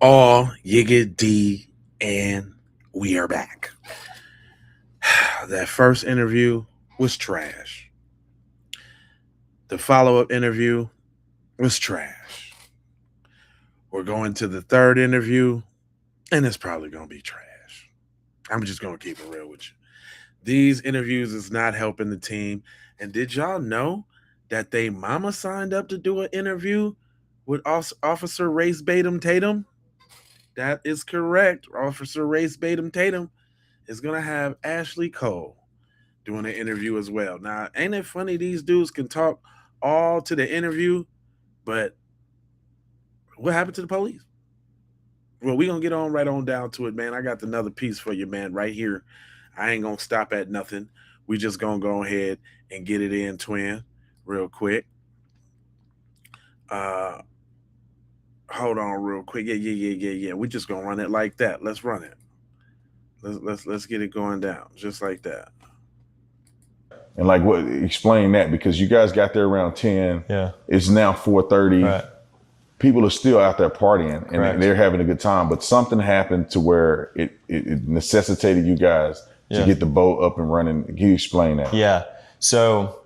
All Yiggity, and we are back. That first interview was trash. The follow-up interview was trash. We're going to the third interview, and it's probably going to be trash. I'm just going to keep it real with you. These interviews is not helping the team. And did y'all know that they mama signed up to do an interview with Officer Race Batum Tatum? That is correct. Officer Race Batum Tatum is going to have Ashley Cole doing an interview as well. Now, ain't it funny these dudes can talk all to the interview, but what happened to the police? Well, we're going to get on right on down to it, man. I got another piece for you, man, right here. I ain't going to stop at nothing. We just going to go ahead and get it in, twin, real quick. Hold on real quick. Yeah. We just going to run it like that. Let's run it. Let's get it going down just like that. And like, what? Explain that, because you guys got there around 10. Yeah. It's now 4:30. Right. People are still out there partying and Correct. they're having a good time, but something happened to where it necessitated you guys to get the boat up and running. Can you explain that? Yeah. So,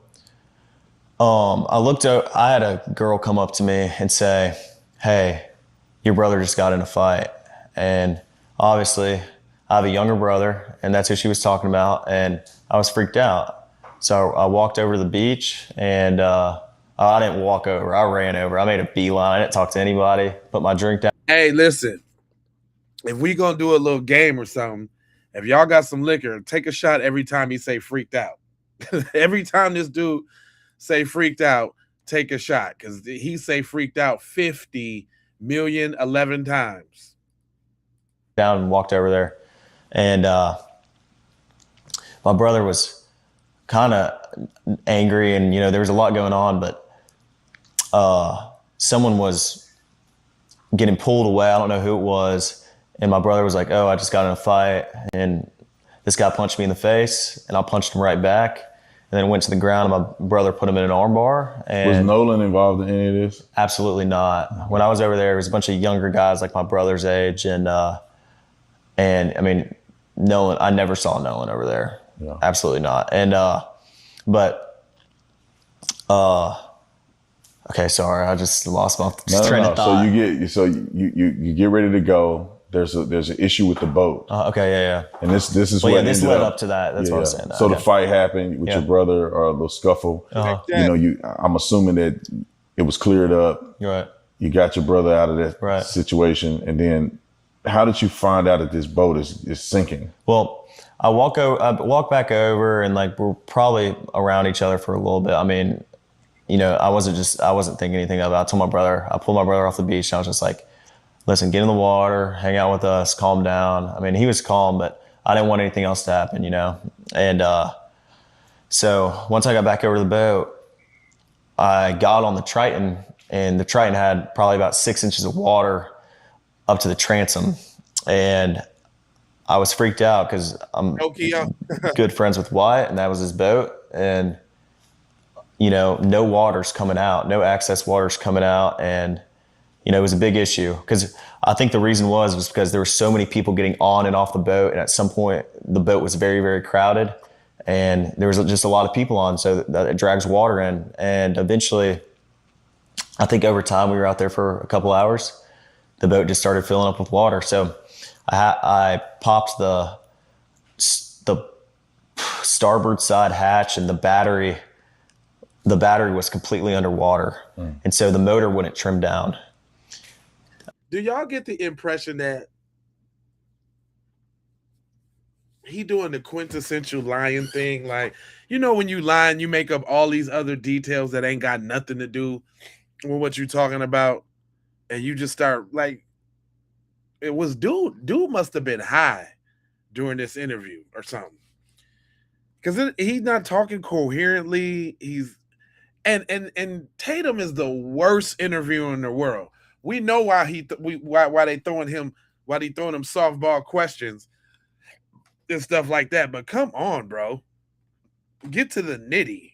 I had a girl come up to me and say, "Hey, your brother just got in a fight." And obviously I have a younger brother, and that's who she was talking about. And I was freaked out. So I walked over to the beach, and I didn't walk over. I ran over. I made a beeline. I didn't talk to anybody. Put my drink down. Hey, listen. If we gonna do a little game or something, if y'all got some liquor, take a shot every time he say freaked out. Every time this dude say freaked out, take a shot, because he say freaked out 50,000,011 times. Down and walked over there, and my brother was kind of angry, and there was a lot going on, but someone was getting pulled away. I don't know who it was, and my brother was like, "Oh, I just got in a fight, and this guy punched me in the face," and I punched him right back, and then went to the ground, and my brother put him in an armbar. And was Nolan involved in any of this? Absolutely not. When I was over there, it was a bunch of younger guys like my brother's age, and I mean, Nolan, I never saw Nolan over there. Yeah. Absolutely not. And okay, sorry, I just lost my train of thought. So you get ready to go. There's an issue with the boat. Okay, yeah. And this is well, what yeah, this led up to that. That's what I was saying. So the fight happened with your brother, or a little scuffle. I'm assuming that it was cleared up. Right. You got your brother out of that situation, and then how did you find out that this boat is sinking? Well, I walk back over, and like we're probably around each other for a little bit. I mean, I wasn't thinking anything of it. I pulled my brother off the beach, and I was just like, "Listen, get in the water, hang out with us, calm down." I mean, he was calm, but I didn't want anything else to happen, And so once I got back over to the boat, I got on the Triton, and the Triton had probably about 6 inches of water up to the transom, and I was freaked out because I'm good friends with Wyatt, and that was his boat, and no water's coming out, no access water's coming out, and it was a big issue, because I think the reason was because there were so many people getting on and off the boat, and at some point the boat was very, very crowded, and there was just a lot of people on, so that it drags water in, and eventually, I think over time, we were out there for a couple hours, the boat just started filling up with water. So I popped the starboard side hatch, and the battery was completely underwater. And so the motor wouldn't trim down. Do y'all get the impression that he doing the quintessential lying thing? Like, when you lying, you make up all these other details that ain't got nothing to do with what you're talking about. And you just start like, it was dude must have been high during this interview or something. Because he's not talking coherently. And Tatum is the worst interviewer in the world. We know why they throwing him softball questions and stuff like that. But come on, bro, get to the nitty.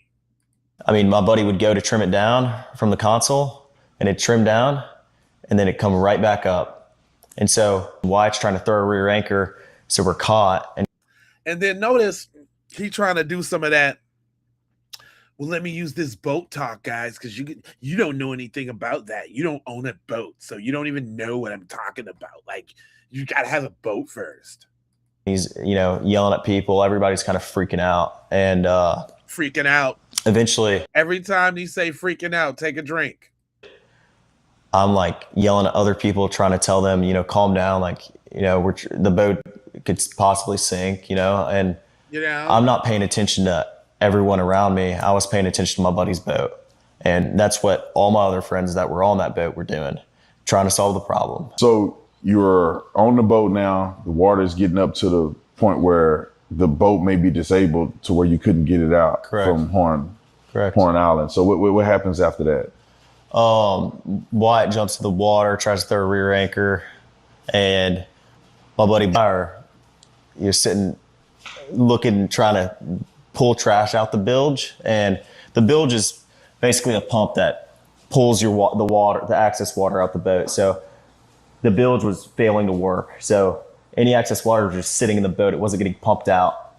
I mean, my buddy would go to trim it down from the console, and it'd trim down, and then it'd come right back up. And so Wyatt's trying to throw a rear anchor, so we're caught. And then notice he trying to do some of that. Well, let me use this boat talk, guys, because you don't know anything about that. You don't own a boat, so you don't even know what I'm talking about. Like, you got to have a boat first. He's, yelling at people. Everybody's kind of freaking out. And freaking out. Eventually, every time you say freaking out, take a drink. I'm like yelling at other people, trying to tell them, calm down. Like, the boat could possibly sink, and I'm not paying attention to everyone around me. I was paying attention to my buddy's boat. And that's what all my other friends that were on that boat were doing, trying to solve the problem. So you're on the boat now. The water's getting up to the point where the boat may be disabled to where you couldn't get it out. Correct. From Horn Island. So what happens after that? Wyatt jumps to the water, tries to throw a rear anchor, and my buddy Byer, you're sitting, looking, trying to pull trash out the bilge. And the bilge is basically a pump that pulls the water, the excess water out the boat. So the bilge was failing to work. So any excess water was just sitting in the boat. It wasn't getting pumped out.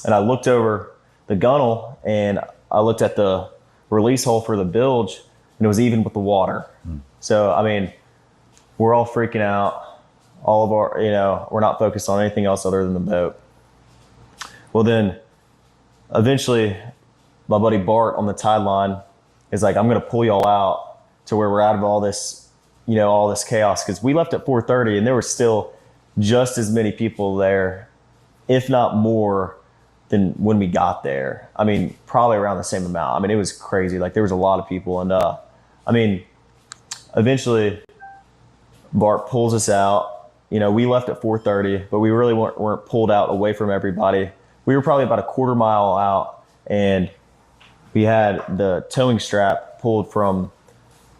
And I looked over the gunnel and I looked at the release hole for the bilge, and it was even with the water. So, we're all freaking out. All of our, we're not focused on anything else other than the boat. Well, then eventually my buddy Bart on the tide line is like, I'm going to pull y'all out to where we're out of all this, all this chaos. Cause we left at 4:30 and there were still just as many people there, if not more than when we got there. Probably around the same amount. It was crazy. Like, there was a lot of people. And, eventually Bart pulls us out. We left at 4:30, but we really weren't pulled out away from everybody. We were probably about a quarter mile out, and we had the towing strap pulled from,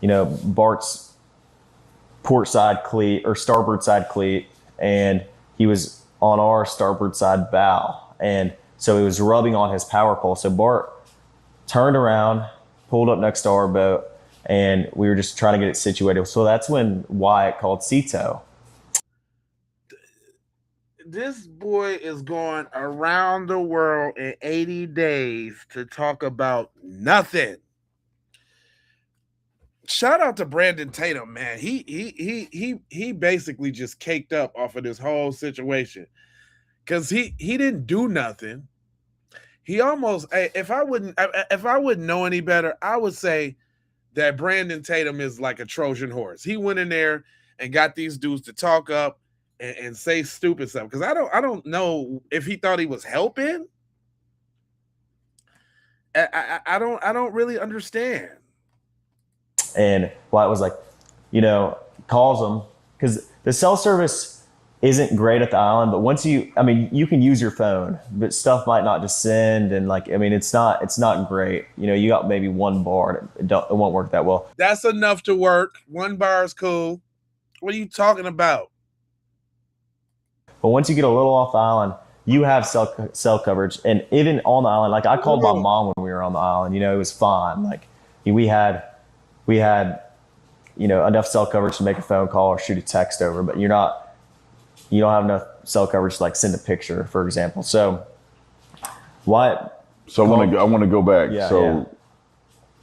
Bart's port side cleat or starboard side cleat, and he was on our starboard side bow. And so it was rubbing on his power pole. So Bart turned around, pulled up next to our boat, and we were just trying to get it situated. So that's when Wyatt called Cito. This boy is going around the world in 80 days to talk about nothing. Shout out to Brandon Tatum, man. He basically just caked up off of this whole situation because he didn't do nothing. He almost, if I wouldn't know any better, I would say that Brandon Tatum is like a Trojan horse. He went in there and got these dudes to talk up and say stupid stuff. Because I don't know if he thought he was helping. I don't really understand. And Wyatt was like, calls them, because the cell service isn't great at the island, but once you can use your phone, but stuff might not just send. And it's not great. You got maybe one bar, and it won't work that well. That's enough to work. One bar is cool. What are you talking about? But once you get a little off the island, you have cell coverage. And even on the island, like I called my mom when we were on the island, it was fine. Like we had enough cell coverage to make a phone call or shoot a text over, but you don't have enough cell coverage to like send a picture, for example. So Wyatt. So I want to go back. Yeah, so yeah.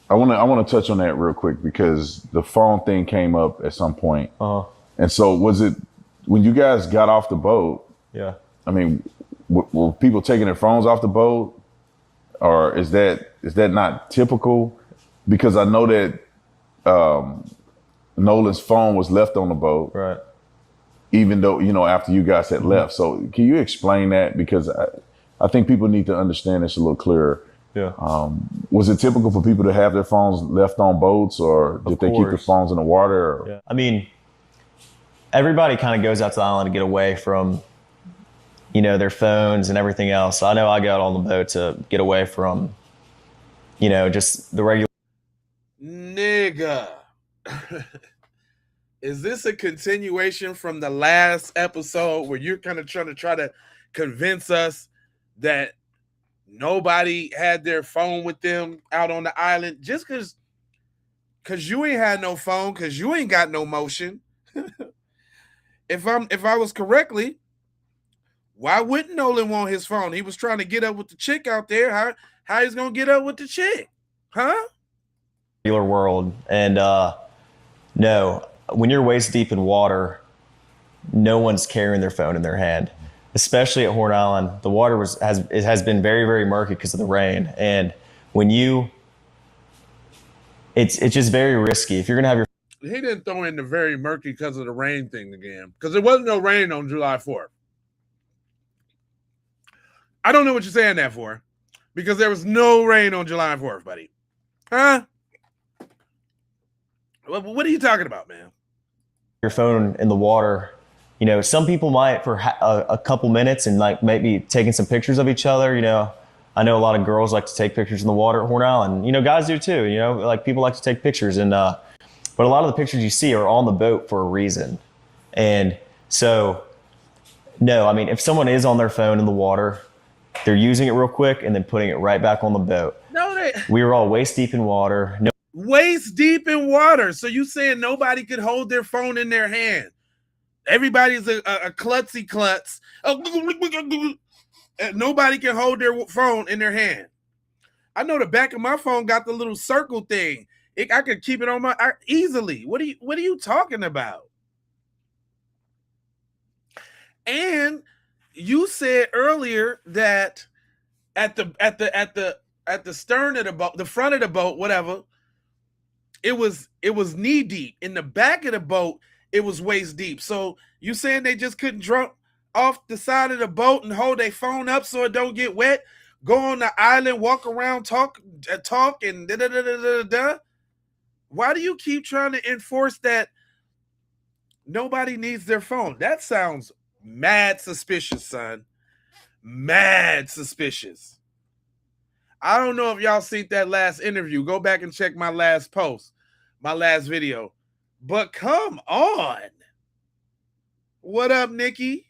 I want to touch on that real quick because the phone thing came up at some point. And so was it when you guys got off the boat? Yeah. Were people taking their phones off the boat, or is that not typical? Because I know that Nolan's phone was left on the boat. Right. Even though, after you guys had left. So can you explain that? Because I think people need to understand this a little clearer. Yeah. Was it typical for people to have their phones left on boats, or did they keep their phones in the water? Yeah. Everybody kind of goes out to the island to get away from, their phones and everything else. I know I got on the boat to get away from, just the regular. Nigga. Is this a continuation from the last episode where you're kind of try to convince us that nobody had their phone with them out on the island just because you ain't had no phone, because you ain't got no motion? if I was correctly, why wouldn't Nolan want his phone? He was trying to get up with the chick out there. How he's gonna get up with the chick? Huh? World. And no, when you're waist deep in water, no one's carrying their phone in their hand. Especially at Horn Island, the water has been very, very murky because of the rain. And when it's just very risky. If you're gonna have your He didn't throw in the very murky because of the rain thing again, because there wasn't no rain on July 4th. I don't know what you're saying that for, because there was no rain on July 4th, buddy. Huh? What are you talking about, man? Your phone in the water, you know, some people might for a couple minutes and like maybe taking some pictures of each other. You know, I know a lot of girls like to take pictures in the water at Horn Island. You know, guys do too. You know, like people like to take pictures, and but a lot of the pictures you see are on the boat for a reason. And so, no, I mean, if someone is on their phone in the water, they're using it real quick and then putting it right back on the boat. No, we were all waist deep in water. No. Waist deep in water. So you saying nobody could hold their phone in their hand? Everybody's a klutzy klutz. Nobody can hold their phone in their hand. I know the back of my phone got the little circle thing. I could keep it on my easily. What are you talking about? And you said earlier that at the stern of the boat, the front of the boat, whatever, it was knee deep. In the back of the boat, it was waist deep. So you saying they just couldn't drop off the side of the boat and hold their phone up so it don't get wet? Go on the island, walk around, talk, and da da da da da. Why do you keep trying to enforce that nobody needs their phone? That sounds mad suspicious, son. Mad suspicious. I don't know if y'all seen that last interview. Go back and check my last post, my last video. But come on. What up, Nikki?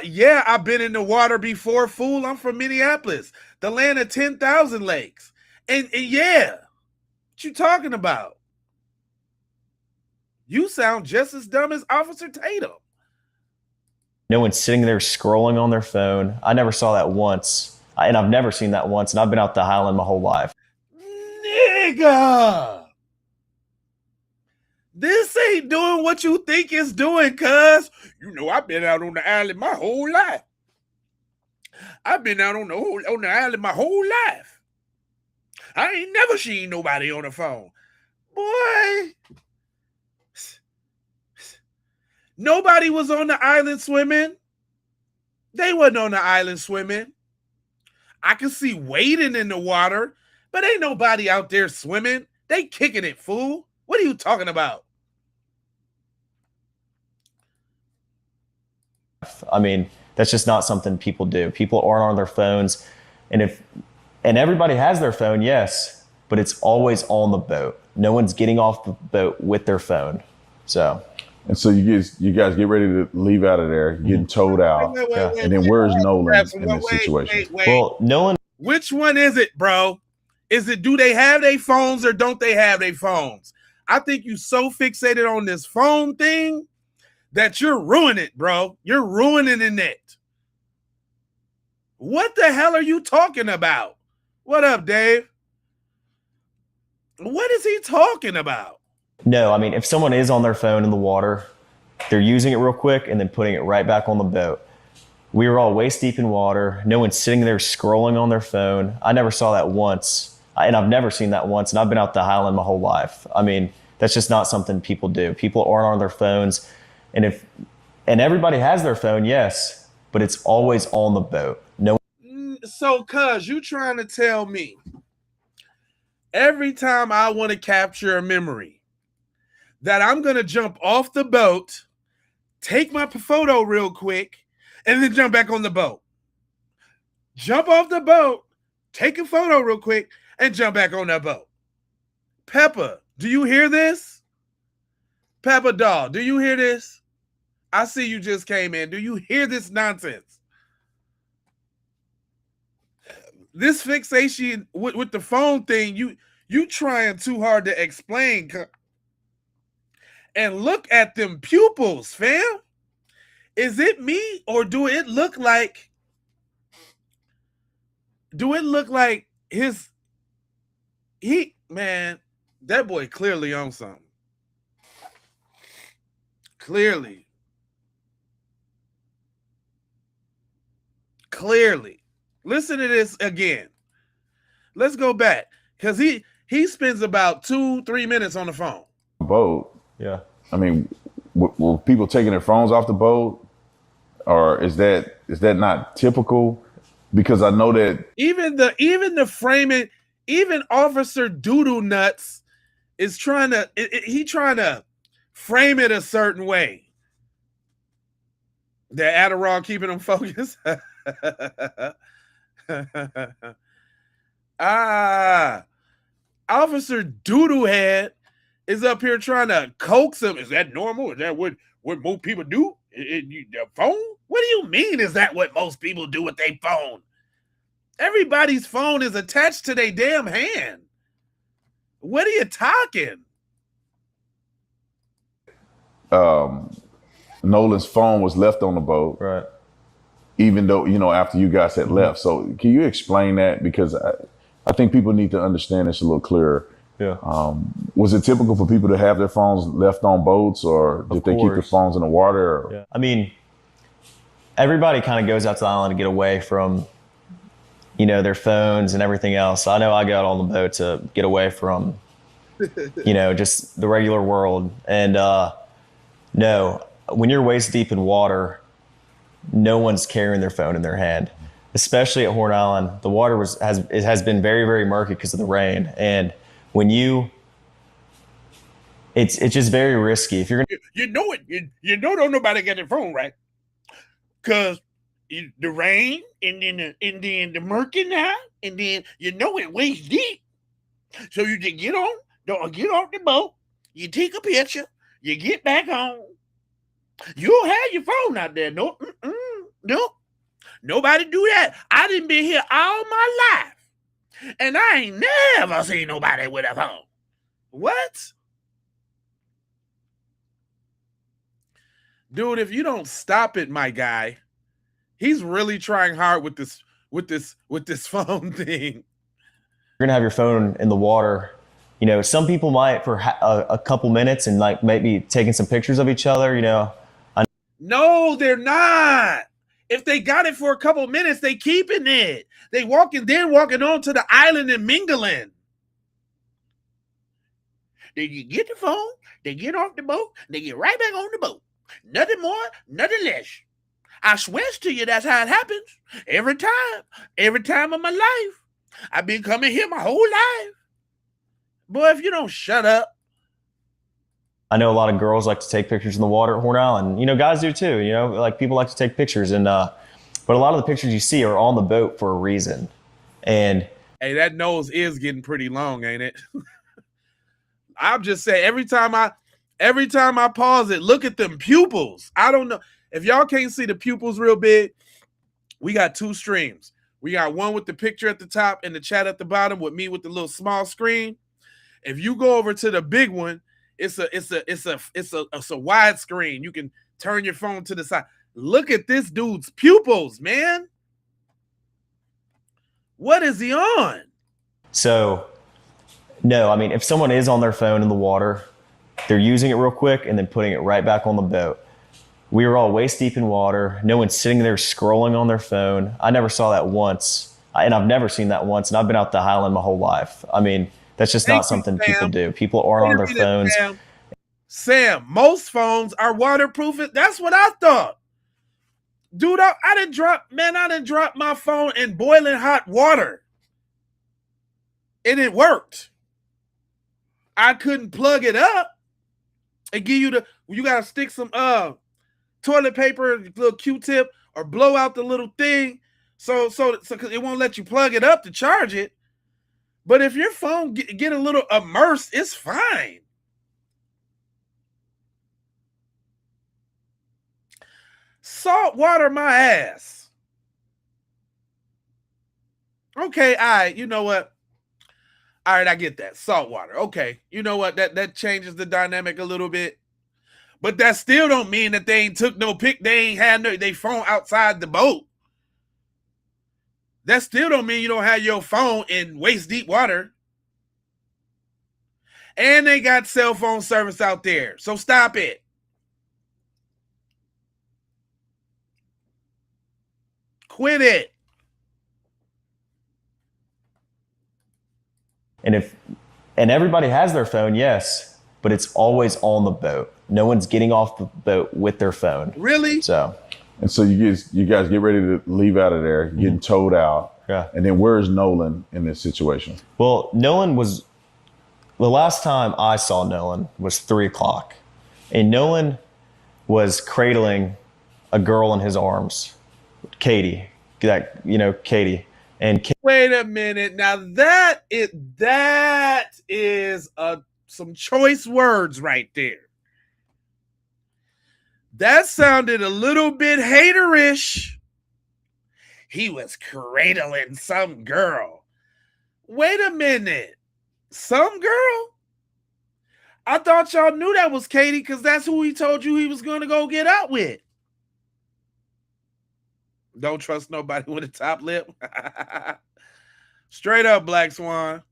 Yeah, I've been in the water before, fool. I'm from Minneapolis, the land of 10,000 lakes. And yeah, what you talking about? You sound just as dumb as Officer Tatum. No one's sitting there scrolling on their phone. I never saw that once. And I've never seen that once. And I've been out the Highland my whole life. Nigga! This ain't doing what you think it's doing, cuz. You know, I've been out on the island my whole life. I've been out on the island my whole life. I ain't never seen nobody on the phone. Boy. Nobody was on the island swimming. They wasn't on the island swimming. I can see wading in the water, but ain't nobody out there swimming. They kicking it, fool. What are you talking about? I mean, that's just not something people do. People aren't on their phones. And everybody has their phone, yes, but it's always on the boat. No one's getting off the boat with their phone. So. And so you guys get ready to leave out of there, getting towed out. And then where's Nolan in this situation? Well, Nolan. Which one is it, bro? Is it, do they have their phones or don't they have their phones? I think you so fixated on this phone thing that you're ruining it, bro. You're ruining it. What the hell are you talking about? What up, Dave? What is he talking about? No, I mean, if someone is on their phone in the water, they're using it real quick and then putting it right back on the boat. We were all waist deep in water. No one's sitting there scrolling on their phone. I never saw that once. And I've never seen that once. And I've been out the Highland my whole life. I mean, that's just not something people do. People aren't on their phones. And everybody has their phone, yes, but it's always on the boat. No. So, cuz, you trying to tell me every time I want to capture a memory that I'm going to jump off the boat, take my photo real quick, and then jump back on the boat. Jump off the boat, take a photo real quick, and jump back on that boat. Peppa, do you hear this? Peppa doll, do you hear this? I see you just came in. Do you hear this nonsense? This fixation with the phone thing, you trying too hard to explain. And look at them pupils, fam. Is it me or do it look like man, that boy clearly on something. Clearly. Listen to this again. Let's go back. Because he spends about 2-3 minutes on the phone. Boat. Yeah. I mean, were people taking their phones off the boat? Or is that not typical? Because I know that even the framing, even Officer Doodoo Nuts is trying to frame it a certain way. The Adderall keeping them focused. Officer Doodoo Head is up here trying to coax him. Is that normal? Is that what most people do? The phone? What do you mean is that what most people do with their phone? Everybody's phone is attached to their damn hand. What are you talking? Nolan's phone was left on the boat. Right. Even though, after you guys had left. So can you explain that? Because I think people need to understand this a little clearer. Yeah. Was it typical for people to have their phones left on boats, or did they keep their phones in the water? Or? Yeah. I mean, everybody kind of goes out to the island to get away from, their phones and everything else. I know I got on the boat to get away from, just the regular world. And no, when you're waist deep in water, no one's carrying their phone in their hand. Especially at Horn Island, the water has been very, very murky because of the rain. And when it's just very risky. If you're gonna, don't nobody get their phone, right? Because the rain and then the murky now, and then it waist deep. So you just get off the boat, you take a picture, you get back on. You don't have your phone out there, no. Nobody do that. I done been here all my life, and I ain't never seen nobody with a phone. What? Dude, if you don't stop it, my guy, he's really trying hard with this phone thing. You're gonna have your phone in the water. Some people might for a couple minutes and like maybe taking some pictures of each other. No, they're not. If they got it for a couple minutes, they keeping it. They walking on to the island and mingling. Then you get the phone, they get off the boat, they get right back on the boat. Nothing more, nothing less. I swear to you, that's how it happens. Every time of my life. I've been coming here my whole life. Boy, if you don't shut up. I know a lot of girls like to take pictures in the water at Horn Island. Guys do too. Like people like to take pictures, but a lot of the pictures you see are on the boat for a reason. And hey, that nose is getting pretty long, ain't it? I'm just saying, every time I pause it, look at them pupils. I don't know if y'all can't see the pupils real big. We got two streams. We got one with the picture at the top and the chat at the bottom with me with the little small screen. If you go over to the big one, it's a wide screen. You can turn your phone to the side. Look at this dude's pupils, man. What is he on? So, no, I mean, if someone is on their phone in the water, they're using it real quick and then putting it right back on the boat. We were all waist deep in water. No one's sitting there scrolling on their phone. I never saw that oned I've never seen that once, and I've been out the Highland my whole life. I mean, that's just not something people do. People are on their phones. Sam, most phones are waterproof. That's what I thought. Dude, I didn't drop my phone in boiling hot water. And it worked. I couldn't plug it up and give you gotta stick some toilet paper, little Q-tip, or blow out the little thing so it won't let you plug it up to charge it. But if your phone get a little immersed, it's fine. Salt water my ass. Okay, all right, you know what? All right, I get that. Salt water. Okay, you know what? That changes the dynamic a little bit. But that still don't mean that they ain't took no pic. They ain't had they phone outside the boat. That still don't mean you don't have your phone in waist deep water. And they got cell phone service out there. So stop it. Quit it. And everybody has their phone, yes, but it's always on the boat. No one's getting off the boat with their phone. Really? So you guys get ready to leave out of there, getting towed out. Yeah. And then where's Nolan in this situation? Well, the last time I saw Nolan was 3:00, and Nolan was cradling a girl in his arms, Katie. Katie. And wait a minute. Now that is some choice words right there. That sounded a little bit haterish. He was cradling some girl. Wait a minute. Some girl? I thought y'all knew that was Katie because that's who he told you he was going to go get out with. Don't trust nobody with a top lip. Straight up, Black Swan.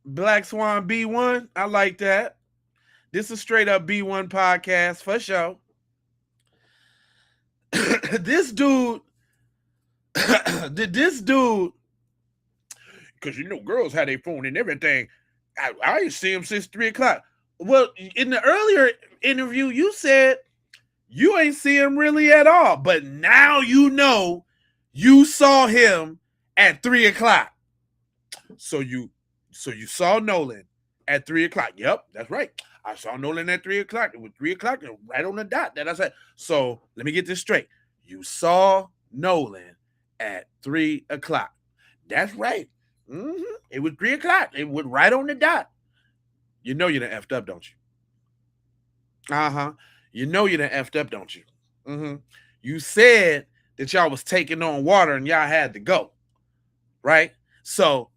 Black Swan B1. I like that. This is straight up B1 podcast for sure. This dude, because girls had their phone and everything. I ain't see him since 3:00. Well, in the earlier interview, you said you ain't see him really at all, but now you know you saw him at 3:00. So you saw Nolan at 3:00. Yep, that's right. I saw Nolan at 3:00. It was 3:00, right on the dot. That I said. So let me get this straight. You saw Nolan at 3:00. That's right. Mm-hmm. It was 3:00. It was right on the dot. You know you done effed up, don't you? Uh-huh. You know you done effed up, don't you? Mm-hmm. You said that y'all was taking on water and y'all had to go. Right? So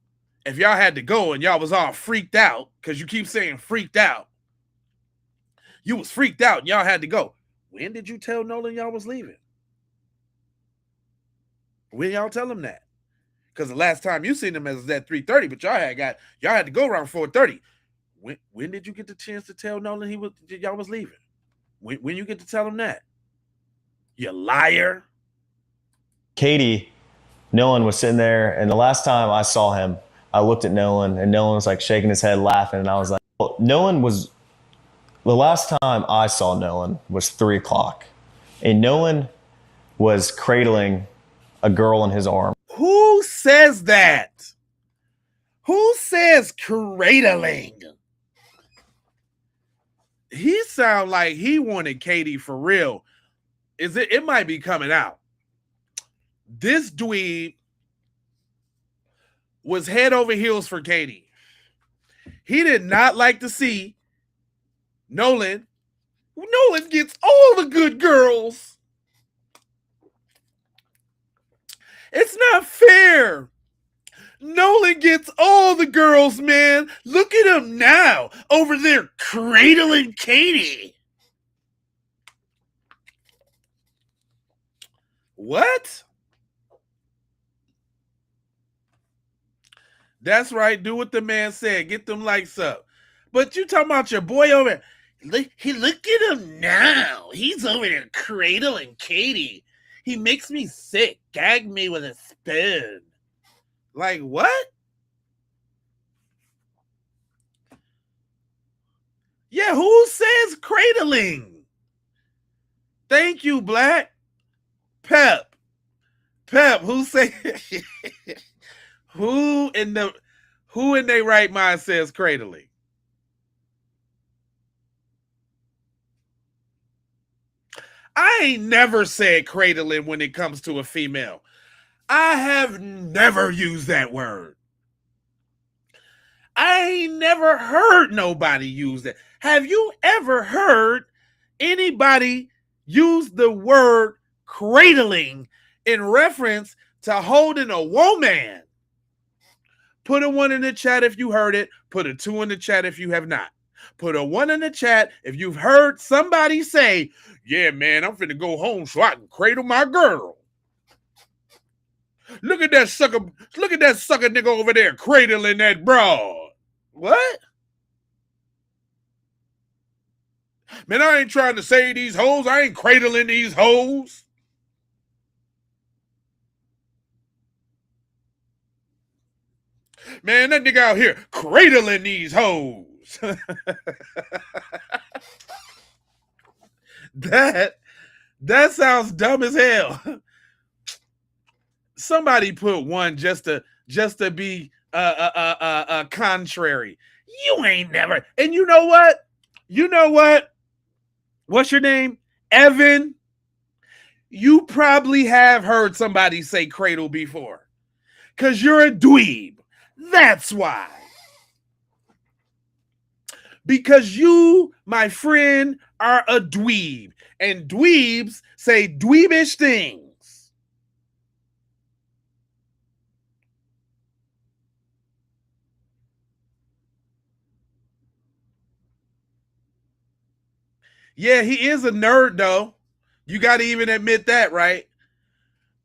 if y'all had to go and y'all was all freaked out, because you keep saying freaked out, you was freaked out and y'all had to go. When did you tell Nolan y'all was leaving? When y'all tell him that? Because the last time you seen him was at 3:30, but y'all had to go around 4:30. When did you get the chance to tell Nolan y'all was leaving? When you get to tell him that? You liar. Katie, Nolan was sitting there, and the last time I saw him, I looked at Nolan, and Nolan was like shaking his head, laughing, and I was like, well, the last time I saw Nolan was 3:00, and Nolan was cradling a girl in his arms. Who says that? Who says cradling? He sound like he wanted Katie for real. It might be coming out. This dweeb was head over heels for Katie. He did not like to see Nolan. Nolan gets all the good girls. It's not fair. Nolan gets all the girls, man. Look at him now over there cradling Katie. What? That's right. Do what the man said. Get them likes up. But you talking about your boy over there. Look at him now. He's over there cradling Katie. He makes me sick. Gag me with a spoon. Like what? Yeah, who says cradling? Thank you, Black. Pep, who say who in their right mind says cradling? I ain't never said cradling when it comes to a female. I have never used that word. I ain't never heard nobody use that. Have you ever heard anybody use the word cradling in reference to holding a woman? Put a 1 in the chat if you heard it. Put a 2 in the chat if you have not. Put a 1 in the chat if you've heard somebody say, yeah, man, I'm finna go home so I can cradle my girl. Look at that sucker nigga over there cradling that broad. What? Man, I ain't trying to save these hoes. I ain't cradling these hoes. Man, that nigga out here cradling these hoes. That sounds dumb as hell. Somebody put 1 just to be contrary. You ain't never. And you know what? What's your name? Evan. You probably have heard somebody say cradle before. Because you're a dweeb. That's why. Because you, my friend, are a dweeb. And dweebs say dweebish things. Yeah, he is a nerd, though. You got to even admit that, right?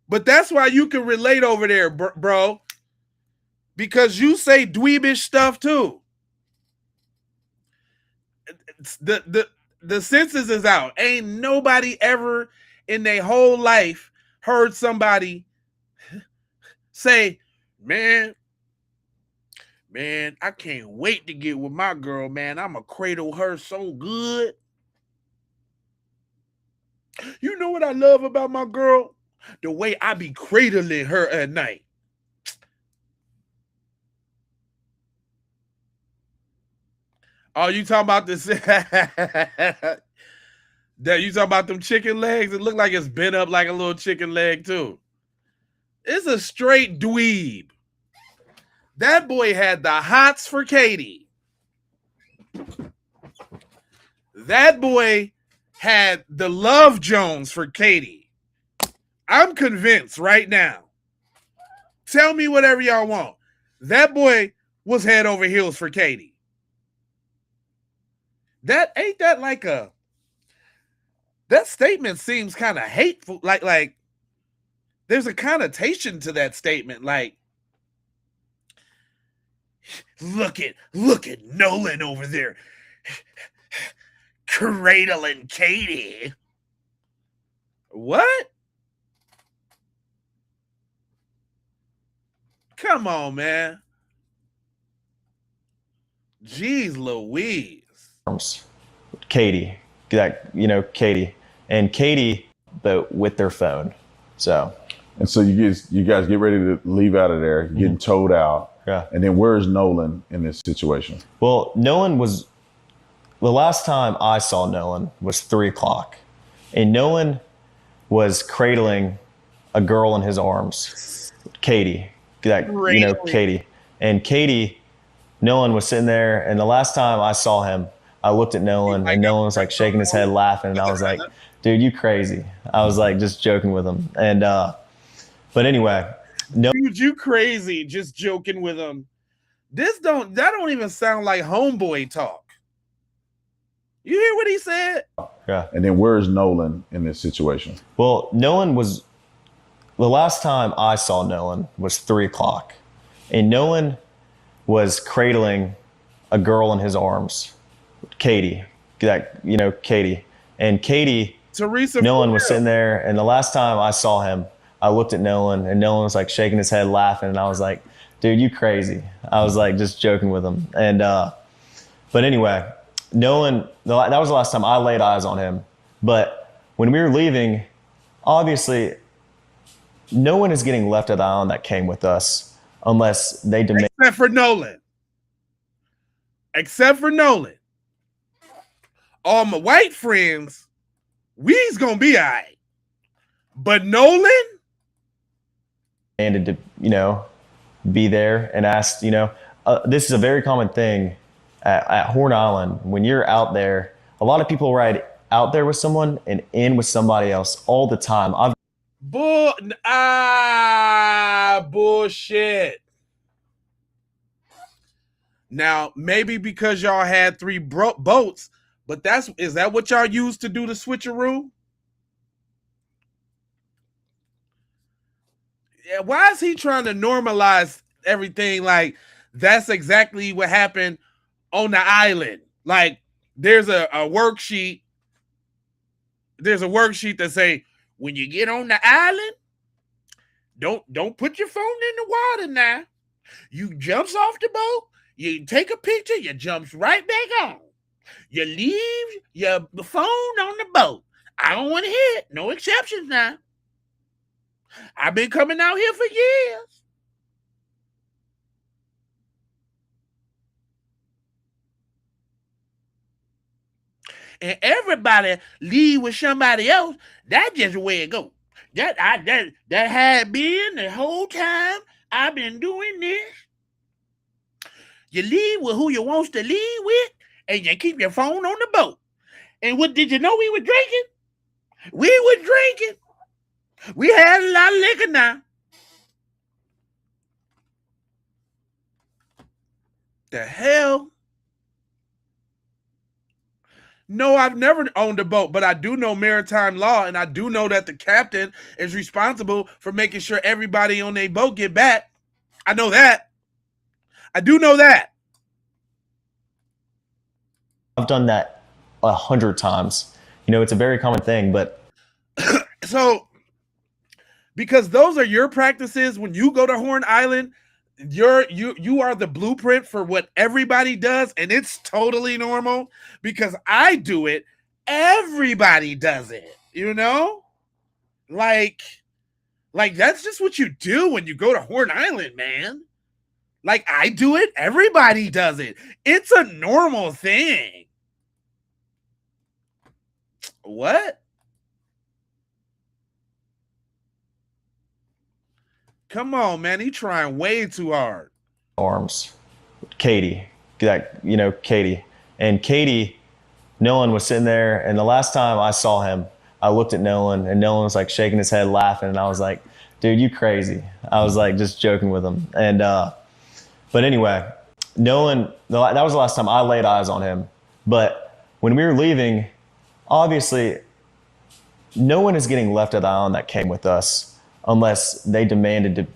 But that's why you can relate over there, bro. Because you say dweebish stuff, too. The census is out. Ain't nobody ever in their whole life heard somebody say, man, I can't wait to get with my girl, man. I'm going to cradle her so good. You know what I love about my girl? The way I be cradling her at night. Oh, you talking about this? That you talking about them chicken legs? It look like it's bent up like a little chicken leg too. It's a straight dweeb. That boy had the hots for Katie. That boy had the Love Jones for Katie. I'm convinced right now. Tell me whatever y'all want. That boy was head over heels for Katie. That ain't that like a. That statement seems kind of hateful. Like there's a connotation to that statement. Like, look at Nolan over there cradling Katie. What? Come on, man. Jeez Louise. Katie, Katie, and Katie, but with their phone. So, and so you guys get ready to leave out of there, getting towed out. Yeah. And then where's Nolan in this situation? Well, Nolan was, the last time I saw Nolan was 3:00, and Nolan was cradling a girl in his arms, Katie, Katie, and Katie. Nolan was sitting there, and the last time I saw him, I looked at Nolan, and Nolan was like shaking his head, laughing, and I was like, "Dude, you crazy?" I was like, just joking with him, and but anyway, no, dude, you crazy? Just joking with him. That don't even sound like homeboy talk. You hear what he said? Yeah. And then where's Nolan in this situation? Well, Nolan was, the last time I saw Nolan was 3:00, and Nolan was cradling a girl in his arms, Katie, Katie, and Katie. Teresa. Nolan was sitting there, and the last time I saw him, I looked at Nolan, and Nolan was like shaking his head, laughing, and I was like, "Dude, you crazy?" I was like, just joking with him, and but anyway, Nolan. That was the last time I laid eyes on him. But when we were leaving, obviously, no one is getting left at the island that came with us unless they demand. Except for Nolan. All my white friends, we's gonna be all right. But Nolan? Demanded to, be there and asked, this is a very common thing at Horn Island. When you're out there, a lot of people ride out there with someone and in with somebody else all the time. Bullshit. Now, maybe because y'all had 3 boats, but is that what y'all used to do the switcheroo? Yeah, why is he trying to normalize everything like that's exactly what happened on the island? Like there's a worksheet. There's a worksheet that say when you get on the island, don't put your phone in the water now. You jumps off the boat, you take a picture, you jumps right back on. You leave your phone on the boat. I don't want to hear it. No exceptions now. I've been coming out here for years. And everybody leave with somebody else. That's just the way it goes. That had been the whole time I've been doing this. You leave with who you wants to leave with, and you keep your phone on the boat. And what did you know we were drinking? We were drinking. We had a lot of liquor now. The hell? No, I've never owned a boat, but I do know maritime law, and I do know that the captain is responsible for making sure everybody on their boat get back. I know that. I do know that. I've done that 100 times. You know, it's a very common thing, but so because those are your practices when you go to Horn Island, you are the blueprint for what everybody does, and it's totally normal because I do it. Everybody does it, you know? Like that's just what you do when you go to Horn Island, man. Like I do it, everybody does it. It's a normal thing. What? Come on, man. He trying way too hard. Arms. Katie. Katie. And Katie, Nolan was sitting there, and the last time I saw him, I looked at Nolan, and Nolan was like shaking his head, laughing, and I was like, dude, you crazy. I was like just joking with him. And but anyway, Nolan, that was the last time I laid eyes on him. But when we were leaving, obviously, no one is getting left at the island that came with us unless they demanded to,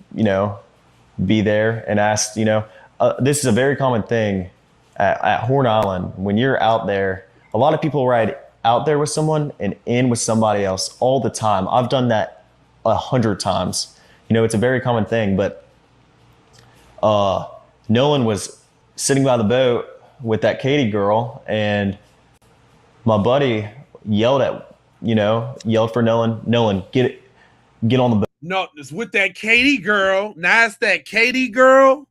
be there and asked, this is a very common thing at Horn Island. When you're out there, a lot of people ride out there with someone and in with somebody else all the time. I've done that 100 times. It's a very common thing, but Nolan was sitting by the boat with that Katie girl, and my buddy yelled for Nolan, get on the boat. No, it's with that Katie girl. Now it's that Katie girl.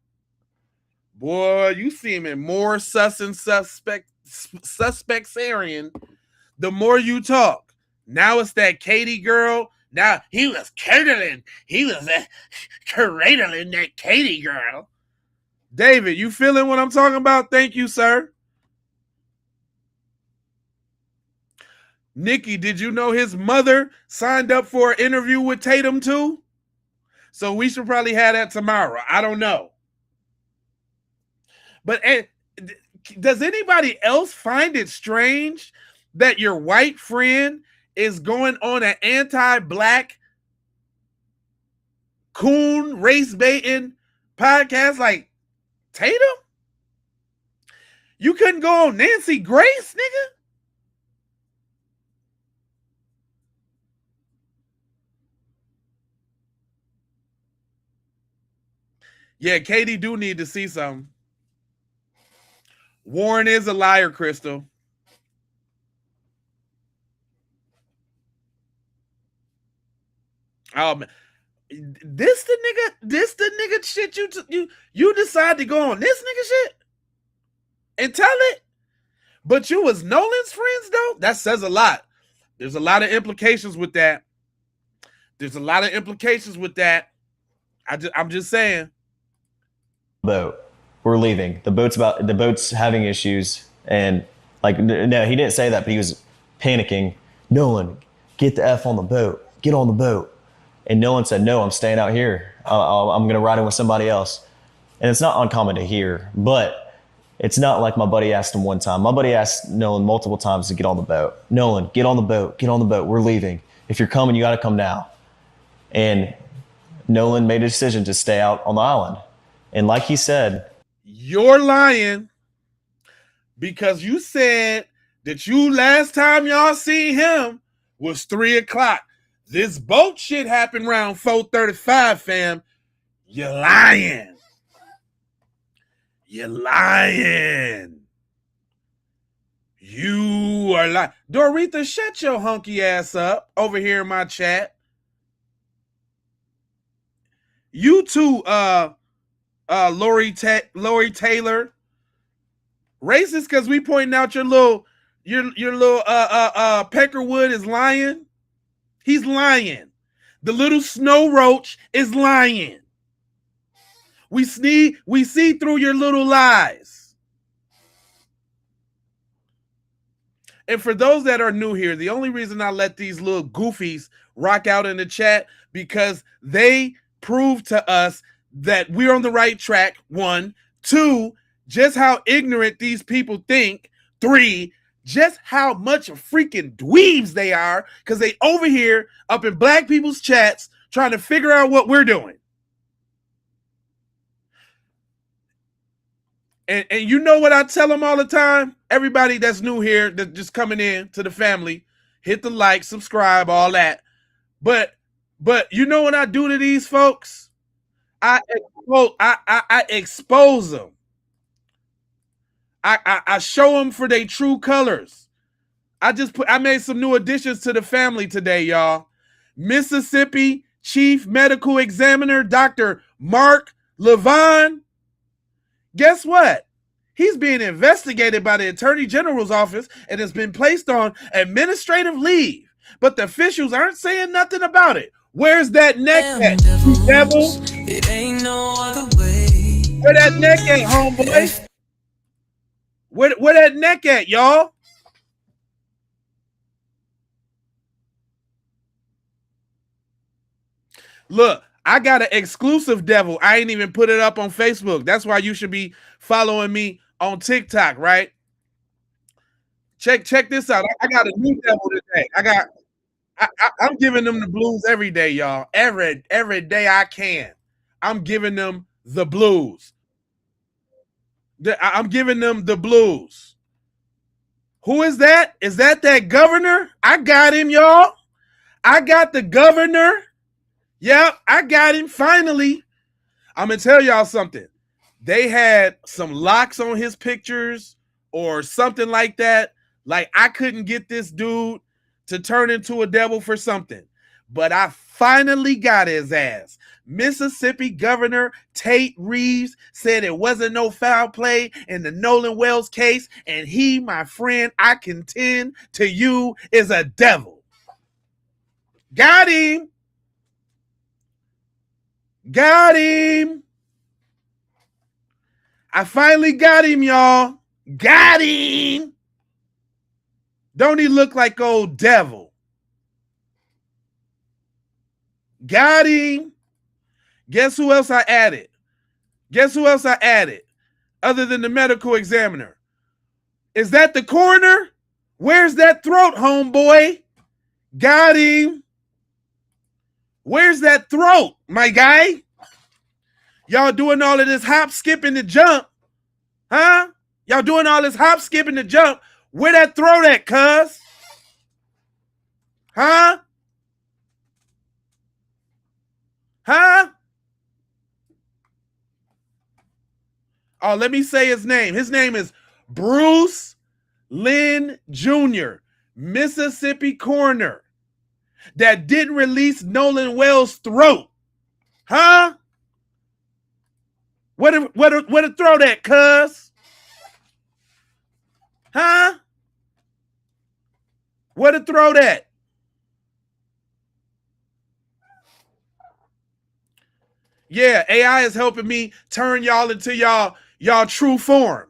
Boy, you seeming more suspectarian the more you talk. Now it's that Katie girl. Now he was cradling that Katie girl. David, you feeling what I'm talking about? Thank you, sir. Nikki, did you know his mother signed up for an interview with Tatum too? So we should probably have that tomorrow. I don't know. But does anybody else find it strange that your white friend is going on an anti-black coon race baiting podcast like Tatum? You couldn't go on Nancy Grace, nigga? Yeah, Katie do need to see something. Warren is a liar, Crystal. This the nigga shit you decide to go on this nigga shit and tell it, but you was Nolan's friends though. That says a lot. There's a lot of implications with that. I'm just saying. Boat. We're leaving. The boat's having issues, and no, he didn't say that, but he was panicking. Nolan, get the F on the boat. Get on the boat. And Nolan said, no, I'm staying out here. I'm going to ride in with somebody else. And it's not uncommon to hear, but It's not like my buddy asked him one time. My buddy asked Nolan multiple times to get on the boat. Nolan, get on the boat. Get on the boat. We're leaving. If you're coming, you got to come now. And Nolan made a decision to stay out on the island. And like he said, you're lying because you said that you last time y'all seen him was 3 o'clock. This boat shit happened around 4:35, fam. You're lying. You're lying. You are lying. Doretha, shut your hunky ass up over here in my chat. You too, Lori Taylor. Racist because we pointing out your little Peckerwood is lying. He's lying. The little snow roach is lying. We see through your little lies. And for those that are new here, the only reason I let these little goofies rock out in the chat because they prove to us that we're on the right track. 1, 2, just how ignorant these people think. 3, just how much of freaking dweebs they are because they over here up in black people's chats trying to figure out what we're doing. And you know what I tell them all the time? Everybody that's new here, that's just coming in to the family, hit the like, subscribe, all that. But you know what I do to these folks? I expose them. I show them for their true colors. I made some new additions to the family today, y'all. Mississippi Chief Medical Examiner Dr. Mark Levine. Guess what? He's being investigated by the Attorney General's office and has been placed on administrative leave. But the officials aren't saying nothing about it. Where's that neck at, you devil? It ain't no other way. Where that neck at, homeboy? Where that neck at, y'all? Look, I got an exclusive devil. I ain't even put it up on Facebook. That's why you should be following me on TikTok, right? Check this out. I got a new devil today. I'm giving them the blues every day, y'all. Every day I can. I'm giving them the blues. I'm giving them the blues. Who is that? Is that governor? I got him, y'all. I got the governor. Yep, I got him finally. I'm going to tell y'all something. They had some locks on his pictures or something like that. Like I couldn't get this dude to turn into a devil for something. But I finally got his ass. Mississippi Governor Tate Reeves said it wasn't no foul play in the Nolan Wells case. And he, my friend, I contend to you, is a devil. Got him. Got him. I finally got him, y'all. Got him. Don't he look like old devil? Got him. Guess who else I added? Guess who else I added? Other than the medical examiner. Is that the coroner? Where's that throat, homeboy? Got him. Where's that throat, my guy? Y'all doing all of this hop, skip, and the jump. Huh? Y'all doing all this hop, skip, and the jump. Where that throat at, cuz? Huh? Huh? Oh, let me say his name. His name is Bruce Lynn Jr., Mississippi coroner, that didn't release Nolan Wells' throat. Huh? Where the throat at, cuz? Huh? Where the throat at? Yeah, AI is helping me turn y'all into y'all true form.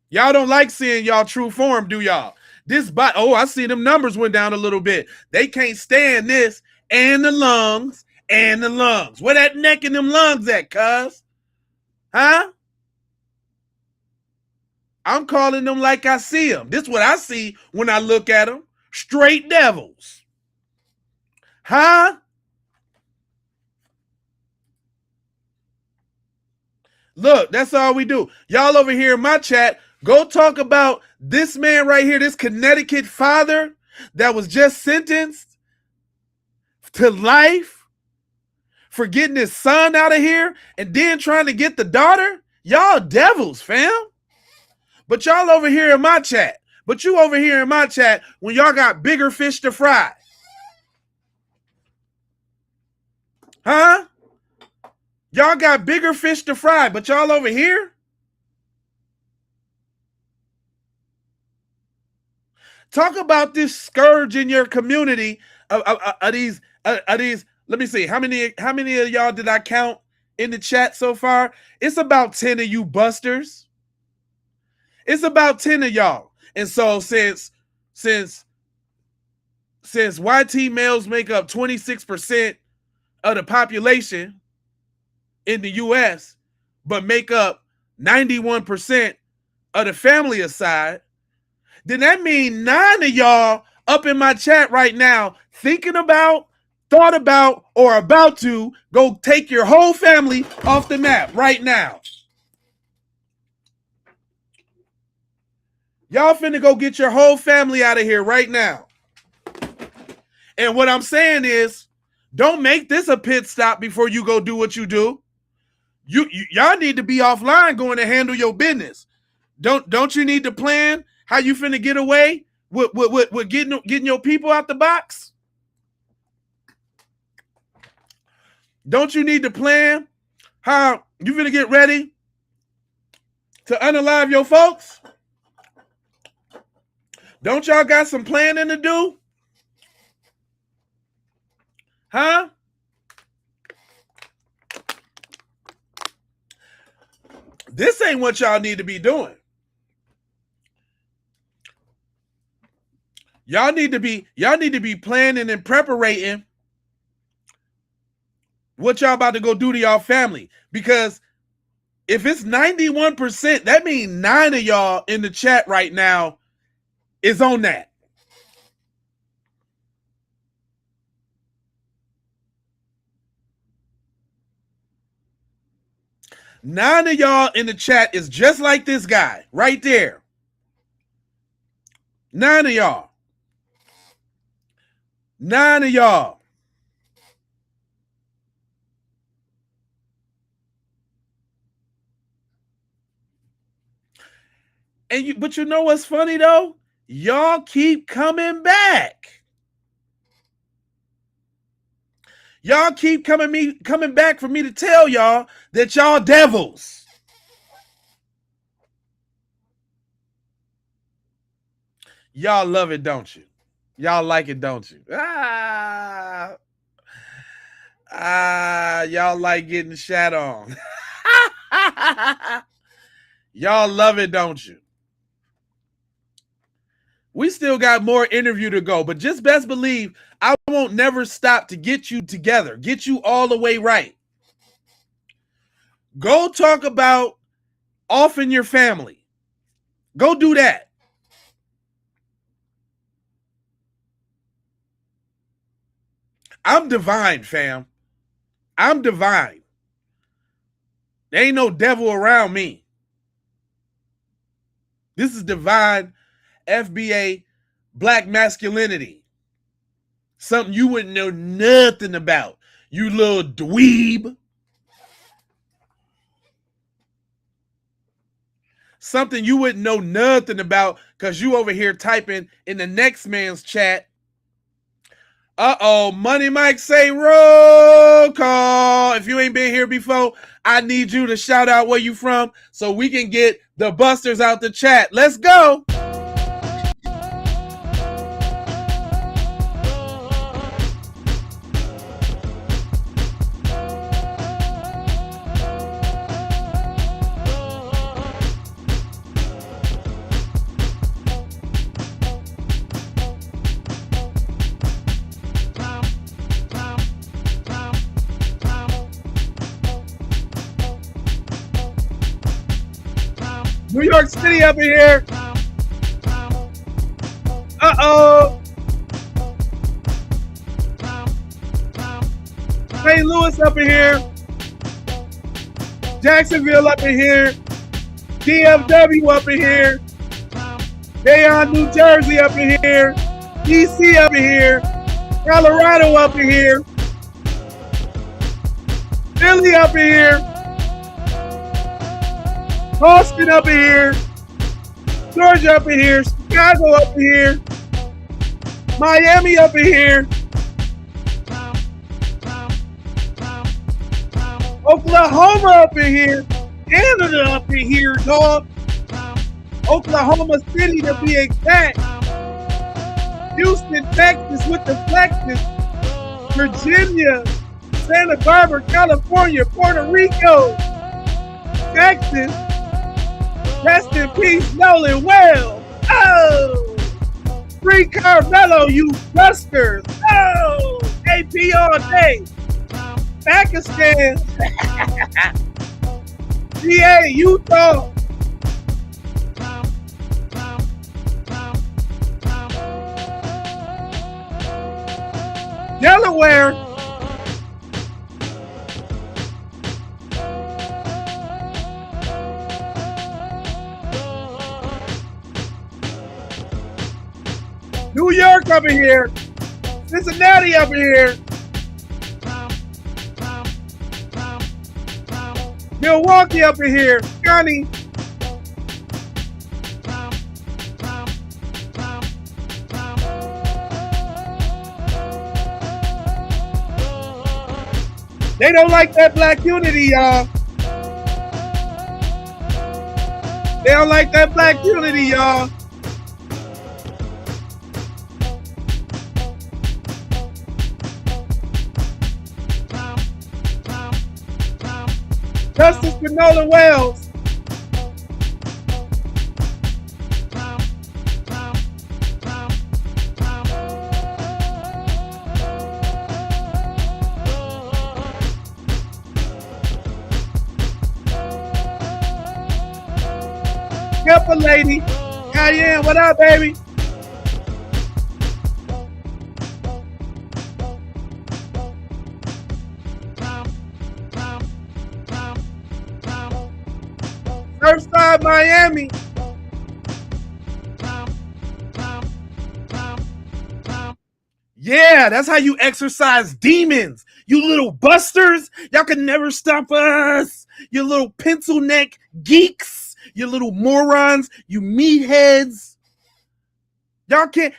Y'all don't like seeing y'all true form, do y'all? I see them numbers went down a little bit. They can't stand this and the lungs and the lungs. Where that neck and them lungs at, cuz? Huh? I'm calling them like I see them. This is what I see when I look at them. Straight devils. Huh? Look, that's all we do. Y'all over here in my chat, go talk about this man right here, this Connecticut father that was just sentenced to life for getting his son out of here and then trying to get the daughter. Y'all devils, fam. But y'all over here in my chat. But you over here in my chat when y'all got bigger fish to fry. Huh? Y'all got bigger fish to fry, but y'all over here? Talk about this scourge in your community of these, let me see, how many of y'all did I count in the chat so far? It's about 10 of you busters. It's about 10 of y'all. And so since YT males make up 26% of the population in the US, but make up 91% of the family side, then that means 9 of y'all up in my chat right now thinking about, thought about, or about to go take your whole family off the map right now. Y'all finna go get your whole family out of here right now. And what I'm saying is, don't make this a pit stop before you go do what you do. Y'all need to be offline going to handle your business. Don't you need to plan how you finna get away with getting your people out the box? Don't you need to plan how you finna get ready to unalive your folks? Don't y'all got some planning to do? Huh? This ain't what y'all need to be doing. Y'all need to be planning and preparing what y'all about to go do to y'all family. Because if it's 91%, that means 9 of y'all in the chat right now is on that. Nine of y'all in the chat is just like this guy right there. 9 of y'all. 9 of y'all. But you know what's funny though? Y'all keep coming back. Y'all keep coming back for me to tell y'all that y'all devils. Y'all love it, don't you? Y'all like it, don't you? Y'all like getting shat on. Y'all love it, don't you? We still got more interview to go, but just best believe I won't never stop to get you together, get you all the way right. Go talk about offing your family. Go do that. I'm divine, fam. I'm divine. There ain't no devil around me. This is divine FBA black masculinity. Something you wouldn't know nothing about, you little dweeb. Something you wouldn't know nothing about because you over here typing in the next man's chat. Money Mike say roll call. If you ain't been here before, I need you to shout out where you from so we can get the busters out the chat. Let's go. New York City up in here. Uh-oh. St. Louis up in here. Jacksonville up in here. DFW up in here. Bayonne, New Jersey up in here. DC up in here. Colorado up in here. Philly up in here. Boston up in here. Georgia up in here. Chicago up in here. Miami up in here. Oklahoma up in here. Canada up in here, dog. Oklahoma City to be exact. Houston, Texas with the flexes. Virginia, Santa Barbara, California, Puerto Rico, Texas. Rest in peace, Nolan Wells. Oh! Free Carmelo, you busters. Oh! AP all day. Pakistan. GA, Utah. Delaware. New York up in here. Cincinnati up in here. Milwaukee up in here. County. They don't like that black unity, y'all. They don't like that black unity, y'all. Justice for Nolan Wells. Help a lady. Cayenne, what up, baby? Surfside, Miami. Yeah, that's how you exercise demons. You little busters. Y'all can never stop us. You little pencil neck geeks. You little morons. You meatheads.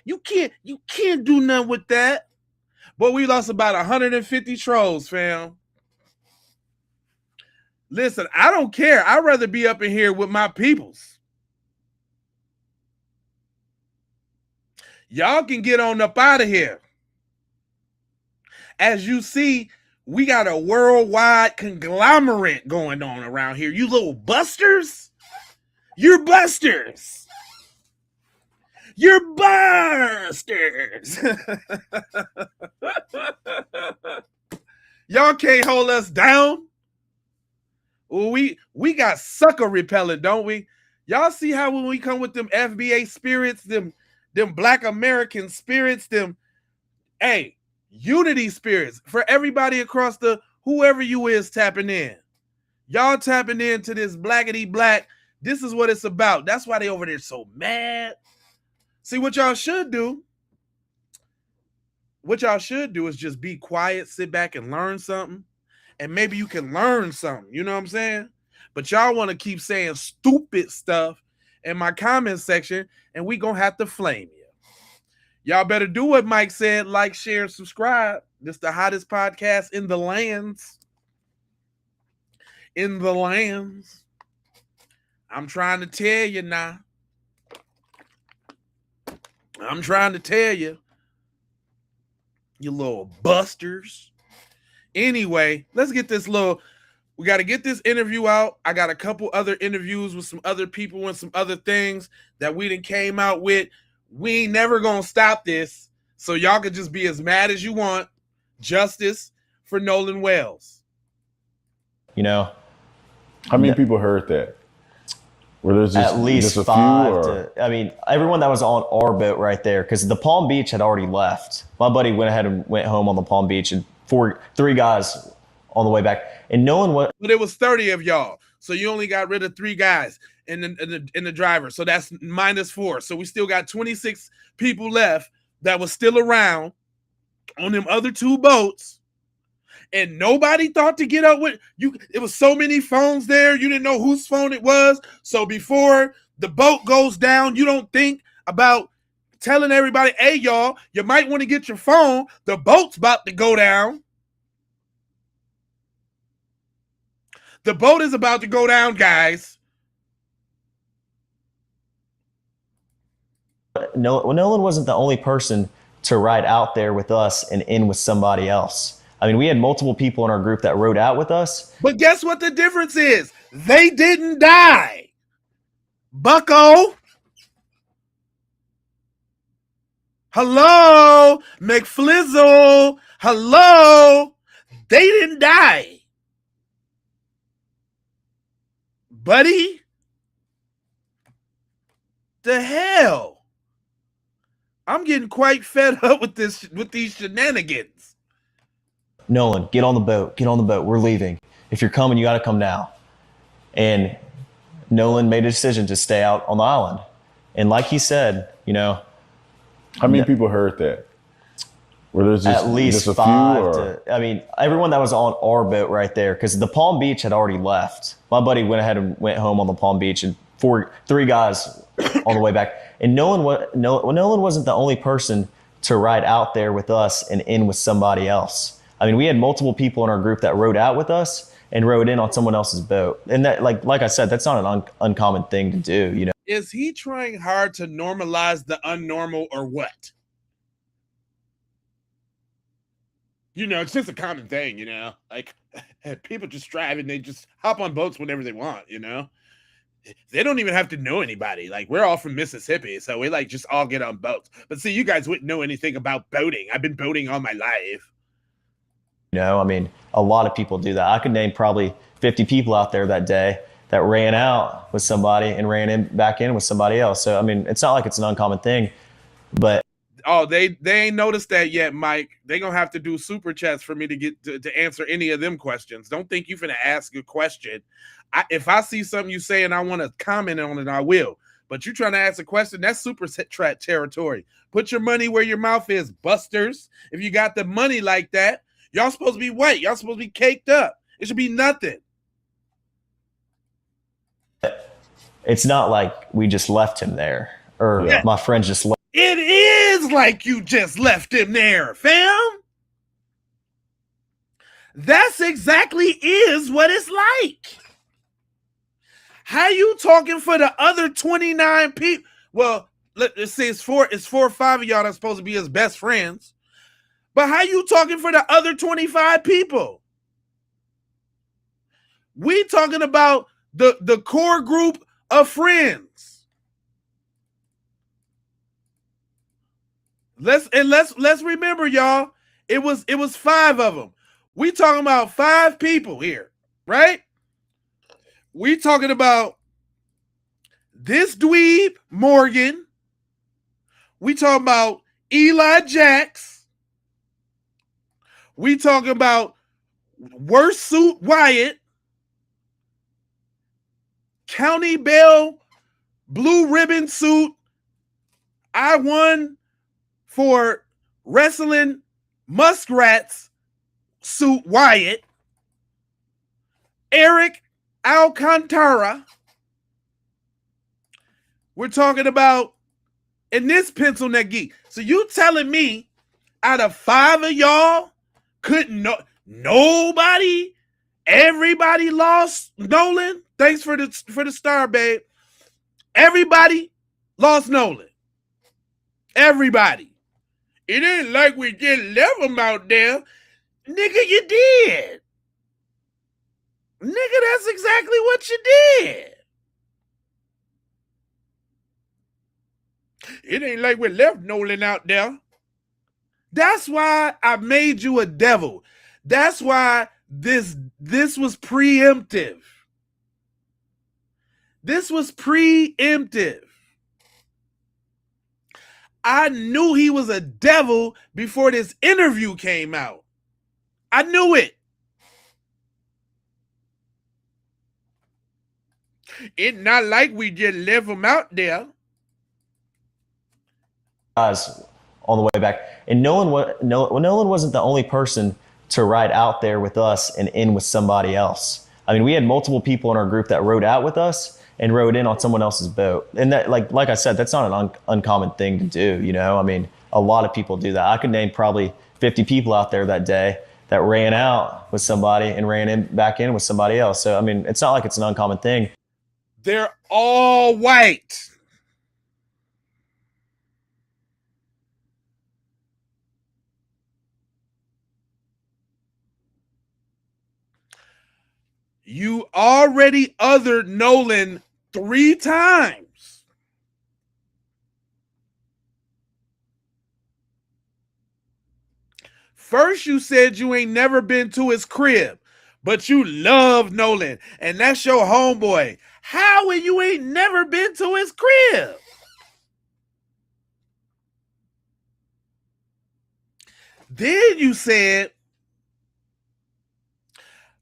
You can't do nothing with that. But we lost about 150 trolls, fam. Listen, I don't care. I'd rather be up in here with my peoples. Y'all can get on up out of here. As you see, we got a worldwide conglomerate going on around here. You little busters. You're busters. You're busters. Y'all can't hold us down. We got sucker repellent, don't we? Y'all see how when we come with them FBA spirits, them Black American spirits, hey, unity spirits for everybody across the whoever you is tapping in. Y'all tapping into this blackity black. This is what it's about. That's why they over there so mad. See, what y'all should do is just be quiet, sit back and learn something. And maybe you can learn something. You know what I'm saying? But y'all want to keep saying stupid stuff in my comment section, and we going to have to flame you. Y'all better do what Mike said. Like, share, and subscribe. This is the hottest podcast in the lands. In the lands. I'm trying to tell you now. I'm trying to tell you. You little busters. Anyway, let's get this we got to get this interview out. I got a couple other interviews with some other people and some other things that we done came out with. We ain't never going to stop this. So y'all can just be as mad as you want. Justice for Nolan Wells. You know. How many people heard that? Where there's just, At least just a five few, or? to, I mean, everyone that was on our boat right there, because the Palm Beach had already left. My buddy went ahead and went home on the Palm Beach, and three guys on the way back, and no one went. But it was 30 of y'all, so you only got rid of 3 guys in the driver, so that's -4. So we still got 26 people left that was still around on them other 2 boats. And nobody thought to get up with you. It was so many phones there. You didn't know whose phone it was. So before the boat goes down, you don't think about telling everybody, hey, y'all, you might want to get your phone. The boat's about to go down. The boat is about to go down, guys. Nolan wasn't the only person to ride out there with us and in with somebody else. I mean, we had multiple people in our group that rode out with us. But guess what the difference is? They didn't die. Bucko. Hello. McFlizzle. Hello. They didn't die. Buddy. The hell? I'm getting quite fed up with these shenanigans. Nolan, get on the boat. Get on the boat. We're leaving. If you're coming, you got to come now. And Nolan made a decision to stay out on the island. And like he said, you know. How many people heard that? Where there's just, at least just a five few, or? to, I mean, everyone that was on our boat right there, because the Palm Beach had already left. My buddy went ahead and went home on the Palm Beach, and three guys on the way back. And Nolan wasn't the only person to ride out there with us and in with somebody else. I mean, we had multiple people in our group that rode out with us and rode in on someone else's boat. And that, like I said, that's not an uncommon thing to do, you know. Is he trying hard to normalize the unnormal or what? You know, it's just a common thing, you know. Like, people just drive and they just hop on boats whenever they want, you know. They don't even have to know anybody. Like, we're all from Mississippi, so we, like, just all get on boats. But see, you guys wouldn't know anything about boating. I've been boating all my life. You know, I mean, a lot of people do that. I could name probably 50 people out there that day that ran out with somebody and ran back in with somebody else. So, I mean, it's not like it's an uncommon thing, but. Oh, they ain't noticed that yet, Mike. They gonna have to do super chats for me to get to answer any of them questions. Don't think you finna ask a question. If I see something you say and I want to comment on it, I will. But you trying to ask a question, that's super chat territory. Put your money where your mouth is, busters. If you got the money like that, y'all supposed to be white. Y'all supposed to be caked up. It should be nothing. It's not like we just left him there, or my friends just left. It is like you just left him there, fam. That's exactly is what it's like. How you talking for the other 29 people? Well, let's say it's four or five of y'all that's supposed to be his best friends. But how you talking for the other 25 people? We talking about the core group of friends. Let's remember, y'all. It was 5 of them. We talking about 5 people here, right? We talking about this dweeb Morgan. We talking about Eli Jax. We talking about worst suit Wyatt. County Bell blue ribbon suit. I won for wrestling muskrats suit Wyatt. Eric Alcantara. We're talking about in this pencil neck geek. So you telling me out of 5 of y'all couldn't nobody, everybody lost Nolan? Thanks for the star, babe. Everybody lost Nolan. Everybody. It ain't like we just left him out there. Nigga, you did. Nigga, that's exactly what you did. It ain't like we left Nolan out there. That's why I made you a devil. That's why this was preemptive. This was preemptive. I knew he was a devil before this interview came out. I knew it. It's not like we just left him out there. Guys, on the way back, and Nolan wasn't the only person to ride out there with us and in with somebody else. I mean, we had multiple people in our group that rode out with us and rode in on someone else's boat. And that, like I said, that's not an uncommon thing to do. You know, I mean, a lot of people do that. I could name probably 50 people out there that day that ran out with somebody and ran back in with somebody else. So, I mean, it's not like it's an uncommon thing. They're all white. You already othered Nolan 3 times. First, you said you ain't never been to his crib, but you love Nolan, and that's your homeboy. How and you ain't never been to his crib? Then you said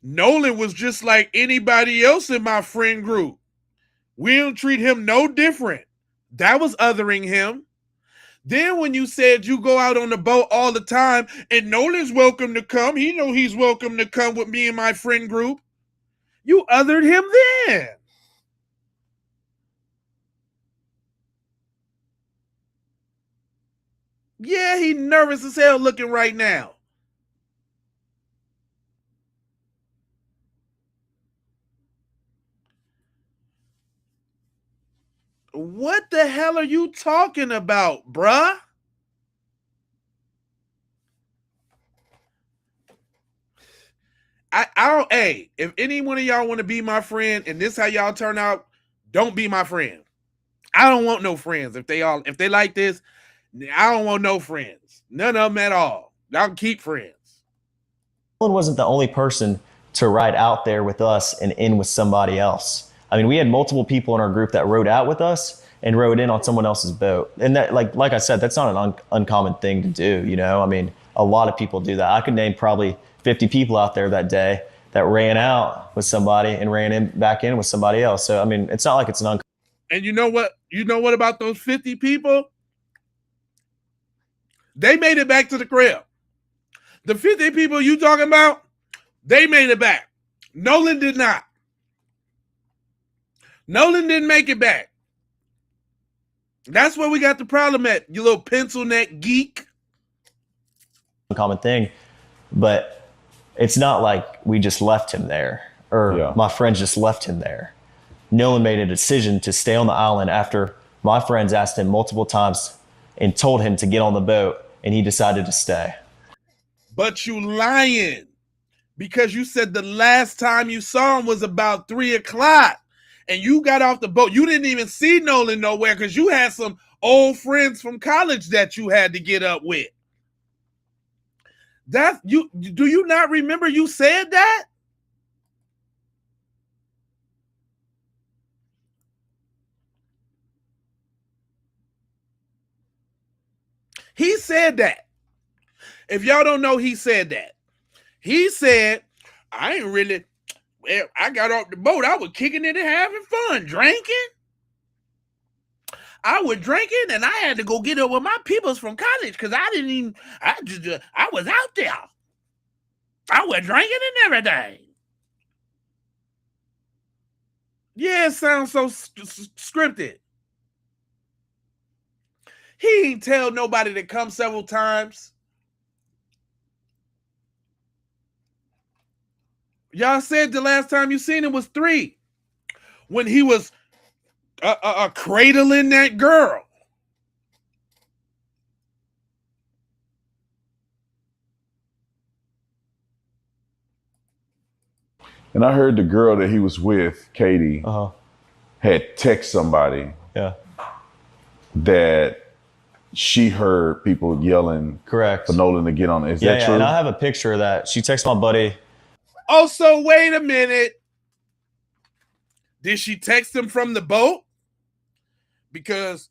Nolan was just like anybody else in my friend group. We don't treat him no different. That was othering him. Then when you said you go out on the boat all the time and Nolan's welcome to come, he know he's welcome to come with me and my friend group, you othered him then. Yeah, he nervous as hell looking right now. What the hell are you talking about, bruh? I don't, hey, if any one of y'all want to be my friend and this how y'all turn out, don't be my friend. I don't want no friends. If they like this, I don't want no friends. None of them at all. Y'all can keep friends. Nolan wasn't the only person to ride out there with us and in with somebody else. I mean, we had multiple people in our group that rode out with us and rode in on someone else's boat. And that, like I said, that's not an uncommon thing to do. You know, I mean, a lot of people do that. I could name probably 50 people out there that day that ran out with somebody and ran back in with somebody else. So, I mean, it's not like it's an uncommon. And you know what? You know what about those 50 people? They made it back to the crib. The 50 people you talking about, they made it back. Nolan did not. Nolan didn't make it back. That's where we got the problem at, you little pencil neck geek. Uncommon thing, but it's not like we just left him there or my friends just left him there. Nolan made a decision to stay on the island after my friends asked him multiple times and told him to get on the boat, and he decided to stay. But you lying, because you said the last time you saw him was about 3 o'clock and you got off the boat. You didn't even see Nolan nowhere because you had some old friends from college that you had to get up with. Do you not remember you said that? He said that. If y'all don't know, he said that. He said, I ain't really, well, I got off the boat. I was kicking it and having fun, drinking. I was drinking and I had to go get up with my peoples from college because I was out there. I was drinking and everything. Yeah, it sounds so scripted. He ain't tell nobody to come several times. Y'all said the last time you seen him was 3 when he was cradling that girl. And I heard the girl that he was with, Katie, had text somebody that she heard people yelling for Nolan to get on. Is that true? And I have a picture of that. She texted my buddy. Oh, so wait a minute. Did she text him from the boat? Because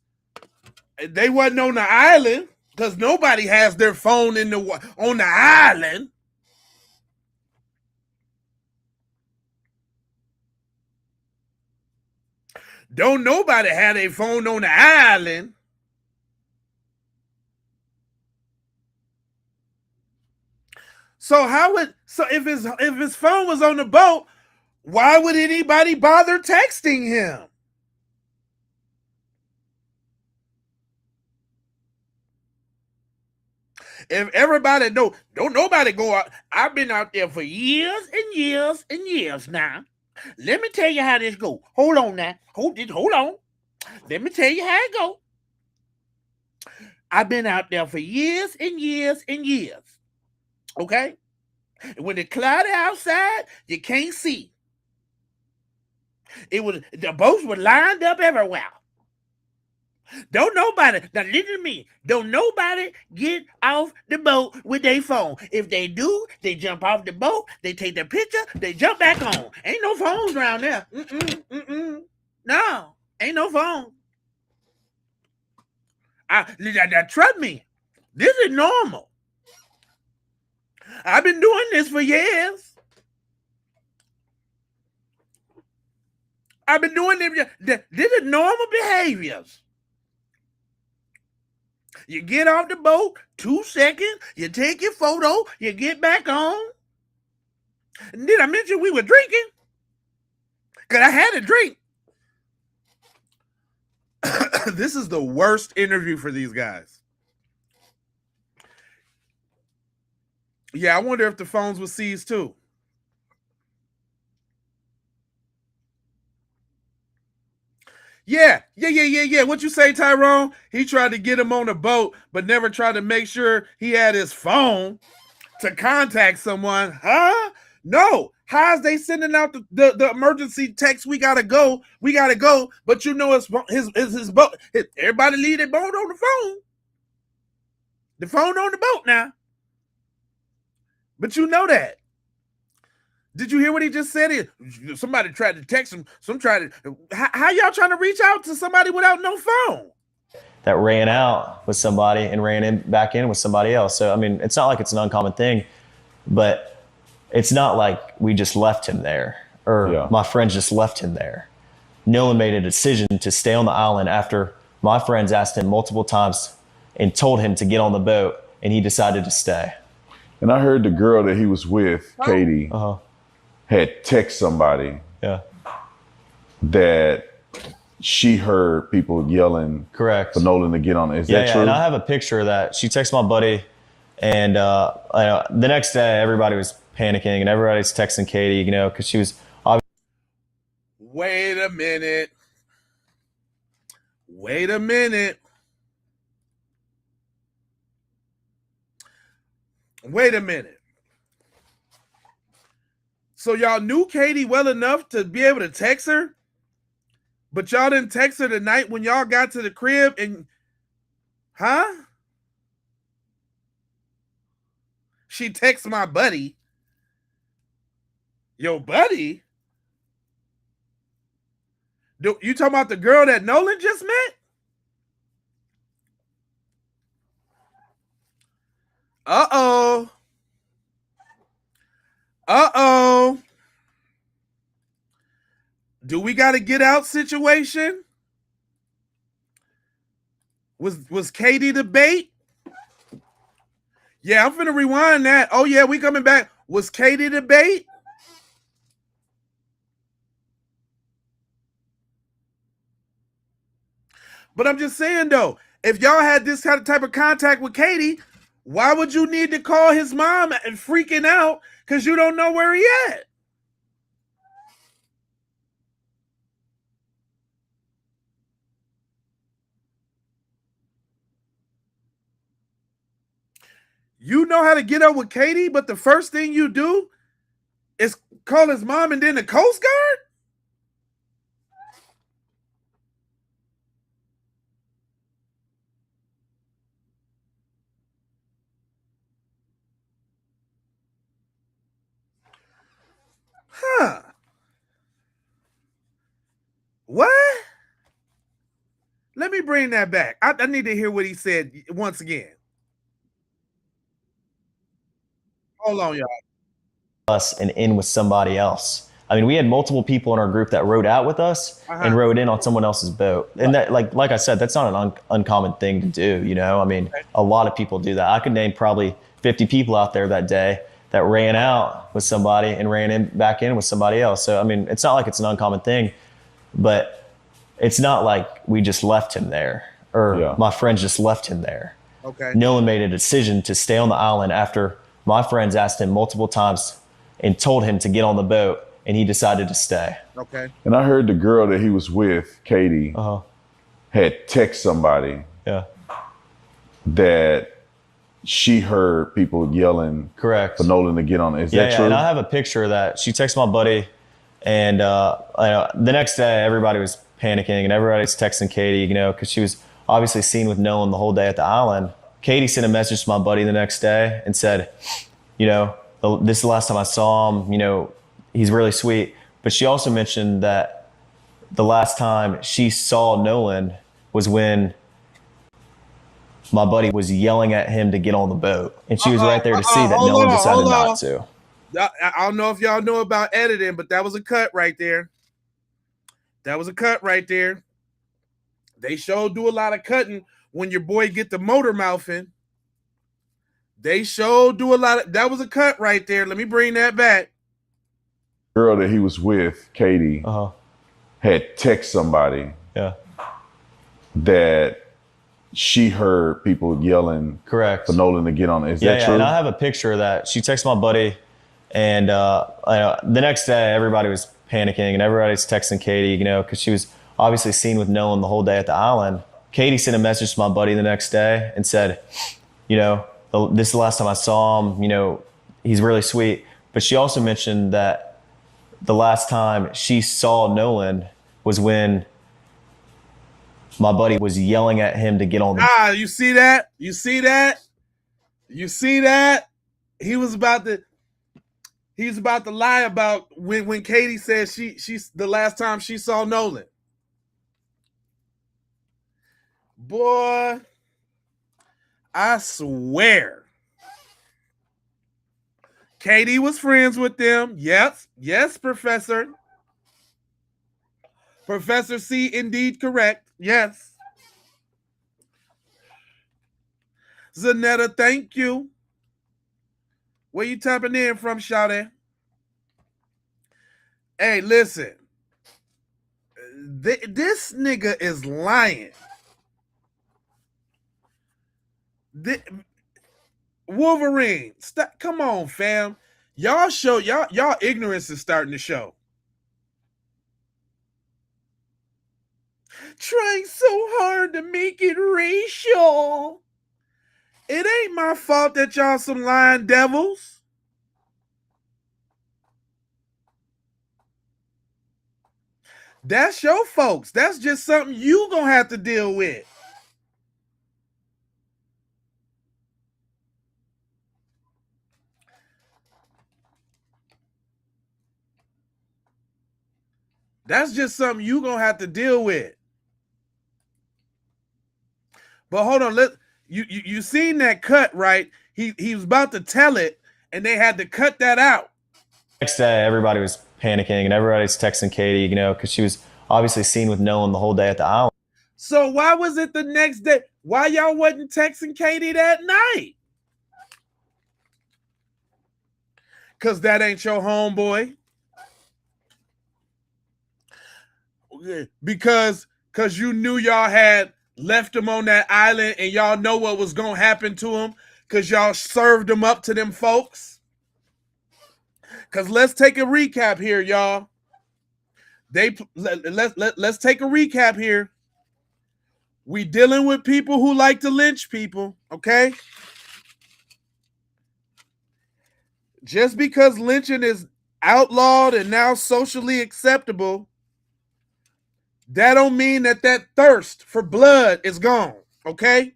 they wasn't on the island, because nobody has their phone on the island. Don't nobody have a phone on the island. So if his phone was on the boat, why would anybody bother texting him? If everybody don't nobody go out. I've been out there for years and years and years now. Let me tell you how this go. Hold on now. Hold on. Let me tell you how it go. I've been out there for years and years and years. Okay? And when it's cloudy outside, you can't see. The boats were lined up everywhere. Don't nobody, now listen to me, don't nobody get off the boat with their phone. If they do, they jump off the boat, they take their picture, they jump back on. Ain't no phones around there. No, ain't no phone. Trust me, this is normal. I've been doing this for years. I've been doing this. This is normal behaviors. You get off the boat, 2 seconds, you take your photo, you get back on. And did I mention we were drinking? Because I had a drink. This is the worst interview for these guys. Yeah, I wonder if the phones were seized too. Yeah. What you say, Tyrone? He tried to get him on a boat, but never tried to make sure he had his phone to contact someone. Huh? No. How's they sending out the emergency text? We gotta go. But you know his boat. Everybody leave their boat on the phone. The phone on the boat now. But you know that. Did you hear what he just said? Somebody tried to text him. How y'all trying to reach out to somebody without no phone? That ran out with somebody and ran back in with somebody else. So, I mean, it's not like it's an uncommon thing, but it's not like we just left him there or my friends just left him there. Nolan made a decision to stay on the island after my friends asked him multiple times and told him to get on the boat, and he decided to stay. And I heard the girl that he was with, Katie, had text somebody that she heard people yelling correct for Nolan to get on. Is that true? And I have a picture of that. She texted my buddy, and the next day everybody was panicking and everybody's texting Katie, because she was obviously. Wait a minute. So y'all knew Katie well enough to be able to text her, but y'all didn't text her the night when y'all got to the crib and, She texts my buddy. Your buddy? You talking about the girl that Nolan just met? Uh-oh. Do we got a get out situation? Was Katie the bait? Yeah, I'm finna rewind that. Oh yeah, we coming back. Was Katie the bait? But I'm just saying though, if y'all had this kind of type of contact with Katie, why would you need to call his mom and freaking out because you don't know where he at? You know how to get up with Katie, but the first thing you do is call his mom and then the Coast Guard? Huh. bring that back. I need to hear what he said once again. Hold on, y'all. Us and in with somebody else. I mean, we had multiple people in our group that rode out with us and rode in on someone else's boat. And that, like I said, that's not an uncommon thing to do. You know, I mean, a lot of people do that. I could name probably 50 people out there that day that ran out with somebody and ran back in with somebody else. So, I mean, it's not like it's an uncommon thing, but it's not like we just left him there or my friends just left him there. Okay. Nolan made a decision to stay on the island after my friends asked him multiple times and told him to get on the boat, and he decided to stay. Okay. And I heard the girl that he was with, Katie, had text somebody that she heard people yelling Correct. for Nolan to get on it. Is that true? And I have a picture of that. She texted my buddy, and the next day everybody was panicking, and everybody's texting Katie, you know, because she was obviously seen with Nolan the whole day at the island. Katie sent a message to my buddy the next day and said, you know, this is the last time I saw him, you know, he's really sweet. But she also mentioned that the last time she saw Nolan was when my buddy was yelling at him to get on the boat. And she was right there to see that Nolan decided not to. I don't know if y'all know about editing, but that was a cut right there. That was a cut right there. They sure do a lot of cutting when your boy get the motor mouthing. They sure do a lot of, that was a cut right there. Let me bring that back. Girl that he was with, Katie, had text somebody that she heard people yelling Correct. for Nolan to get on it. Is that true? And I have a picture of that. She texted my buddy, and the next day everybody was panicking, and everybody's texting Katie, you know, because she was obviously seen with Nolan the whole day at the island. Katie sent a message to my buddy the next day and said, you know, this is the last time I saw him, you know, he's really sweet. But she also mentioned that the last time she saw Nolan was when my buddy was yelling at him to get on the you see that? You see that? You see that? He was about to lie about when Katie said she's the last time she saw Nolan. Boy, I swear. Katie was friends with them. Yes, Professor. Professor C, indeed correct. Yes. Zanetta, thank you. Where you tapping in from, Shawty? Hey, listen. This nigga is lying. Wolverine, stop, come on, fam. Y'all ignorance is starting to show. Trying so hard to make it racial. It ain't my fault that y'all some lying devils. That's your folks. That's just something you gonna have to deal with. That's just something you gonna have to deal with. But hold on, you seen that cut, right? He was about to tell it, and they had to cut that out. Next day, everybody was panicking, and everybody's texting Katie, you know, because she was obviously seen with Nolan the whole day at the island. So why was it the next day? Why y'all wasn't texting Katie that night? Because that ain't your homeboy. Because you knew y'all had left him on that island and y'all know what was going to happen to him because y'all served him up to them folks. Because let's take a recap here, y'all. Let's take a recap here. We dealing with people who like to lynch people, okay? Just because lynching is outlawed and now socially acceptable, that don't mean that thirst for blood is gone, okay?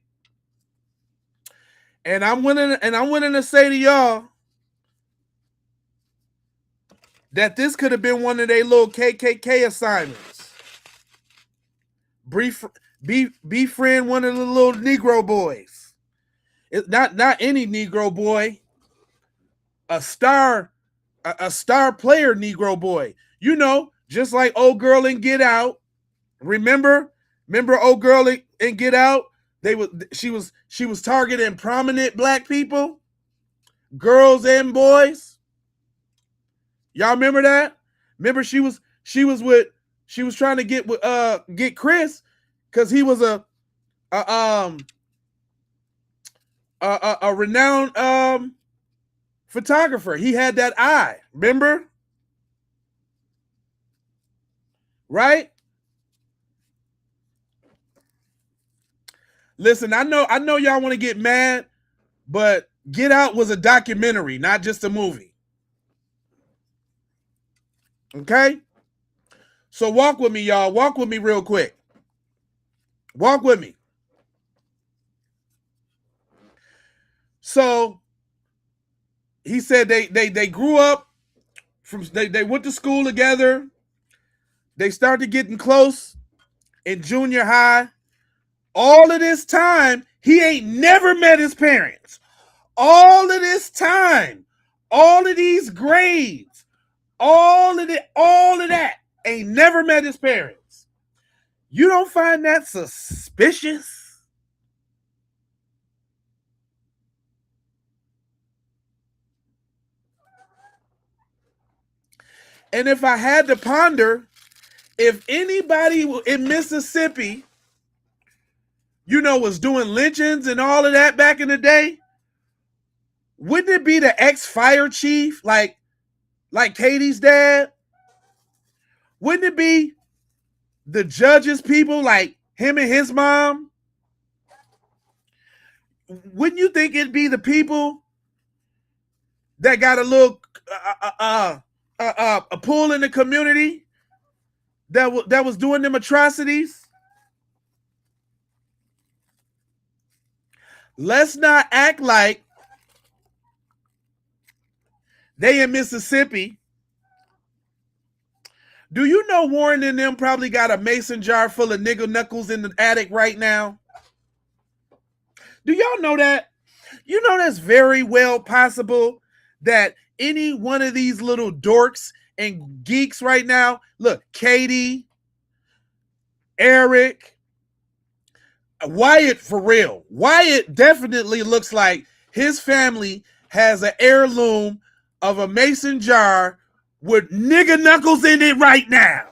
And I'm willing to say to y'all that this could have been one of their little KKK assignments. befriend one of the little Negro boys. It's not any Negro boy. A star player Negro boy. You know, just like old girl in Get Out. Remember old girl in Get Out? She was targeting prominent black people, girls and boys. Y'all remember that? Remember she was trying to get Chris because he was a renowned photographer. He had that eye. Remember? Right? Listen, I know y'all want to get mad, but Get Out was a documentary, not just a movie. Okay? So walk with me, y'all. Walk with me real quick. Walk with me. So he said they grew up they went to school together. They started getting close in junior high. All of this time, he ain't never met his parents. All of this time, all of these grades, all of that, ain't never met his parents. You don't find that suspicious? And if I had to ponder, if anybody in Mississippi, was doing lynchings and all of that back in the day, wouldn't it be the ex-fire chief, like Katie's dad? Wouldn't it be the judge's people, like him and his mom? Wouldn't you think it'd be the people that got a little a pull in the community that was doing them atrocities? Let's not act like they in Mississippi. Do you know Warren and them probably got a mason jar full of nigger knuckles in the attic right now? Do y'all know that? You know that's very well possible that any one of these little dorks and geeks right now, look, Katie, Eric, Wyatt, for real. Wyatt definitely looks like his family has an heirloom of a mason jar with nigger knuckles in it right now.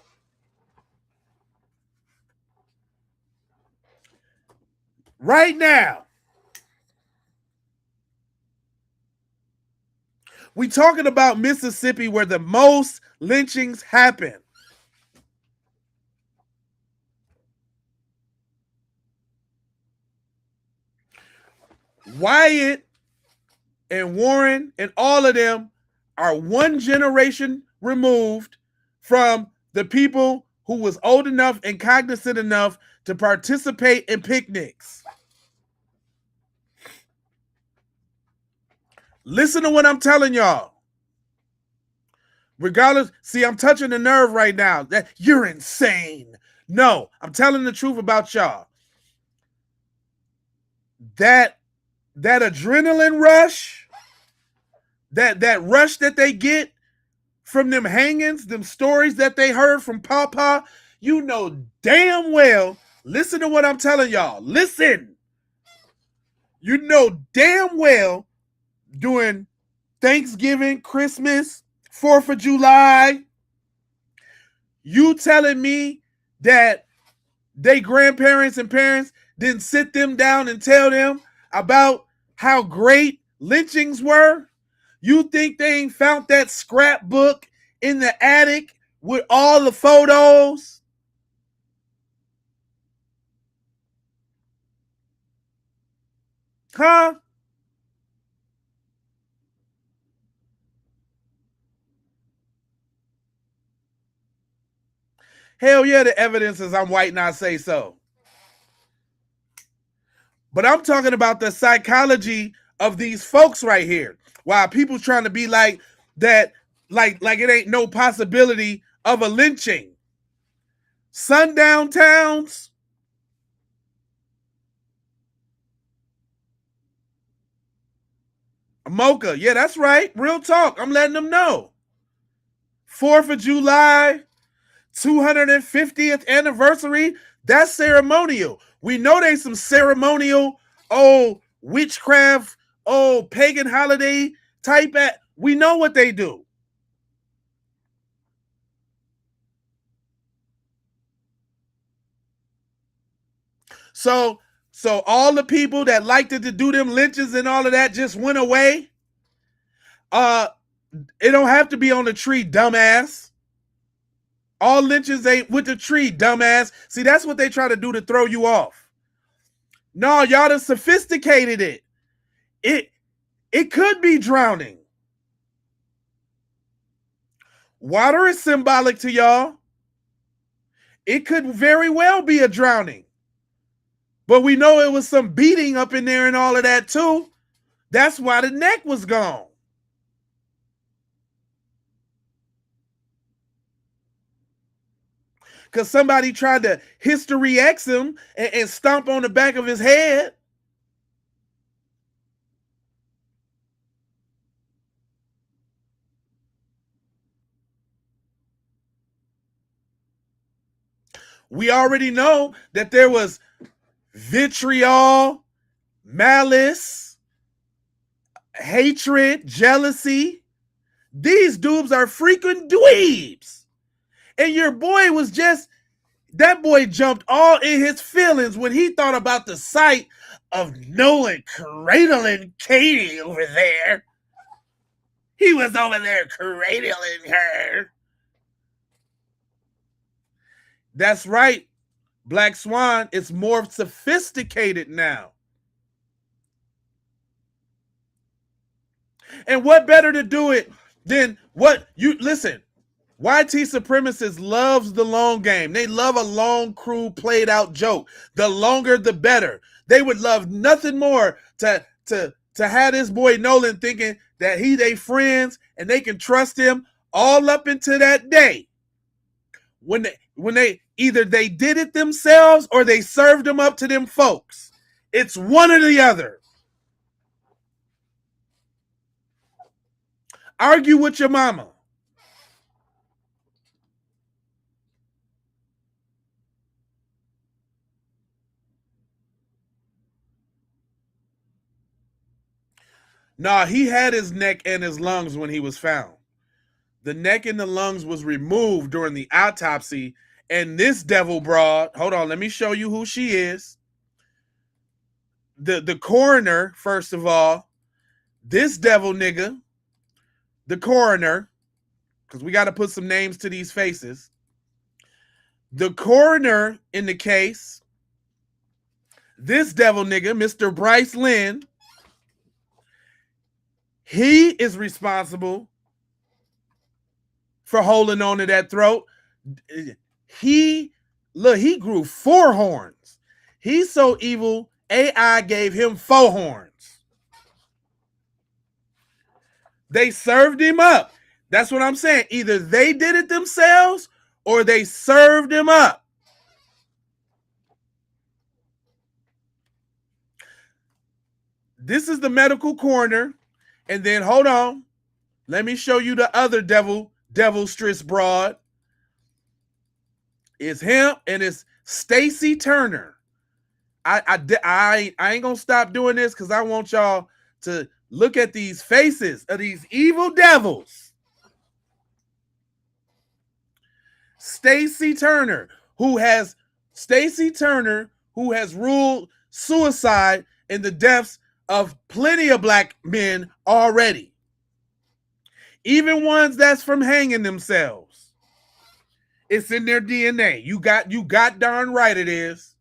Right now. We talking about Mississippi where the most lynchings happen. Wyatt and Warren and all of them are one generation removed from the people who was old enough and cognizant enough to participate in picnics. Listen to what I'm telling y'all. Regardless, see, I'm touching the nerve right now. That you're insane. No, I'm telling the truth about y'all. That adrenaline rush, that rush that they get from them hangings, them stories that they heard from Papa, you know damn well, listen to what I'm telling y'all. Listen. You know damn well during Thanksgiving, Christmas, 4th of July, you telling me that they grandparents and parents didn't sit them down and tell them about how great lynchings were? You think they ain't found that scrapbook in the attic with all the photos? Huh? Hell yeah, the evidence is I'm white and I say so. But I'm talking about the psychology of these folks right here. While people trying to be like that, like it ain't no possibility of a lynching. Sundown towns, Mocha, yeah, that's right. Real talk. I'm letting them know. 4th of July, 250th anniversary. That's ceremonial. We know they some ceremonial, witchcraft, pagan holiday type at. We know what they do. So all the people that liked it to do them lynches and all of that just went away. It don't have to be on the tree, dumbass. All lynches ain't with the tree, dumbass. See, that's what they try to do to throw you off. No, y'all done sophisticated it. It could be drowning. Water is symbolic to y'all. It could very well be a drowning. But we know it was some beating up in there and all of that too. That's why the neck was gone. Because somebody tried to History X him and stomp on the back of his head. We already know that there was vitriol, malice, hatred, jealousy. These dudes are freaking dweebs. And your boy was that boy jumped all in his feelings when he thought about the sight of Nolan cradling Katie over there. He was over there cradling her. That's right, Black Swan. It's more sophisticated now. And what better to do it than listen, YT supremacists loves the long game. They love a long crew played out joke. The longer the better. They would love nothing more to have this boy Nolan thinking that they friends and they can trust him all up into that day. When they either they did it themselves or they served them up to them folks. It's one or the other. Argue with your mama. Nah, he had his neck and his lungs when he was found. The neck and the lungs was removed during the autopsy. And this devil broad, hold on, let me show you who she is. The coroner, first of all, this devil nigga, the coroner, because we got to put some names to these faces. The coroner in the case, this devil nigga, Mr. Bryce Lynn, he is responsible for holding on to that throat. He grew 4 horns. He's so evil, AI gave him 4 horns. They served him up. That's what I'm saying. Either they did it themselves or they served him up. This is the medical coroner. And then, hold on. Let me show you the other devilstress broad. It's him and it's Stacy Turner. I ain't gonna stop doing this because I want y'all to look at these faces of these evil devils. Stacy Turner, who has ruled suicide in the deaths of plenty of black men already. Even ones that's from hanging themselves. It's in their DNA. You got darn right it is.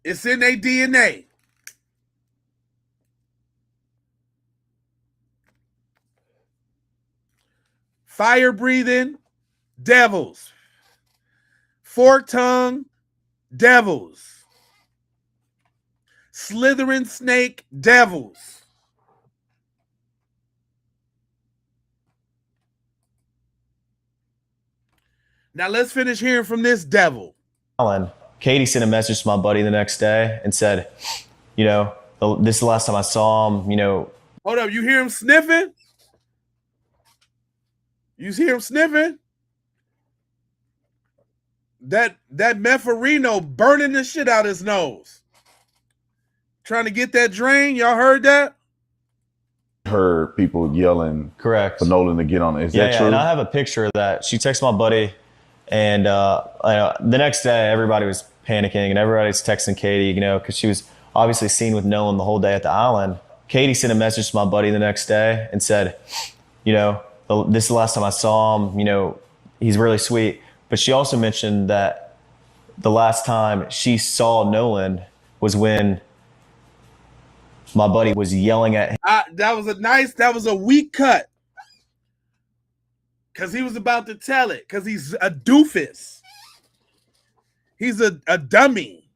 It's in their DNA. Fire breathing devils. Fork tongue devils. Slithering snake devils. Now let's finish hearing from this devil. Alan, Katie sent a message to my buddy the next day and said, you know, this is the last time I saw him, you know. Hold up, you hear him sniffing? You hear him sniffing? That Mepharino burning the shit out his nose. Trying to get that drain. Y'all heard that? Heard people yelling correct for Nolan to get on it. Is that true? And I have a picture of that. She texted my buddy, and the next day everybody was panicking and everybody's texting Katie, you know, because she was obviously seen with Nolan the whole day at the island. Katie sent a message to my buddy the next day and said, you know, this is the last time I saw him, you know, he's really sweet. But she also mentioned that the last time she saw Nolan was when my buddy was yelling at him. That was a weak cut. Because he was about to tell it. Because he's a doofus. He's a dummy.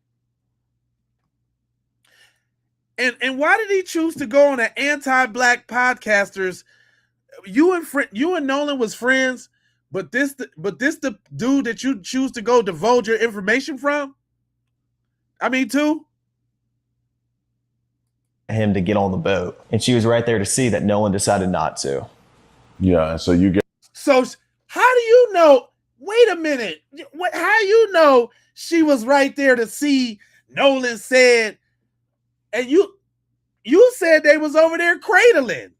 And why did he choose to go on an anti-black podcasters? You and Nolan was friends, but this the dude that you choose to go divulge your information from? I mean, too? Him to get on the boat. And she was right there to see that Nolan decided not to. Yeah, and so you get. So how do you know? Wait a minute. How you know she was right there to see? Nolan said, and you said they was over there cradling.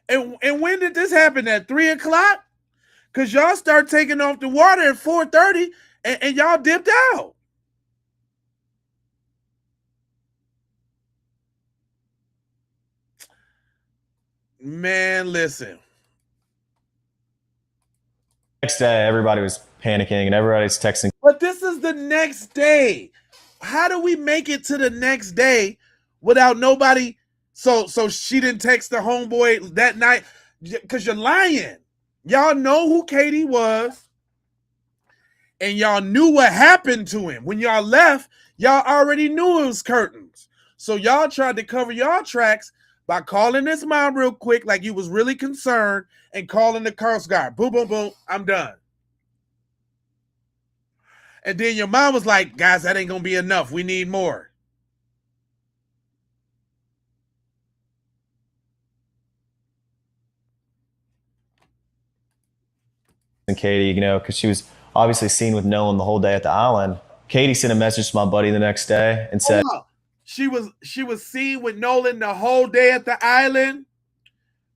And when did this happen? At 3:00? Because y'all start taking off the water at 4:30 and y'all dipped out. Man, listen. Next day, everybody was panicking and everybody's texting. But this is the next day. How do we make it to the next day without nobody? So she didn't text the homeboy that night because you're lying. Y'all know who Katie was, and y'all knew what happened to him. When y'all left, y'all already knew it was curtains. So y'all tried to cover y'all tracks by calling his mom real quick, like you was really concerned, and calling the Coast Guard. Boom, boom, boom, I'm done. And then your mom was like, guys, that ain't going to be enough. We need more. And Katie, you know, because she was obviously seen with Nolan the whole day at the island. Katie sent a message to my buddy the next day and said, she was seen with Nolan the whole day at the island.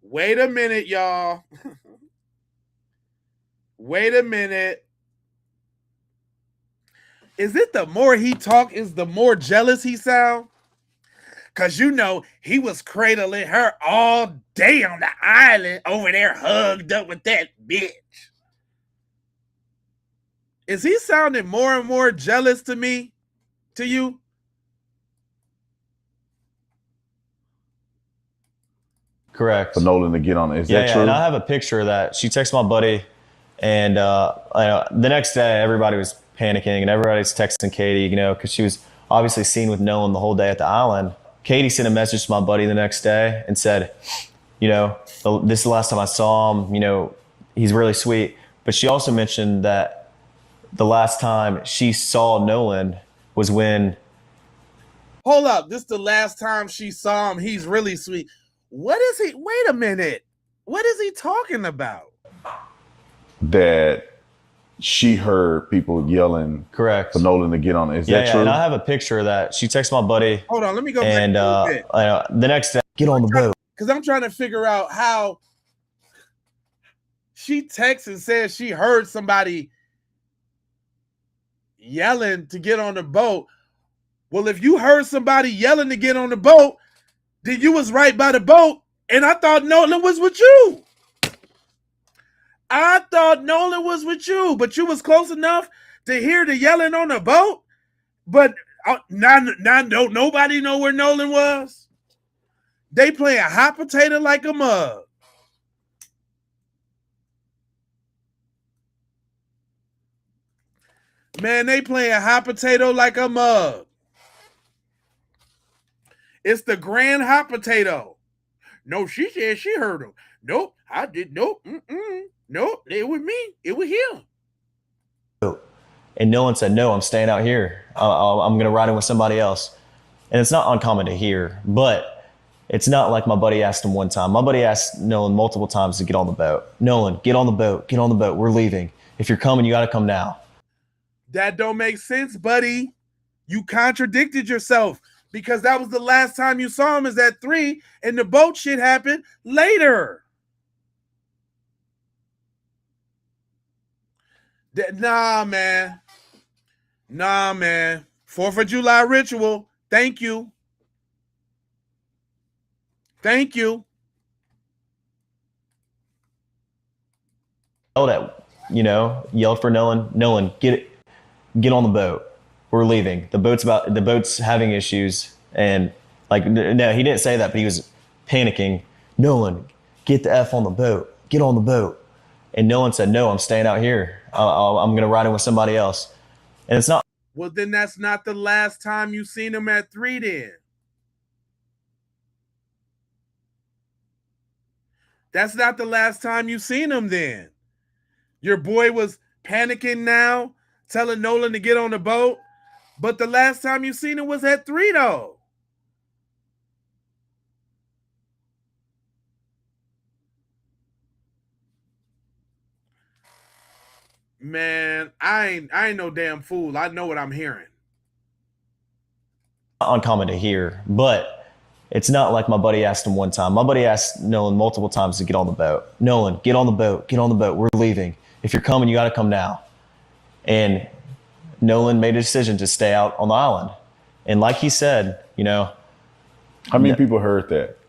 Wait a minute, y'all. Wait a minute. Is it the more he talk is the more jealous he sound? Because, you know, he was cradling her all day on the island over there hugged up with that bitch. Is he sounding more and more jealous to me? To you? correct. For Nolan to get on it. Is that true? And I have a picture of that. She texted my buddy, and the next day everybody was panicking and everybody's texting Katie, you know, because she was obviously seen with Nolan the whole day at the island. Katie sent a message to my buddy the next day and said, you know, this is the last time I saw him, you know, he's really sweet. But she also mentioned that the last time she saw Nolan was when. Hold up, this is the last time she saw him. He's really sweet. What is he? Wait a minute. What is he talking about? That she heard people yelling correct for Nolan to get on it. Is that true? And I have a picture of that. She texted my buddy. Hold on, let me go back and the next day, get on the boat. Because I'm trying to figure out how she texts and says she heard somebody yelling to get on the boat. Well, if you heard somebody yelling to get on the boat, then you was right by the boat, and I thought Nolan was with you. I thought Nolan was with you, but you was close enough to hear the yelling on the boat. But now don't nobody know where Nolan was. They playing hot potato like a mug. Man, they playing hot potato like a mug. It's the grand hot potato. No, she said she heard him. Nope, I did. Nope, nope. It was me. It was him. And Nolan said, no, I'm staying out here. I'm going to ride in with somebody else. And it's not uncommon to hear, but it's not like my buddy asked him one time. My buddy asked Nolan multiple times to get on the boat. Nolan, get on the boat. Get on the boat. We're leaving. If you're coming, you got to come now. That don't make sense, buddy. You contradicted yourself because that was the last time you saw him is at 3 and the boat shit happened later. Nah, man. 4th of July ritual. Thank you. Thank you. Yelled for Nolan. Nolan, get on the boat. We're leaving. The boat's having issues. And no, he didn't say that, but he was panicking. Nolan, get the F on the boat. Get on the boat. And Nolan said, no, I'm staying out here. I'm going to ride in with somebody else. And it's not. Well, then that's not the last time you seen him at 3 then. That's not the last time you seen him then. Your boy was panicking now, telling Nolan to get on the boat. But the last time you seen him was at 3 though. Man, I ain't no damn fool. I know what I'm hearing. Uncommon to hear, but it's not like my buddy asked him one time. My buddy asked Nolan multiple times to get on the boat. Nolan, get on the boat. Get on the boat. We're leaving. If you're coming, you got to come now. And Nolan made a decision to stay out on the island. And like he said, how many people heard that?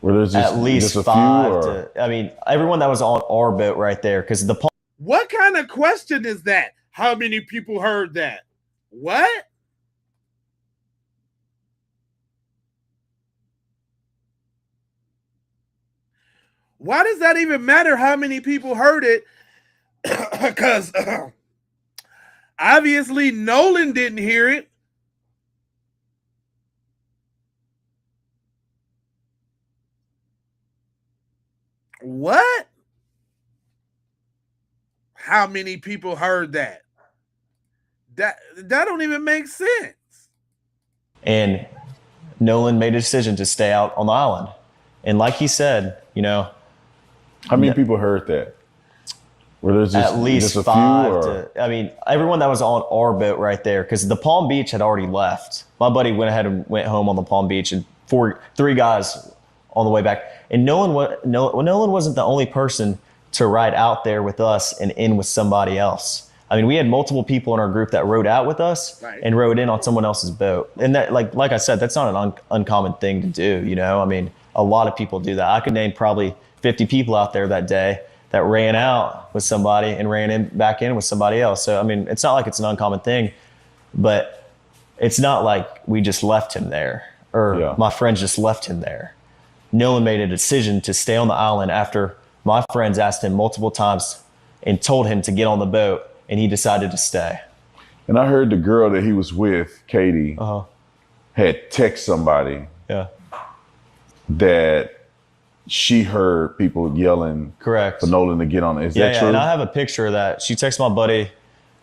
Were there just at least just 5 everyone that was on our boat right there, because the What kind of question is that? How many people heard that? What? Why does that even matter how many people heard it? Because obviously Nolan didn't hear it. What? How many people heard that? That don't even make sense. And Nolan made a decision to stay out on the island. And like he said, how many people heard that? Were there just at least just 5 everyone that was on our boat right there, because the Palm Beach had already left. My buddy went ahead and went home on the Palm Beach, and 3 guys on the way back. And Nolan wasn't the only person to ride out there with us and in with somebody else. I mean, we had multiple people in our group that rode out with us and rode in on someone else's boat. And that, like I said, that's not an uncommon thing to do. I mean, a lot of people do that. I could name probably 50 people out there that day that ran out with somebody and ran back in with somebody else. So, I mean, it's not like it's an uncommon thing, but it's not like we just left him there or my friends just left him there. Nolan made a decision to stay on the island after my friends asked him multiple times and told him to get on the boat, and he decided to stay. And I heard the girl that he was with, Katie, had text somebody that she heard people yelling correct for Nolan to get on it. Is that true? And I have a picture of that. She texted my buddy,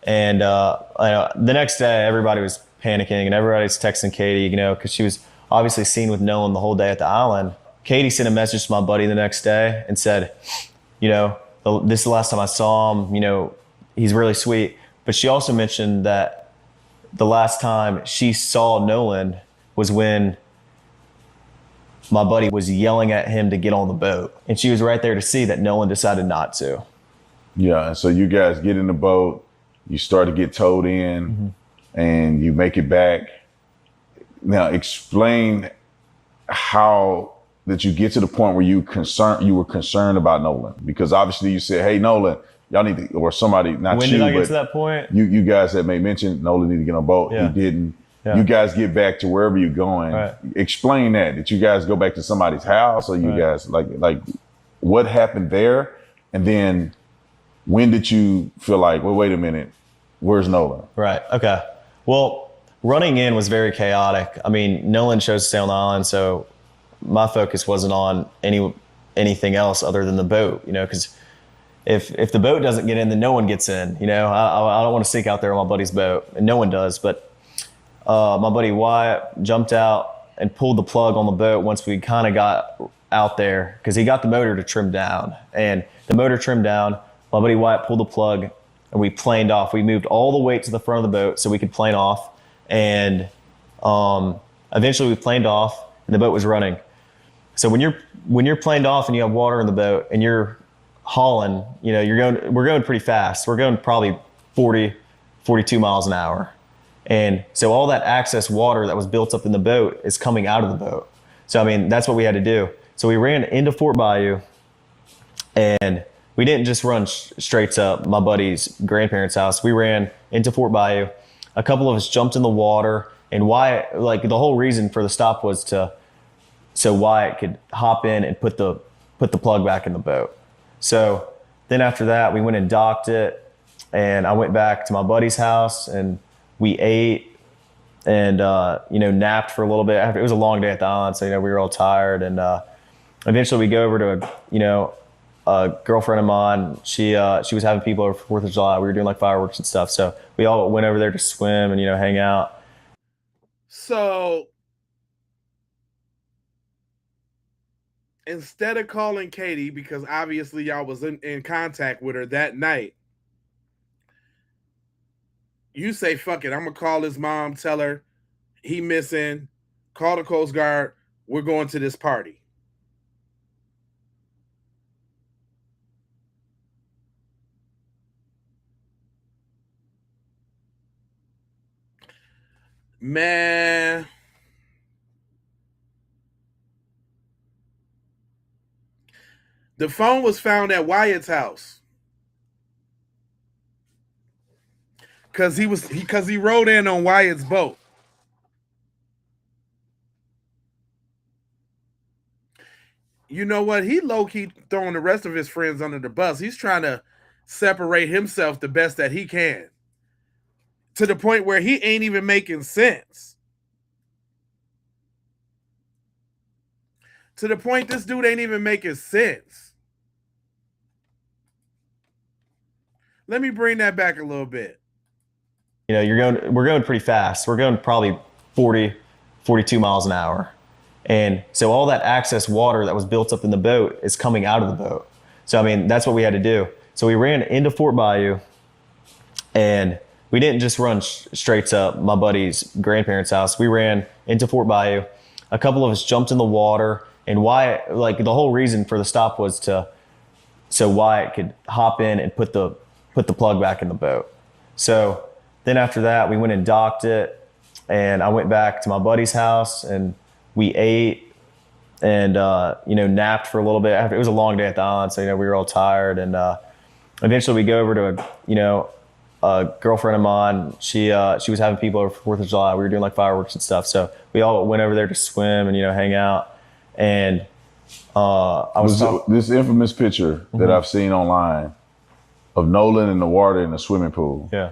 and the next day everybody was panicking and everybody's texting Katie, because she was obviously seen with Nolan the whole day at the island. Katie sent a message to my buddy the next day and said, this is the last time I saw him, he's really sweet. But she also mentioned that the last time she saw Nolan was when my buddy was yelling at him to get on the boat. And she was right there to see that Nolan decided not to. Yeah, and so you guys get in the boat, you start to get towed in, and you make it back. Now, explain how did you get to the point where you were concerned about Nolan? Because obviously you said, hey, Nolan, y'all need to, or somebody, not when you, did I get but to that point? You guys had made mention Nolan needed to get on a boat. Yeah. He didn't. Yeah. You guys get back to wherever you're going. Right. Explain that. Did you guys go back to somebody's house, or you guys like what happened there? And then when did you feel like, well, wait a minute, where's Nolan? Right. Okay. Well, running in was very chaotic. I mean, Nolan chose to stay on the island, so my focus wasn't on anything else other than the boat, because if the boat doesn't get in, then no one gets in. You know, I don't want to sink out there on my buddy's boat, and no one does. But my buddy Wyatt jumped out and pulled the plug on the boat once we kind of got out there, because he got the motor to trim down. And the motor trimmed down, my buddy Wyatt pulled the plug, and we planed off. We moved all the weight to the front of the boat so we could plane off. And eventually we planed off, and the boat was running. So when you're planed off and you have water in the boat and you're hauling, you know, we're going pretty fast. We're going probably 40, 42 miles an hour. And so all that excess water that was built up in the boat is coming out of the boat. So, I mean, that's what we had to do. So we ran into Fort Bayou, and we didn't just run straight to my buddy's grandparents' house. We ran into Fort Bayou. A couple of us jumped in the water, and Wyatt, like, the whole reason for the stop was so Wyatt could hop in and put the plug back in the boat. So then after that, we went and docked it, and I went back to my buddy's house, and we ate and, you know, napped for a little bit. It was a long day at the island, so, you know, we were all tired. And eventually we go over to, you know, a girlfriend of mine. She was having people over for 4th of July. We were doing like fireworks and stuff. So we all went over there to swim and, you know, hang out. So instead of calling Katie, because obviously y'all was in contact with her that night, you say, fuck it, I'm going to call his mom, tell her he missing, call the Coast Guard, we're going to this party. Man. The phone was found at Wyatt's house. Because he rode in on Wyatt's boat. You know what? He low-key throwing the rest of his friends under the bus. He's trying to separate himself the best that he can, to the point where he ain't even making sense. To the point this dude ain't even making sense. Let me bring that back a little bit. You know, we're going pretty fast. We're going probably 40, 42 miles an hour. And so all that excess water that was built up in the boat is coming out of the boat. So, I mean, that's what we had to do. So we ran into Fort Bayou, and we didn't just run straight to my buddy's grandparents' house. We ran into Fort Bayou. A couple of us jumped in the water, and Wyatt, like, the whole reason for the stop was so Wyatt could hop in and put the plug back in the boat. So then after that, we went and docked it, and I went back to my buddy's house, and we ate and, you know, napped for a little bit. It was a long day at the island, so, you know, we were all tired. And eventually we go over to a girlfriend of mine. She was having people over for 4th of July. We were doing like fireworks and stuff. So we all went over there to swim and, you know, hang out. And this infamous picture that I've seen online of Nolan in the water in the swimming pool. Yeah.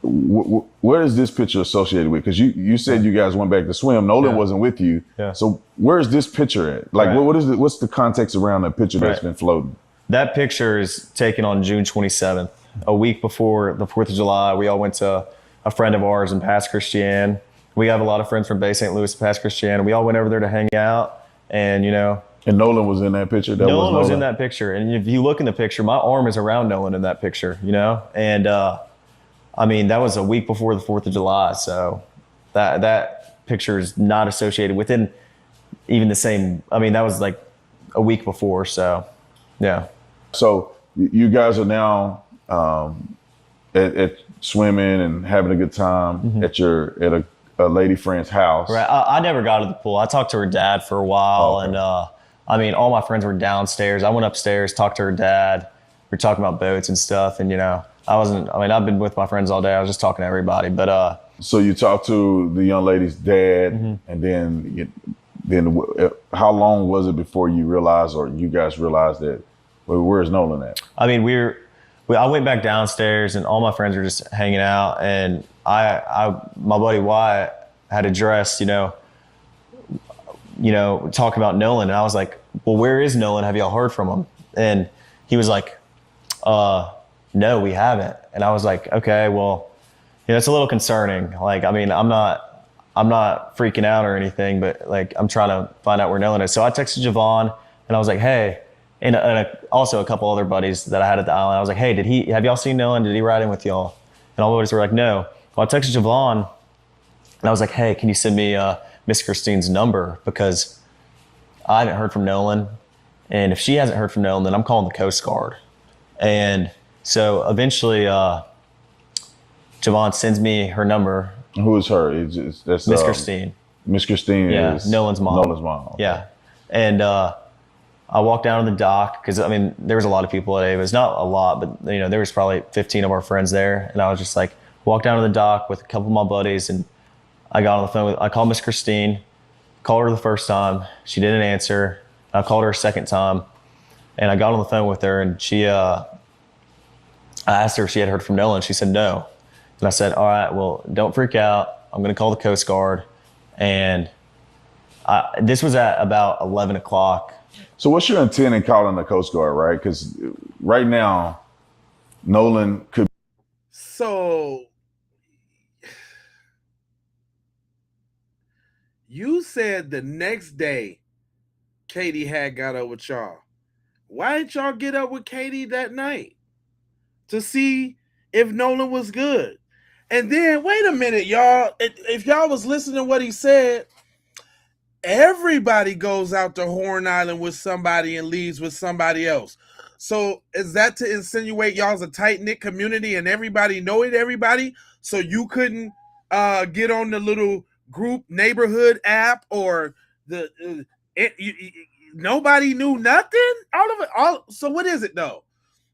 Where is this picture associated with? Because you said you guys went back to swim. Nolan wasn't with you. Yeah. So where is this picture at? Like, what's the context around the picture that's been floating? That picture is taken on June 27th, a week before the 4th of July. We all went to a friend of ours in Pass Christian. We have a lot of friends from Bay St. Louis, Pass Christian. We all went over there to hang out, and, you know. And Nolan was in that picture? Nolan was in that picture. And if you look in the picture, my arm is around Nolan in that picture, you know. And, I mean, that was a week before the 4th of July. So that picture is not associated within even the same. I mean, that was like a week before. So, yeah. So you guys are now at swimming and having a good time at a lady friend's house. Right. I never got to the pool. I talked to her dad for a while. Okay. And I mean, all my friends were downstairs. I went upstairs, talked to her dad. We were talking about boats and stuff. And, you know, I've been with my friends all day. I was just talking to everybody. But so you talked to the young lady's dad, and then how long was it before you realized, or you guys realized that, well, where's Nolan at? I mean, I went back downstairs, and all my friends were just hanging out, and my buddy Wyatt had addressed, you know, talking about Nolan, and I was like, well, where is Nolan? Have y'all heard from him? And he was like, no, we haven't. And I was like, okay, well, it's a little concerning. Like, I mean, I'm not freaking out or anything, but like, I'm trying to find out where Nolan is. So I texted Javon and I was like, hey, and also a couple other buddies that I had at the island. I was like, hey, have y'all seen Nolan? Did he ride in with y'all? And all the buddies were like, no. Well, I texted Javon and I was like, hey, can you send me Miss Christine's number? Because I haven't heard from Nolan. And if she hasn't heard from Nolan, then I'm calling the Coast Guard. And so eventually Javon sends me her number. Who is her? That's Miss Christine. Miss Christine is Nolan's mom. Nolan's mom. Okay. Yeah. And I walked down to the dock because, I mean, there was a lot of people at Ava's. Not a lot, but, there was probably 15 of our friends there. And I was just like, walked down to the dock with a couple of my buddies, and I got on the phone I called Miss Christine, called her the first time. She didn't answer. I called her a second time, and I got on the phone with her, and I asked her if she had heard from Nolan. She said no. And I said, all right, well, don't freak out. I'm going to call the Coast Guard. And this was at about 11 o'clock. So what's your intent in calling the Coast Guard, right? Because right now, Nolan could. So you said the next day Katie had got up with y'all. Why didn't y'all get up with Katie that night to see if Nolan was good? And then, wait a minute, y'all. If y'all was listening to what he said, everybody goes out to Horn Island with somebody and leaves with somebody else. So is that to insinuate y'all's a tight-knit community and everybody know everybody? So you couldn't get on the little group neighborhood app or nobody knew nothing? So what is it though?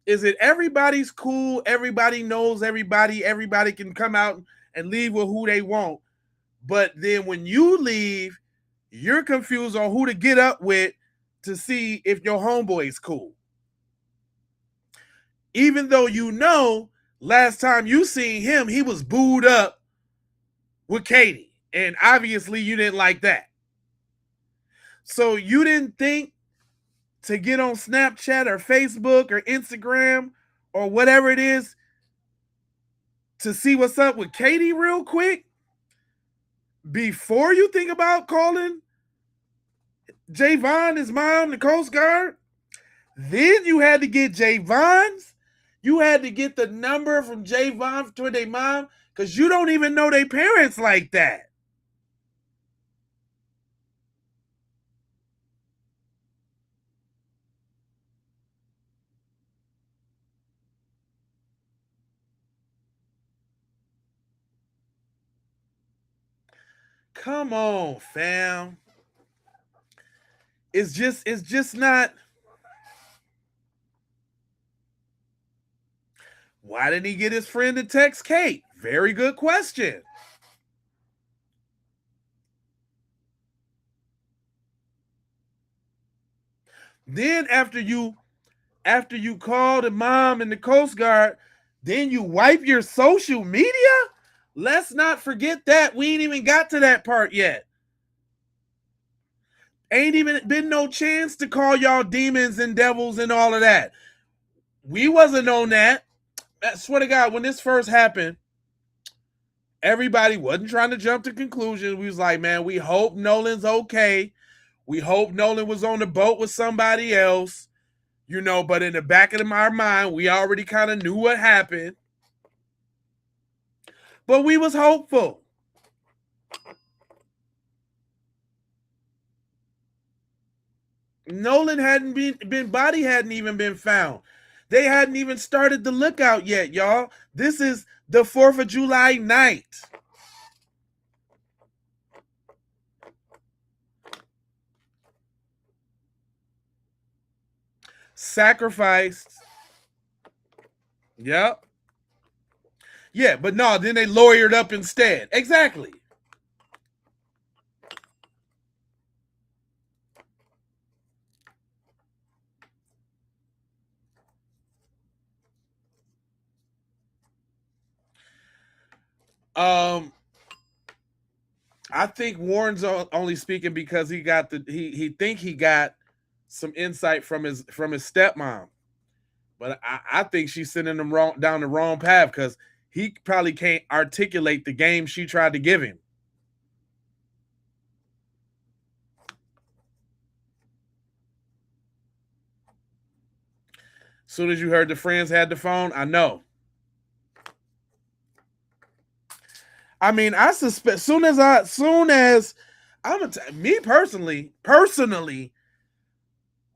Is it everybody's cool, everybody knows everybody can come out and leave with who they want, but then when you leave, you're confused on who to get up with to see if your homeboy's cool? Even though last time you seen him, he was booed up with Katie, and obviously you didn't like that. So you didn't think to get on Snapchat or Facebook or Instagram or whatever it is to see what's up with Katie real quick before you think about calling Javon, his mom, the Coast Guard? Then you had to get Javon's. You had to get the number from Javon to their mom because you don't even know their parents like that. Come on, fam. It's just not. Why didn't he get his friend to text Kate? Very good question. Then after you call the mom and the Coast Guard, then you wipe your social media? Let's not forget that. We ain't even got to that part yet. Ain't even been no chance to call y'all demons and devils and all of that. We wasn't on that. I swear to God, when this first happened, everybody wasn't trying to jump to conclusions. We was like, man, we hope Nolan's okay. We hope Nolan was on the boat with somebody else. But in the back of our mind, we already kind of knew what happened. But we was hopeful. Nolan body hadn't even been found. They hadn't even started the lookout yet, y'all. This is the 4th of July night. Sacrificed. Yep. Yeah, but no, then they lawyered up instead. Exactly. I think Warren's only speaking because he got he got some insight from his stepmom. But I think she's sending him down the wrong path because he probably can't articulate the game she tried to give him. As soon as you heard the friends had the phone, I know. I mean, I suspect soon as I'm me personally,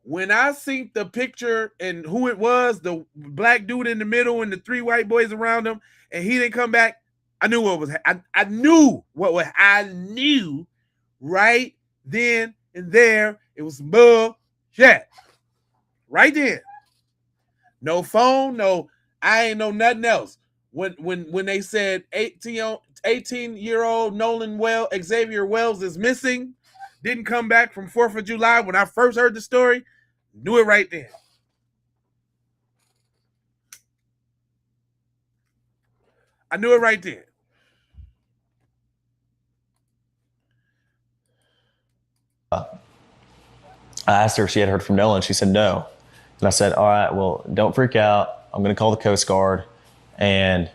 when I seen the picture and who it was, the black dude in the middle and the three white boys around him, and he didn't come back, I knew what was. I knew what was. I knew right then and there it was bullshit. Right then. No phone, no. I ain't know nothing else. When they said 18-year-old Nolan Xavier Wells is missing, didn't come back from 4th of July, when I first heard the story, knew it right then. I knew it right then. I asked her if she had heard from Nolan. She said no. And I said, all right, well, don't freak out. I'm going to call the Coast Guard. And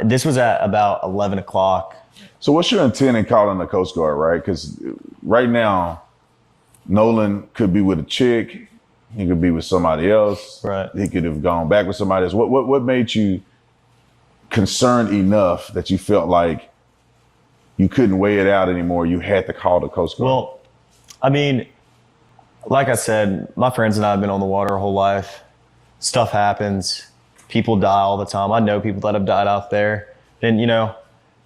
this was at about 11 o'clock. So what's your intent in calling the Coast Guard, right? Because right now, Nolan could be with a chick. He could be with somebody else. Right. He could have gone back with somebody else. What made you concerned enough that you felt like you couldn't weigh it out anymore? You had to call the Coast Guard. Well, I mean, like I said, my friends and I have been on the water our whole life. Stuff happens. People die all the time. I know people that have died out there. And, you know,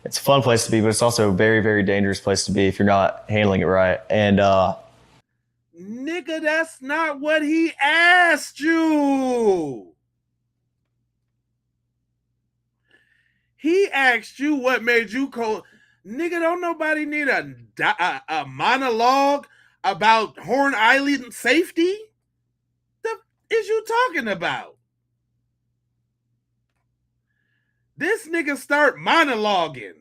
it's a fun place to be, but it's also a very, very dangerous place to be if you're not handling it right. And, nigga, that's not what he asked you. He asked you what made you call. Nigga, don't nobody need a monologue about Horn Island safety? The is you talking about? This nigga start monologuing.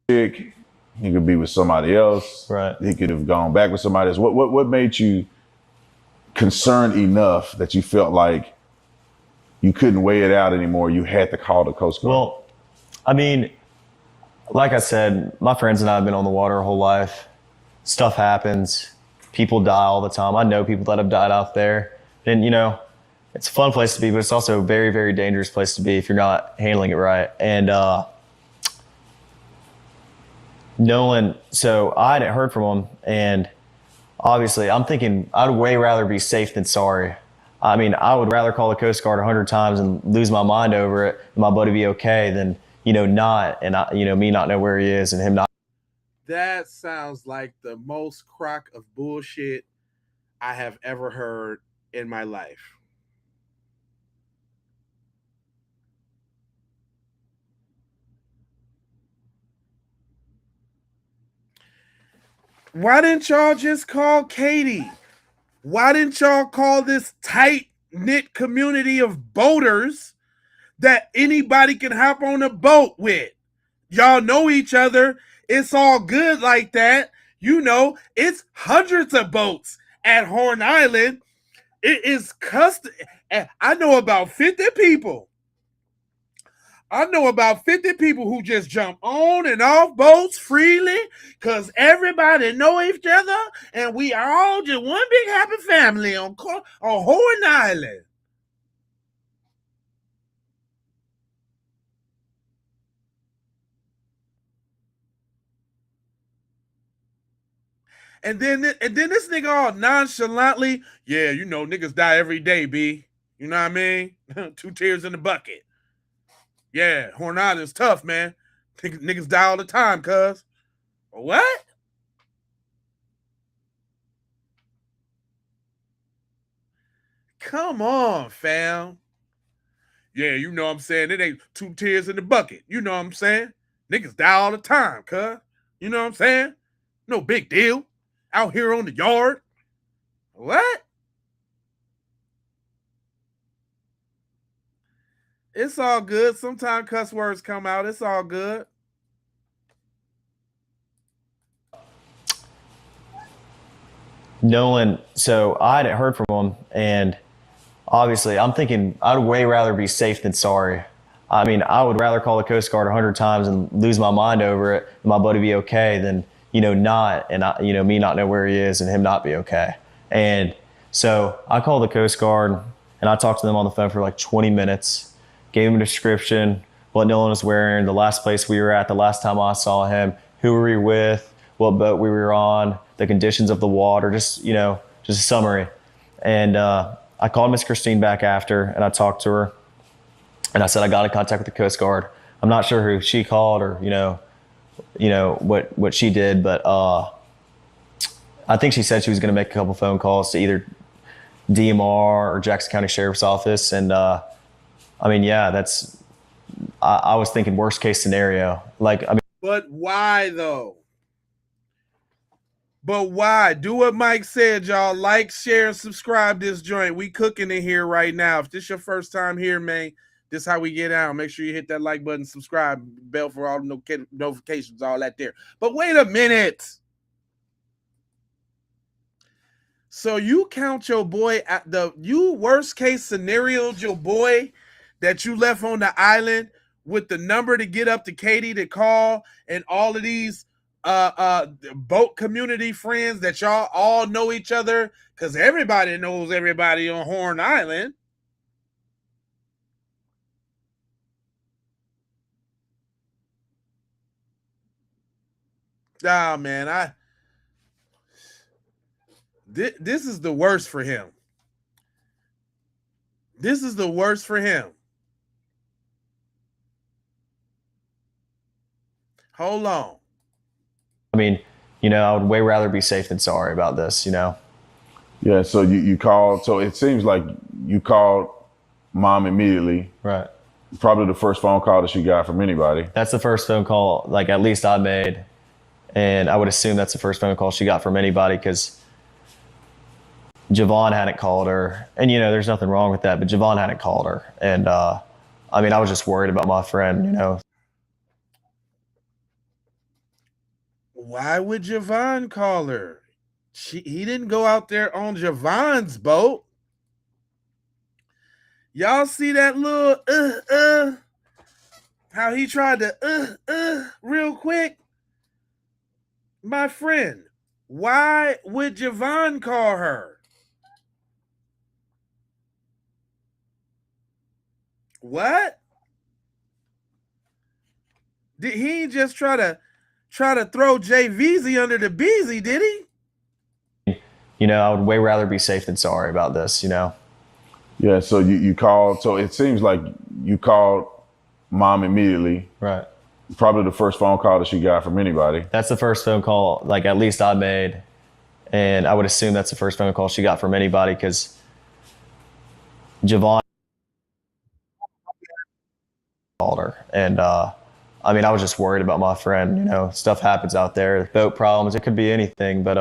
He could be with somebody else. Right. He could have gone back with somebody else. What made you concerned enough that you felt like you couldn't weigh it out anymore? You had to call the Coast Guard. Well, I mean, like I said, my friends and I have been on the water our whole life. Stuff happens. People die all the time. I know people that have died out there. And, you know, it's a fun place to be, but it's also a very, very dangerous place to be if you're not handling it right. And Nolan, so I hadn't heard from him. And obviously, I'm thinking I'd way rather be safe than sorry. I mean, I would rather call the Coast Guard 100 times and lose my mind over it and my buddy be okay than, you know, not. And, me not know where he is and him not. That sounds like the most crock of bullshit I have ever heard in my life. Why didn't y'all just call Katie? Why didn't y'all call this tight-knit community of boaters that anybody can hop on a boat with? Y'all know each other. It's all good like that. You know, it's hundreds of boats at Horn Island. It is custom. I know about 50 people. Who just jump on and off boats freely because everybody know each other and we are all just one big happy family on Horn Island. And then this nigga all nonchalantly, yeah, you know, niggas die every day, B. You know what I mean? 2 tears in the bucket. Yeah, Horn Island's tough, man. Niggas die all the time, cuz. What? Come on, fam. Yeah, you know what I'm saying? It ain't 2 tears in the bucket. You know what I'm saying? Niggas die all the time, cuz. You know what I'm saying? No big deal. Out here on the yard. What? It's all good. Sometimes cuss words come out. It's all good. Nolan, so I hadn't heard from him, and obviously I'm thinking I'd way rather be safe than sorry. I mean, I would rather call the Coast Guard 100 times and lose my mind over it and my buddy be okay than, not, and me not know where he is and him not be okay. And so I called the Coast Guard and I talked to them on the phone for like 20 minutes, gave him a description, what Nolan was wearing, the last place we were at, the last time I saw him, who were we with, what boat we were on, the conditions of the water, just a summary. And I called Miss Christine back after and I talked to her and I said, I got in contact with the Coast Guard. I'm not sure who she called or, what she did, but I think she said she was going to make a couple phone calls to either DMR or Jackson County Sheriff's Office. And I was thinking worst case scenario. But why though? But why? Do what Mike said, y'all. Like, share, and subscribe this joint. We cooking in here right now. If this your first time here, man, this is how we get out. Make sure you hit that like button, subscribe, bell for all the notifications, all that there. But wait a minute. So you count your boy at you worst case scenario, your boy that you left on the island with the number to get up to Katie to call and all of these boat community friends that y'all all know each other because everybody knows everybody on Horn Island. Ah, man, this is the worst for him. This is the worst for him. Hold on. I mean, I would way rather be safe than sorry about this, Yeah, so you called. So it seems like you called mom immediately. Right. Probably the first phone call that she got from anybody. That's the first phone call, like at least I made. And I would assume that's the first phone call she got from anybody because Javon hadn't called her. And, there's nothing wrong with that, but Javon hadn't called her. And, I was just worried about my friend, Why would Javon call her? He didn't go out there on Javon's boat. Y'all see that little how he tried to real quick? My friend, why would Javon call her? What? Did he just try to throw JVZ under the beezy, did he? I would way rather be safe than sorry about this, Yeah, so you called. So it seems like you called mom immediately. Right. Probably the first phone call that she got from anybody. That's the first phone call, like at least I made. And I would assume that's the first phone call she got from anybody because Javon called her. And, I was just worried about my friend, stuff happens out there, boat problems, it could be anything. But,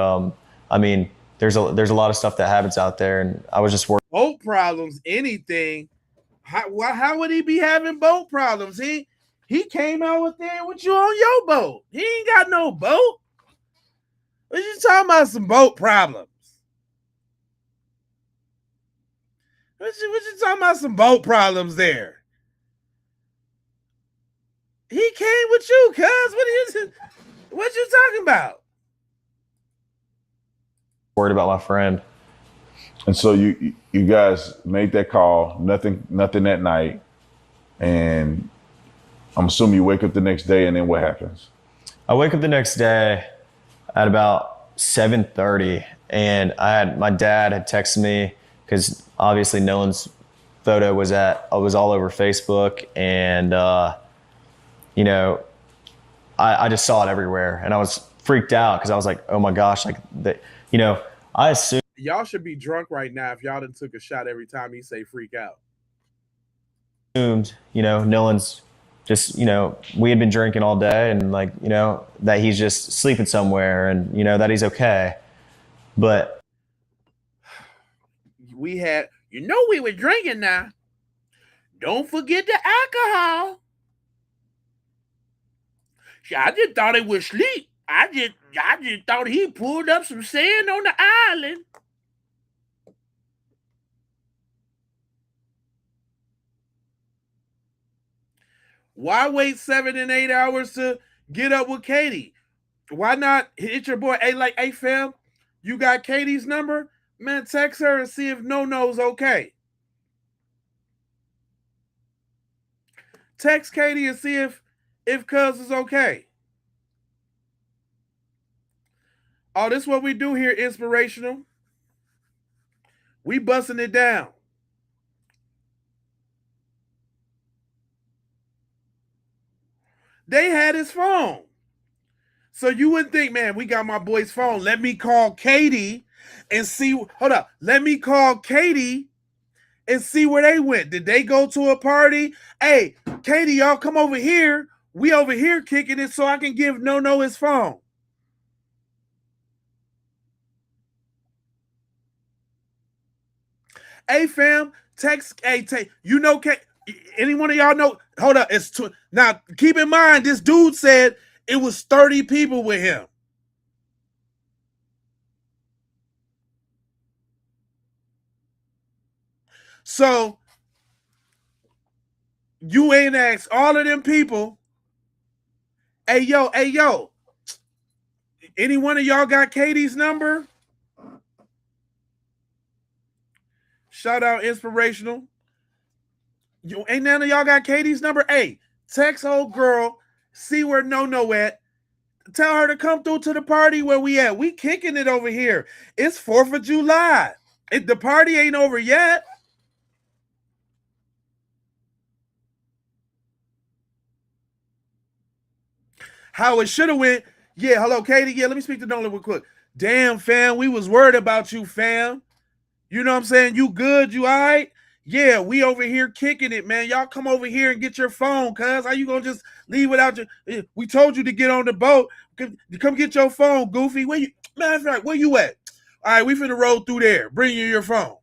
there's a lot of stuff that happens out there. And I was just worried. Boat problems, anything. How would he be having boat problems? He came out with there with you on your boat. He ain't got no boat. What you talking about? Some boat problems? What you talking about? Some boat problems there? He came with you, cuz. What you talking about? Worried about my friend. And so you guys made that call. Nothing that night, and I'm assuming you wake up the next day, and then what happens? I wake up the next day at about 7:30, and my dad had texted me because obviously Nolan's photo was all over Facebook, and I just saw it everywhere, and I was freaked out because I was like, oh my gosh, I assumed y'all should be drunk right now if y'all done took a shot every time he say freak out. Nolan's just, we had been drinking all day and that he's just sleeping somewhere and, that he's okay. But we were drinking now. Don't forget the alcohol. I just thought it was sleep. I just thought he pulled up some sand on the island. Why wait 7 and 8 hours to get up with Katie? Why not hit your boy? Hey fam, you got Katie's number? Man, text her and see if no-no's okay. Text Katie and see if cuz is okay. Oh, this is what we do here, inspirational. We busting it down. They had his phone. So you wouldn't think, man, we got my boy's phone. Let me call Katie and see. Hold up. Let me call Katie and see where they went. Did they go to a party? Hey, Katie, y'all come over here. We over here kicking it so I can give No his phone. Hey, fam, text. Hey, you know, any one of y'all know? Hold up. Now, keep in mind, this dude said it was 30 people with him. So you ain't asked all of them people, hey yo, any one of y'all got Katie's number? Shout out inspirational. You ain't none of y'all got Katie's number? Hey, text old girl, see where No at. Tell her to come through to the party where we at. We kicking it over here. It's 4th of July. The party ain't over yet. How it should have went. Yeah, hello, Katie. Yeah, let me speak to Nolan real quick. Damn, fam, we was worried about you, fam. You know what I'm saying? You good? You all right? Yeah, we over here kicking it, man. Y'all come over here and get your phone, cuz. How you gonna just leave without your... We told you to get on the boat. Come get your phone, Goofy. Where you... Matter of fact, where you at? All right, we finna roll through there. Bring you your phone.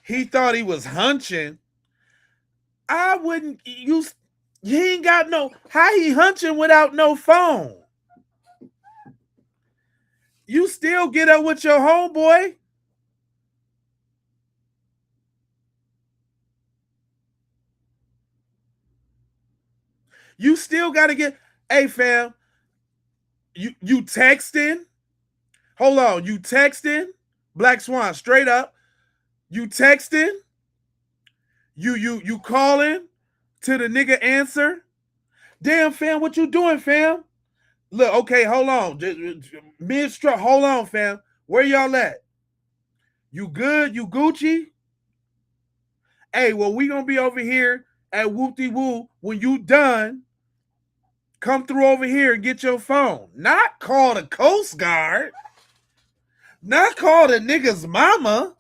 He thought he was hunching. I wouldn't... He ain't got no... How he hunching without no phone? You still get up with your homeboy. You still got to get... Hey, fam, you texting? Hold on, you texting? Black Swan, straight up. You texting? You calling to the nigga answer? Damn, fam, what you doing, fam? Look, okay, hold on. Mid-struck, hold on, fam. Where y'all at? You good? You Gucci? Hey, well, we gonna be over here at Whoop-de-Woo. When you done, come through over here and get your phone. Not call the Coast Guard. Not call the nigga's mama.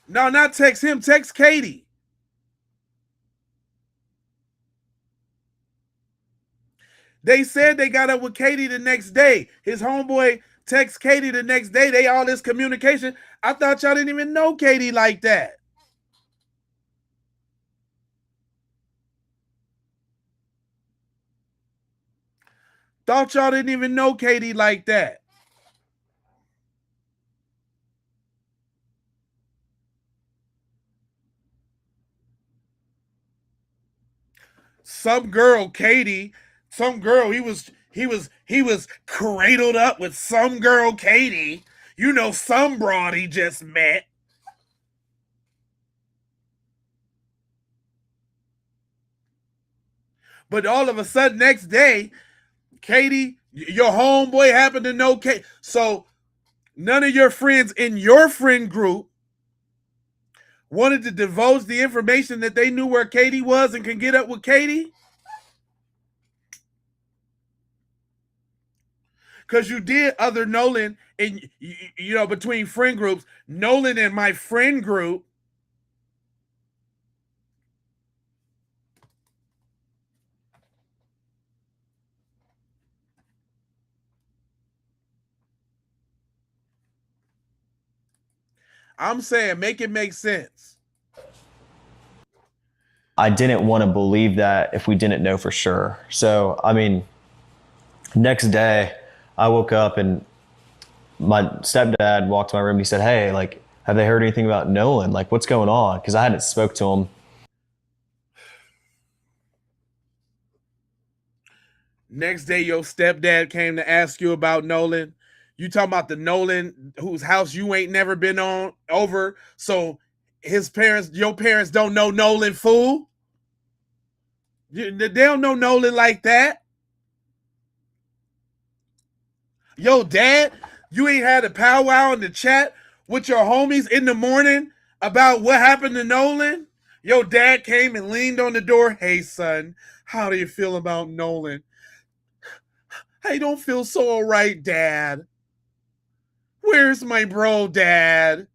No, not text him. Text Katie. They said they got up with Katie the next day. His homeboy text Katie the next day. They all this communication. I thought y'all didn't even know Katie like that. Thought y'all didn't even know Katie like that. Some girl, Katie, some girl, he was cradled up with some girl, Katie. You know, some broad he just met. But all of a sudden, next day, Katie, your homeboy happened to know Katie. So none of your friends in your friend group wanted to divulge the information that they knew where Katie was and can get up with Katie? Because you did other Nolan, and you know, between friend groups, Nolan and my friend group. I'm saying make it make sense. I didn't want to believe that if we didn't know for sure. So, I mean, next day I woke up and my stepdad walked to my room and he said, "Hey, like, have they heard anything about Nolan? Like, what's going on?" Because I hadn't spoke to him. Next day, your stepdad came to ask you about Nolan. You talking about the Nolan whose house you ain't never been on over. So his parents, your parents don't know Nolan, fool. They don't know Nolan like that. Yo, dad, you ain't had a powwow in the chat with your homies in the morning about what happened to Nolan? Your dad came and leaned on the door. Hey, son, how do you feel about Nolan? I don't feel so all right, Dad. Where's my bro, Dad?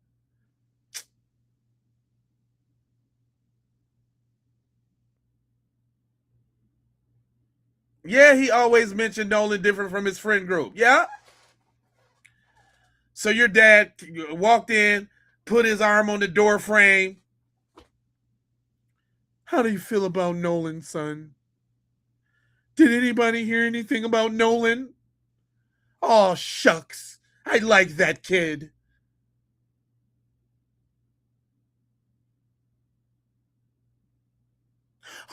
Yeah, he always mentioned Nolan different from his friend group. Yeah? So your dad walked in, put his arm on the door frame. How do you feel about Nolan, son? Did anybody hear anything about Nolan? Oh, shucks. I like that kid.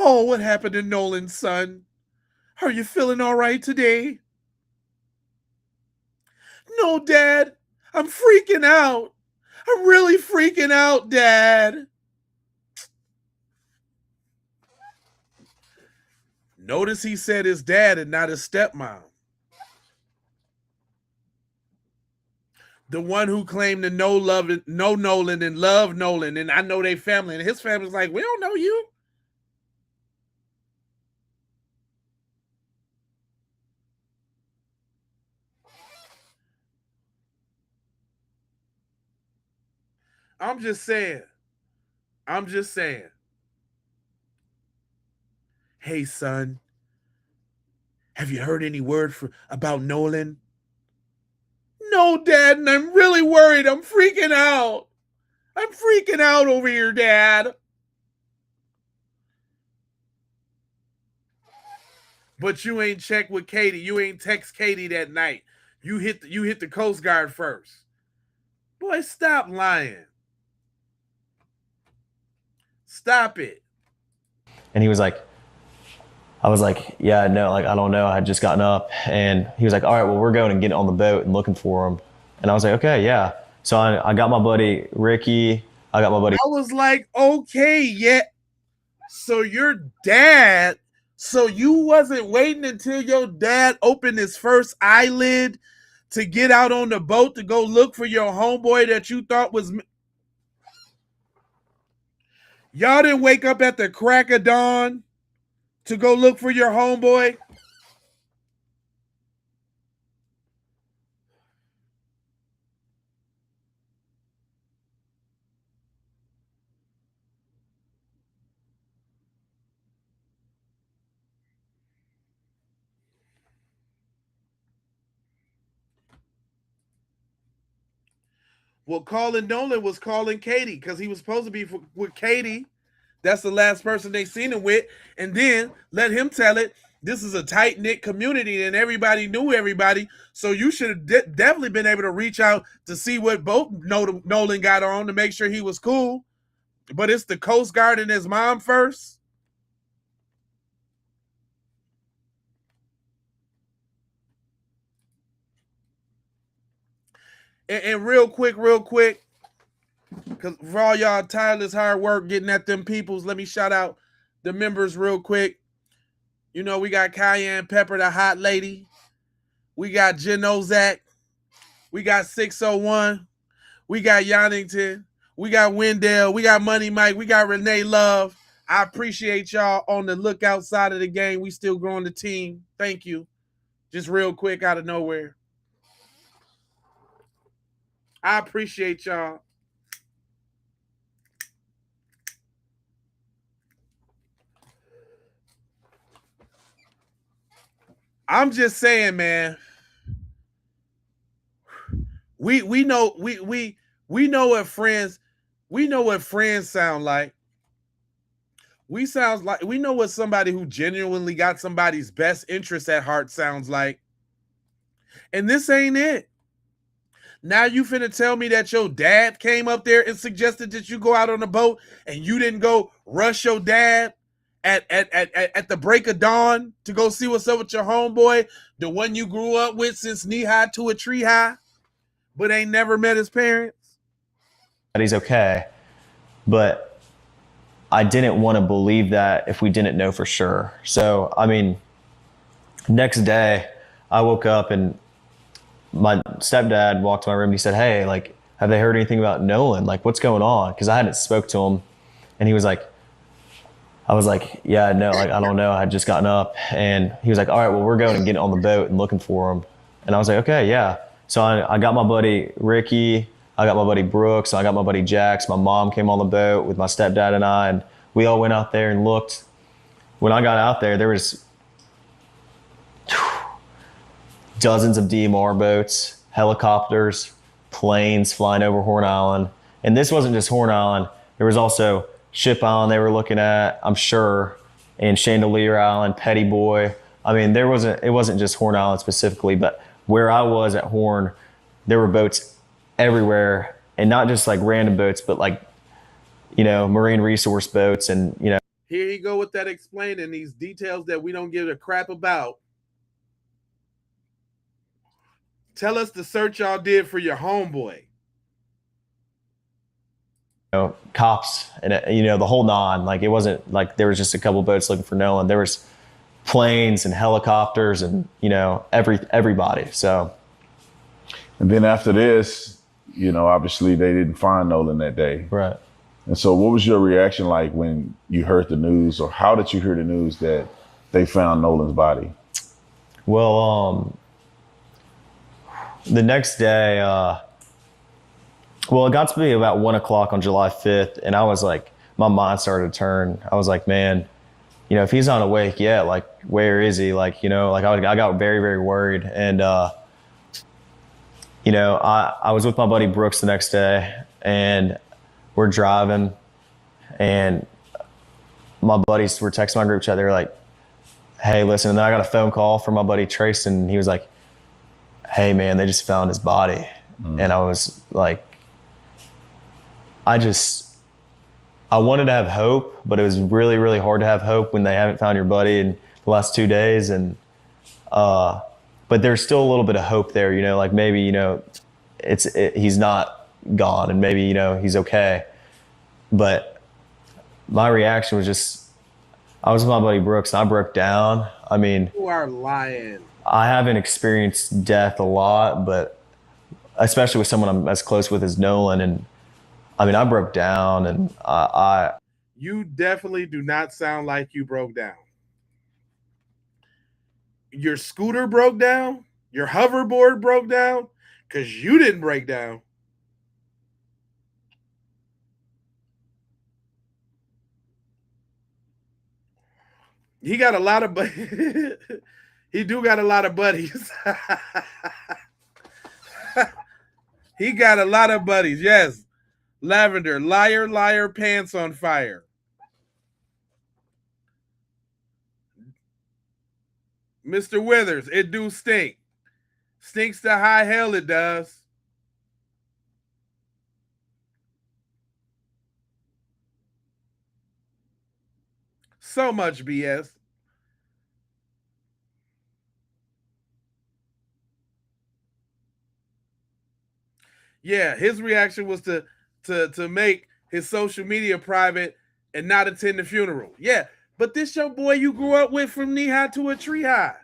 Oh, what happened to Nolan, son? Are you feeling all right today? No, Dad. I'm freaking out. I'm really freaking out, Dad. Notice he said his dad and not his stepmom. The one who claimed to know Nolan and love Nolan, and I know they family, and his family's like, we don't know you. I'm just saying. Hey, son, have you heard any word about Nolan? No, Dad, and I'm really worried. I'm freaking out. I'm freaking out over here, Dad. But you ain't checked with Katie. You ain't text Katie that night. You hit the Coast Guard first. Boy, stop lying. Stop it. And he was like, I was like, yeah, no, like, I don't know. I had just gotten up. And he was like, all right, well, we're going and getting on the boat and looking for him. And I was like, okay, yeah. So I got my buddy Ricky. I got my buddy. I was like, okay, yeah. So your dad, so you wasn't waiting until your dad opened his first eyelid to get out on the boat to go look for your homeboy that you thought was. Y'all didn't wake up at the crack of dawn to go look for your homeboy? Well, calling Nolan was calling Katie because he was supposed to be with Katie. That's the last person they seen him with. And then let him tell it. This is a tight-knit community and everybody knew everybody. So you should have definitely been able to reach out to see what boat Nolan got on to make sure he was cool. But it's the Coast Guard and his mom first. And real quick, because for all y'all tireless hard work getting at them peoples, let me shout out the members real quick. You know, we got Cayenne Pepper, the hot lady. We got Jen Ozak. We got 601. We got Yonnington. We got Wendell. We got Money Mike. We got Renee Love. I appreciate y'all on the lookout side of the game. We still growing the team. Thank you. Just real quick out of nowhere. I appreciate y'all. I'm just saying, man. We know we We know what friends sound like. We know what somebody who genuinely got somebody's best interest at heart sounds like. And this ain't it. Now you finna tell me that your dad came up there and suggested that you go out on a boat and you didn't go rush your dad at the break of dawn to go see what's up with your homeboy, the one you grew up with since knee high to a tree high, but ain't never met his parents? That he's okay. But I didn't want to believe that if we didn't know for sure. So, I mean, next day I woke up and my stepdad walked to my room and he said, "Hey, like, have they heard anything about Nolan? Like, what's going on?" Because I hadn't spoke to him. And he was like, I was like, "Yeah, no, like, I don't know. I had just gotten up." And he was like, "All right, well, we're going and getting on the boat and looking for him." And I was like, "Okay, yeah." So I got my buddy Ricky, I got my buddy Brooks, I got my buddy Jax. My mom came on the boat with my stepdad and I, and we all went out there and looked. When I got out there was dozens of DMR boats, helicopters, planes flying over Horn Island. And this wasn't just Horn Island. There was also Ship Island they were looking at, I'm sure, and Chandelier Island, Petty Boy. I mean, it wasn't just Horn Island specifically, but where I was at Horn, there were boats everywhere, and not just like random boats, but like, you know, marine resource boats. And, you know, here you go with that explaining these details that we don't give a crap about. Tell us the search y'all did for your homeboy. You know, cops and, you know, the whole nine. Like, it wasn't like there was just a couple boats looking for Nolan. There was planes and helicopters and, you know, everybody. So, and then after this, you know, obviously they didn't find Nolan that day. Right. And so what was your reaction like when you heard the news, or how did you hear the news that they found Nolan's body? Well, the next day, well, it got to be about 1 o'clock on July 5th. And I was like, my mind started to turn. I was like, man, you know, if he's not awake yet, like, where is he? Like, you know, like I got very, very worried. And, you know, I was with my buddy Brooks the next day, and we're driving, and my buddies were texting my group chat. They were like, "Hey, listen." And then I got a phone call from my buddy Trace, and he was like, "Hey, man, they just found his body." And I was like, I wanted to have hope, but it was really, really hard to have hope when they haven't found your buddy in the last 2 days. And, but there's still a little bit of hope there, you know, like maybe, you know, he's not gone, and maybe, you know, he's okay. But my reaction was just, I was with my buddy Brooks and I broke down. I mean, you are lying. I haven't experienced death a lot, but especially with someone I'm as close with as Nolan. And I mean, I broke down, and you definitely do not sound like you broke down. Your scooter broke down, your hoverboard broke down, because you didn't break down. He got a lot of he do got a lot of buddies. He got a lot of buddies, yes. Lavender, liar, liar, pants on fire. Mr. Withers, it do stink. Stinks to high hell, it does. So much BS. Yeah, his reaction was to make his social media private and not attend the funeral. Yeah, but this your boy you grew up with from knee high to a tree high.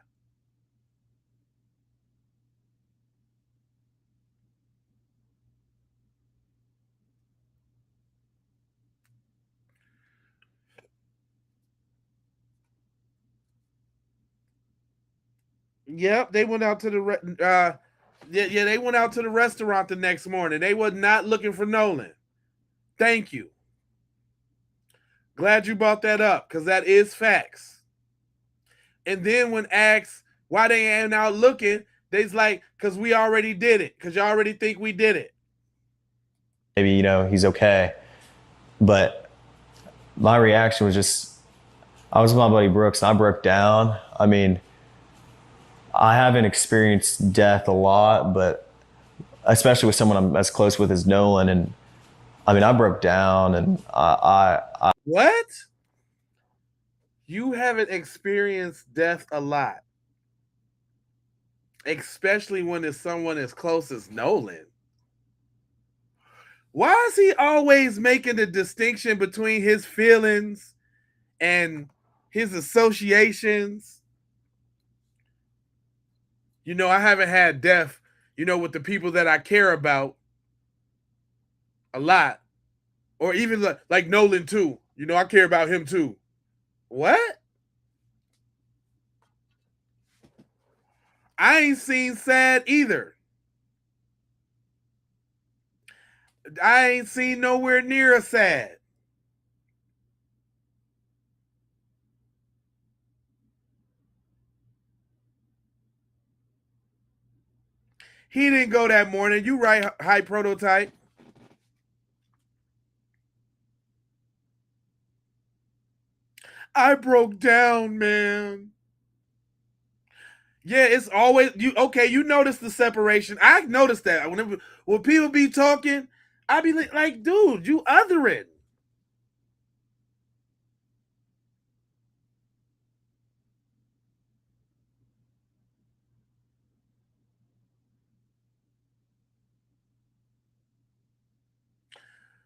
Yep, they went out to the they went out to the restaurant the next morning. They were not looking for Nolan. Thank you. Glad you brought that up, because that is facts. And then when asked why they ain't out looking, they's like, because we already did it. Because you already think we did it. maybe, you know, he's okay. But my reaction was just, I was with my buddy Brooks and I broke down. I mean, I haven't experienced death a lot, but especially with someone I'm as close with as Nolan. And I mean, I broke down and I What? You haven't experienced death a lot, especially when it's someone as close as Nolan. Why is he always making the distinction between his feelings and his associations? You know, I haven't had death, you know, with the people that I care about a lot. Or even like Nolan too. You know, I care about him too. What? I ain't seen sad either. I ain't seen nowhere near a sad. He didn't go that morning. You right, High Prototype. I broke down, man. Yeah, it's always you. Okay, you notice the separation. I noticed that when people be talking, I be like, dude, you othering.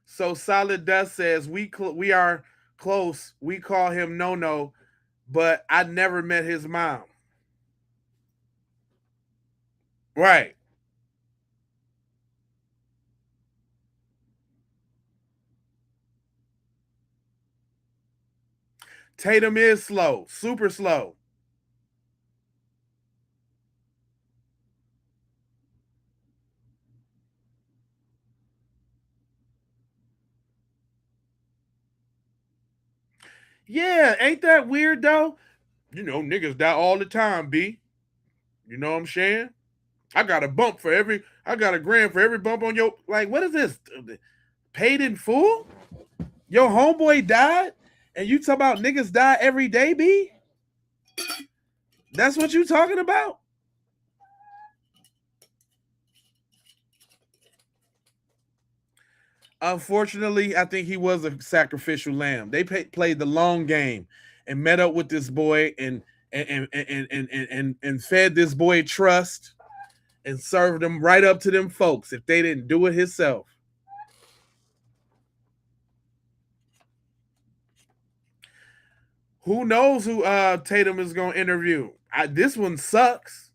So Solid Dust says we are close. We call him No, but I never met his mom. Right. Tatum is slow, super slow. Yeah, ain't that weird though? You know, niggas die all the time, B. You know what I'm saying? I got a bump for every, I got a grand for every bump on your, like, what is this? Paid in full? Your homeboy died? And you talk about niggas die every day, B? That's what you talking about? Unfortunately, I think he was a sacrificial lamb. They played the long game and met up with this boy and fed this boy trust and served him right up to them folks if they didn't do it himself. Who knows who Tatum is going to interview? This one sucks.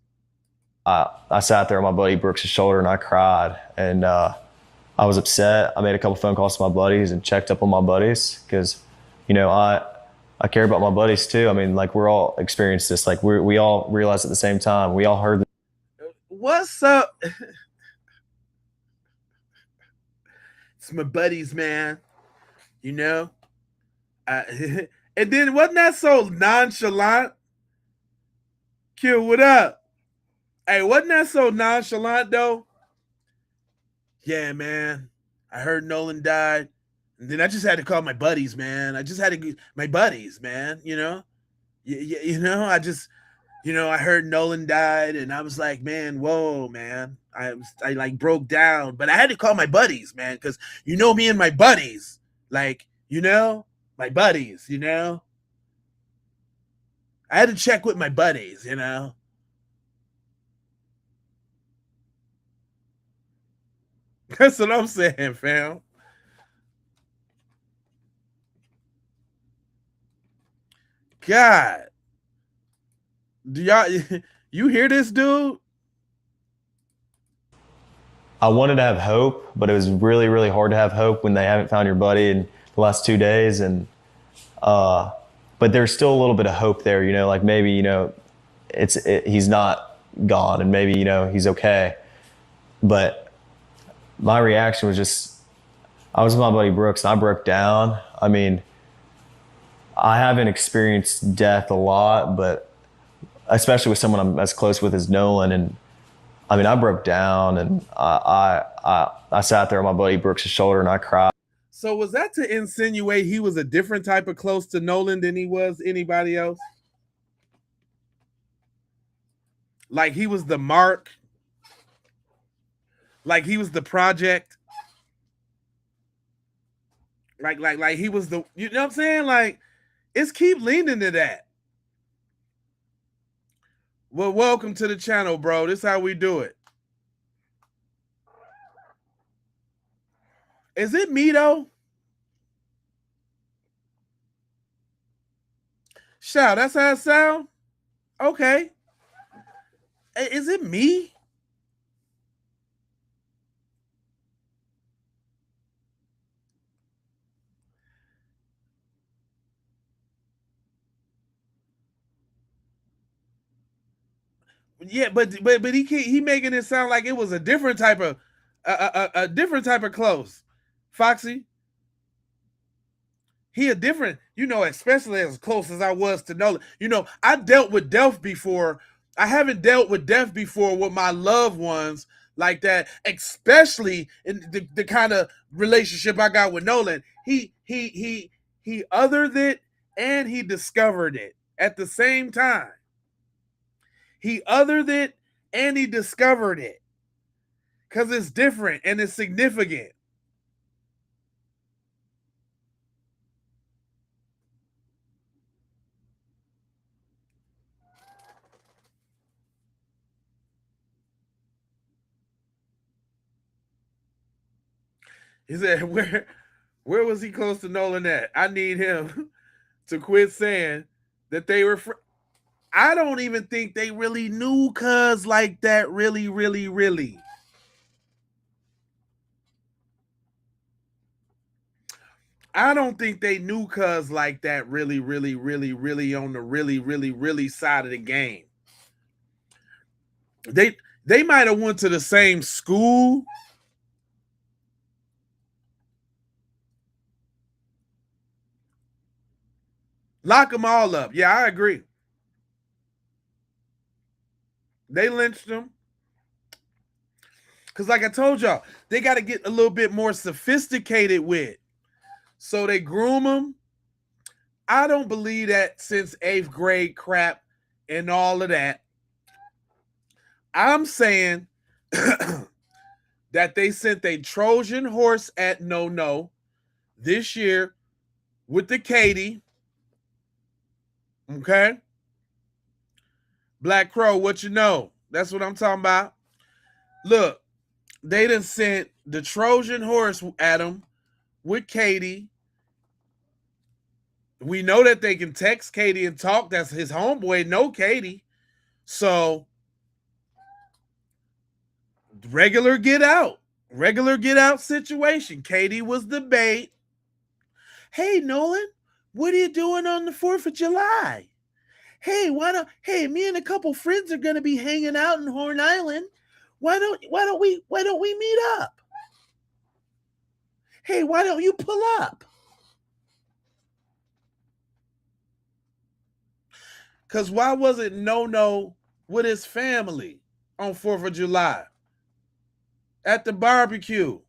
I sat there on my buddy Brooks' shoulder and I cried. And I was upset. I made a couple phone calls to my buddies and checked up on my buddies because, you know, I care about my buddies too. I mean, like, we're all experienced this. Like, we all realized at the same time. We all heard. What's up? It's my buddies, man. You know? And then wasn't that so nonchalant? Q, what up? Hey, wasn't that so nonchalant though? Yeah, man. I heard Nolan died. And then I just had to call my buddies, man. I just had to my buddies, man, you know? You know, I heard Nolan died and I was like, man, whoa, man. I like broke down, but I had to call my buddies, man, because you know me and my buddies. Like, you know, my buddies, you know? I had to check with my buddies, you know? That's what I'm saying, fam. God. Do y'all you hear this, dude? I wanted to have hope, but it was really, really hard to have hope when they haven't found your buddy in the last 2 days. And but there's still a little bit of hope there, you know, like maybe, you know, he's not gone and maybe, you know, he's okay. But my reaction was just, I was with my buddy Brooks and I broke down. I mean, I haven't experienced death a lot, but especially with someone I'm as close with as Nolan. And I mean, I broke down, and I sat there on my buddy Brooks' shoulder and I cried. So was that to insinuate he was a different type of close to Nolan than he was anybody else? Like he was the mark? Like he was the project? Like he was the, you know what I'm saying? Like, it's keep leaning to that. Well, welcome to the channel, bro. This is how we do it. Is it me, though? Shout, that's how it sound? Okay. Is it me? Yeah, but he making it sound like it was a different type of a different type of close. Foxy, he a different, you know, especially as close as I was to Nolan. You know, I dealt with death before. I haven't dealt with death before with my loved ones like that, especially in the kind of relationship I got with Nolan. He othered it and he discovered it at the same time. He othered it and he discovered it because it's different and it's significant. He said, where was he close to Nolan at? I need him to quit saying that they were I don't even think they really knew cuz like that, really. I don't think they knew cuz like that, really on the really side of the game. They might have went to the same school. Lock them all up. Yeah, I agree. They lynched them. Because like I told y'all, they got to get a little bit more sophisticated with. So they groom them. I don't believe that since 8th grade crap and all of that. I'm saying that they sent a Trojan horse at No this year with the Katie. Okay? Black Crow, what you know? That's what I'm talking about. Look, they done sent the Trojan horse at him with Katie. We know that they can text Katie and talk. That's his homeboy, no Katie. So, regular get out situation. Katie was the bait. Hey, Nolan, what are you doing on the 4th of July? Hey, me and a couple friends are going to be hanging out in Horn Island. Why don't we meet up? Hey, why don't you pull up? Because why wasn't No with his family on 4th of July at the barbecue?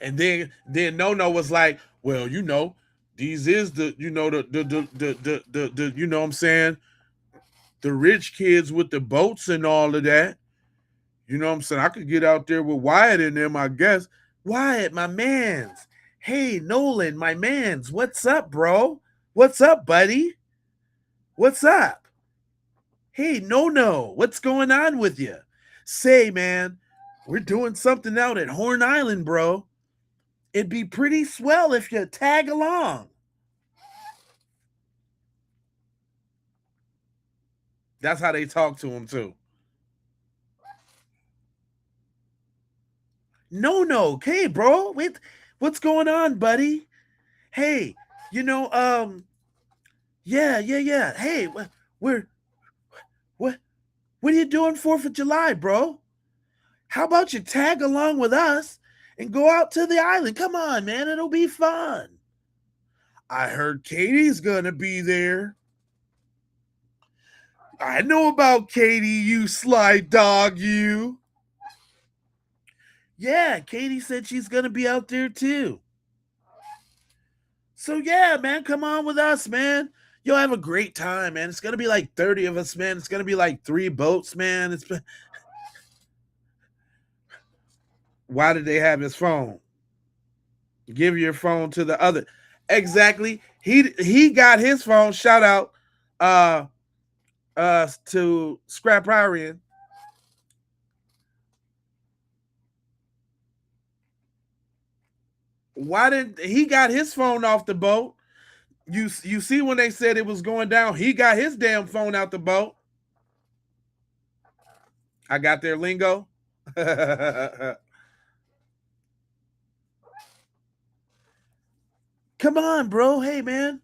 And then No was like, well, you know, these is the, you know, the you know what I'm saying, the rich kids with the boats and all of that. You know what I'm saying? I could get out there with Wyatt in them, I guess. Wyatt, my mans. Hey, Nolan, my mans. What's up, bro? What's up, buddy? What's up? Hey, No, what's going on with you? Say, man, we're doing something out at Horn Island, bro. It'd be pretty swell if you tag along. That's how they talk to him, too. No, okay, bro. Wait, what's going on, buddy? Hey, you know, yeah. Hey, what are you doing 4th of July, bro? How about you tag along with us and go out to the island? Come on, man, it'll be fun. I heard Katie's gonna be there. I know about Katie, you sly dog, you. Yeah, Katie said she's going to be out there too. So yeah, man, come on with us, man. You'll have a great time, man. It's going to be like 30 of us, man. It's going to be like 3 boats, man. Why did they have his phone? Give your phone to the other. Exactly. He got his phone. Shout out to Scrap Ryan. Why didn't he got his phone off the boat? You see when they said it was going down, he got his damn phone out the boat. I got their lingo. Come on, bro. Hey, man.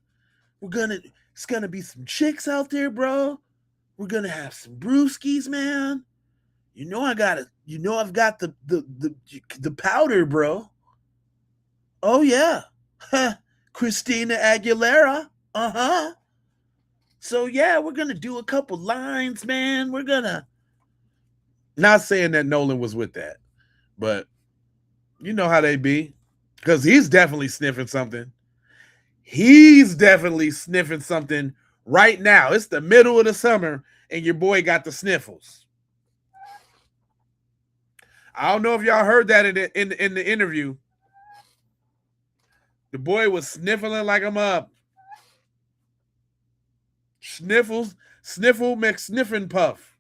It's gonna be some chicks out there, bro. We're gonna have some brewskis, man. You know I've got the powder, bro. Oh yeah. Christina Aguilera. Uh-huh. So yeah, we're gonna do a couple lines, man. We're gonna not saying that Nolan was with that, but you know how they be. Because he's definitely sniffing something. He's definitely sniffing something right now. It's the middle of the summer, and your boy got the sniffles. I don't know if y'all heard that in the interview. The boy was sniffling like I'm up. Sniffle McSniffin Puff.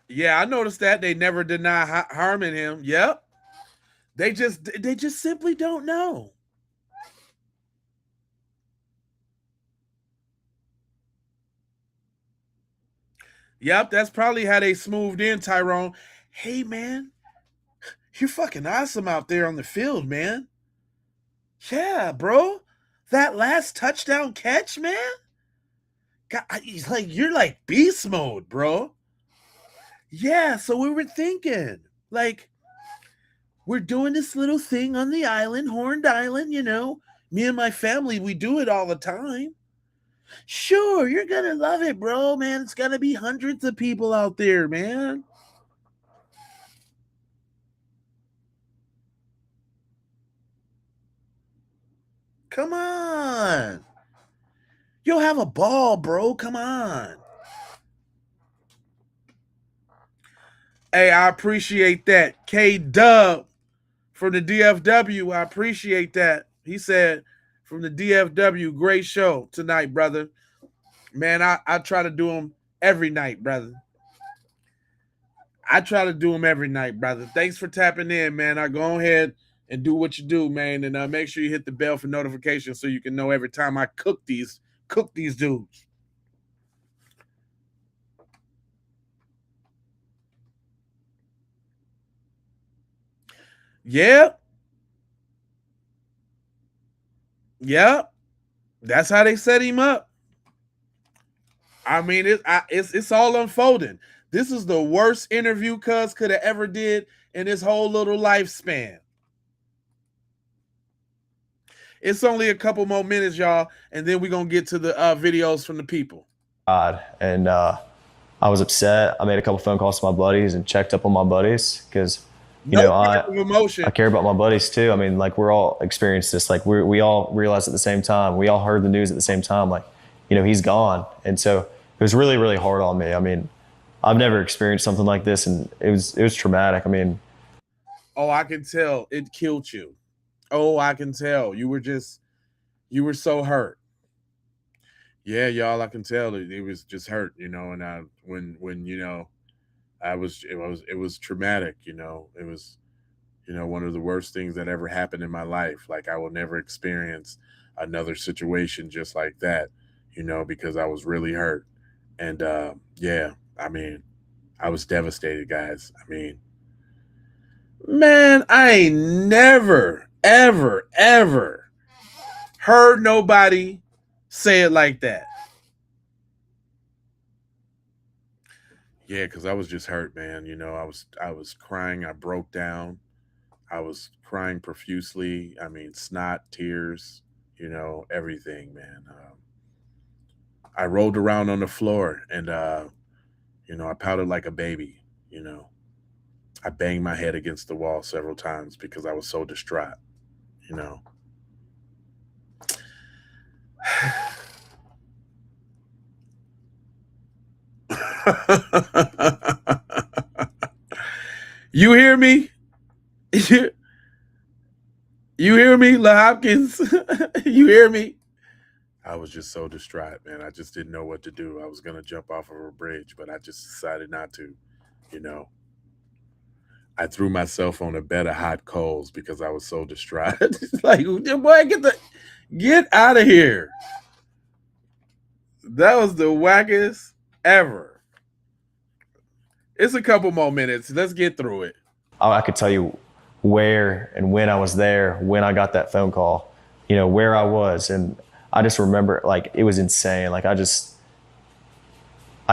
Yeah, I noticed that they never deny harming him. Yep. They just simply don't know. Yep, that's probably how they smoothed in Tyrone. Hey man, you're fucking awesome out there on the field, man. Yeah, bro. That last touchdown catch, man. God, you're like beast mode, bro. Yeah, so we were thinking, like, we're doing this little thing on the island, Horned Island, you know. Me and my family, we do it all the time. Sure, you're gonna love it, bro, man. It's gonna be hundreds of people out there, man. Come on. You'll have a ball, bro. Come on. Hey, I appreciate that. K Dub from the DFW. I appreciate that. He said from the DFW, great show tonight, brother. Man, I try to do them every night, brother. I try to do them every night, brother. Thanks for tapping in, man. I go ahead and do what you do, man, and make sure you hit the bell for notifications so you can know every time I cook these dudes. Yeah. Yeah. That's how they set him up. I mean, it's all unfolding. This is the worst interview Cuz could have ever did in his whole little lifespan. It's only a couple more minutes, y'all, and then we're gonna get to the videos from the people. And I was upset. I made a couple phone calls to my buddies and checked up on my buddies because I care about my buddies too. I mean, like, we're all experienced this. Like, we all realized at the same time. We all heard the news at the same time. Like, he's gone, and so it was really, really hard on me. I mean, I've never experienced something like this, and it was traumatic. I mean, oh, I can tell it killed you. Oh, I can tell you were so hurt. Yeah, y'all, I can tell it was just hurt, and when it was traumatic, it was one of the worst things that ever happened in my life. Like, I will never experience another situation just like that, because I was really hurt. And yeah, I mean, I was devastated, guys. I mean, man, I ain't never, ever, ever heard nobody say it like that. Yeah, because I was just hurt, man. I was crying. I broke down. I was crying profusely. I mean, snot, tears, everything, man. I rolled around on the floor and, I pouted like a baby. I banged my head against the wall several times because I was so distraught. you know. You hear me? You hear me, La Hopkins? You hear me? I was just so distraught, man. I just didn't know what to do. I was going to jump off of a bridge, but I just decided not to, you know. I threw myself on a bed of hot coals because I was so distraught. Like, boy, get out of here. That was the wackest ever. It's a couple more minutes. Let's get through it. I could tell you where and when I was there, when I got that phone call, where I was. And I just remember, like, it was insane. Like, I can't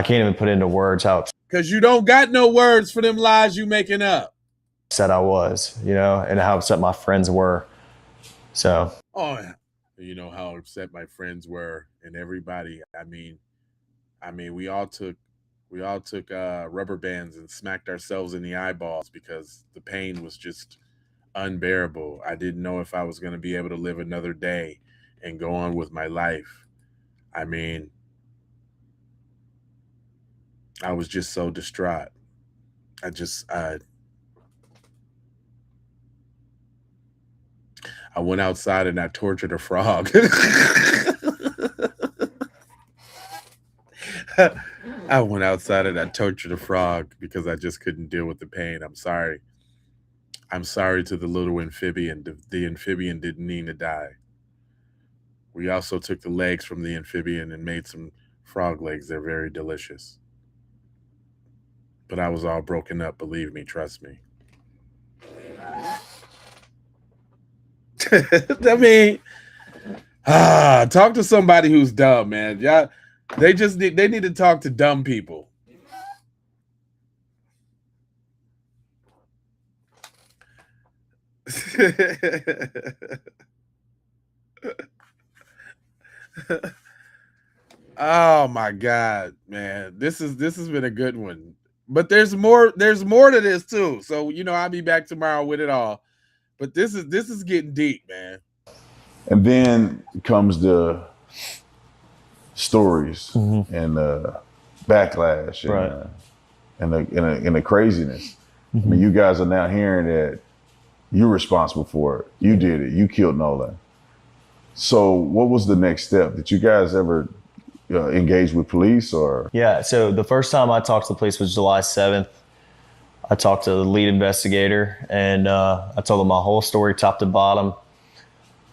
even put into words how because you don't got no words for them lies you making up. Upset I was, and how upset my friends were. So. Oh, you know how upset my friends were and everybody. I mean, we all took rubber bands and smacked ourselves in the eyeballs because the pain was just unbearable. I didn't know if I was going to be able to live another day and go on with my life. I mean, I was just so distraught. I went outside and I tortured a frog. I went outside and I tortured a frog because I just couldn't deal with the pain. I'm sorry. I'm sorry to the little amphibian. The amphibian didn't mean to die. We also took the legs from the amphibian and made some frog legs. They're very delicious. But I was all broken up, believe me, trust me. I mean, talk to somebody who's dumb, man. Yeah, they need to talk to dumb people. Oh my God, man. This has been a good one. But there's more to this too. So, I'll be back tomorrow with it all. But this is getting deep, man. And then comes the stories and the backlash and the craziness. I mean, you guys are now hearing that you're responsible for it. You did it. You killed Nolan. So what was the next step? Did you guys ever engage with police or? Yeah. So the first time I talked to the police was July 7th. I talked to the lead investigator and I told him my whole story, top to bottom,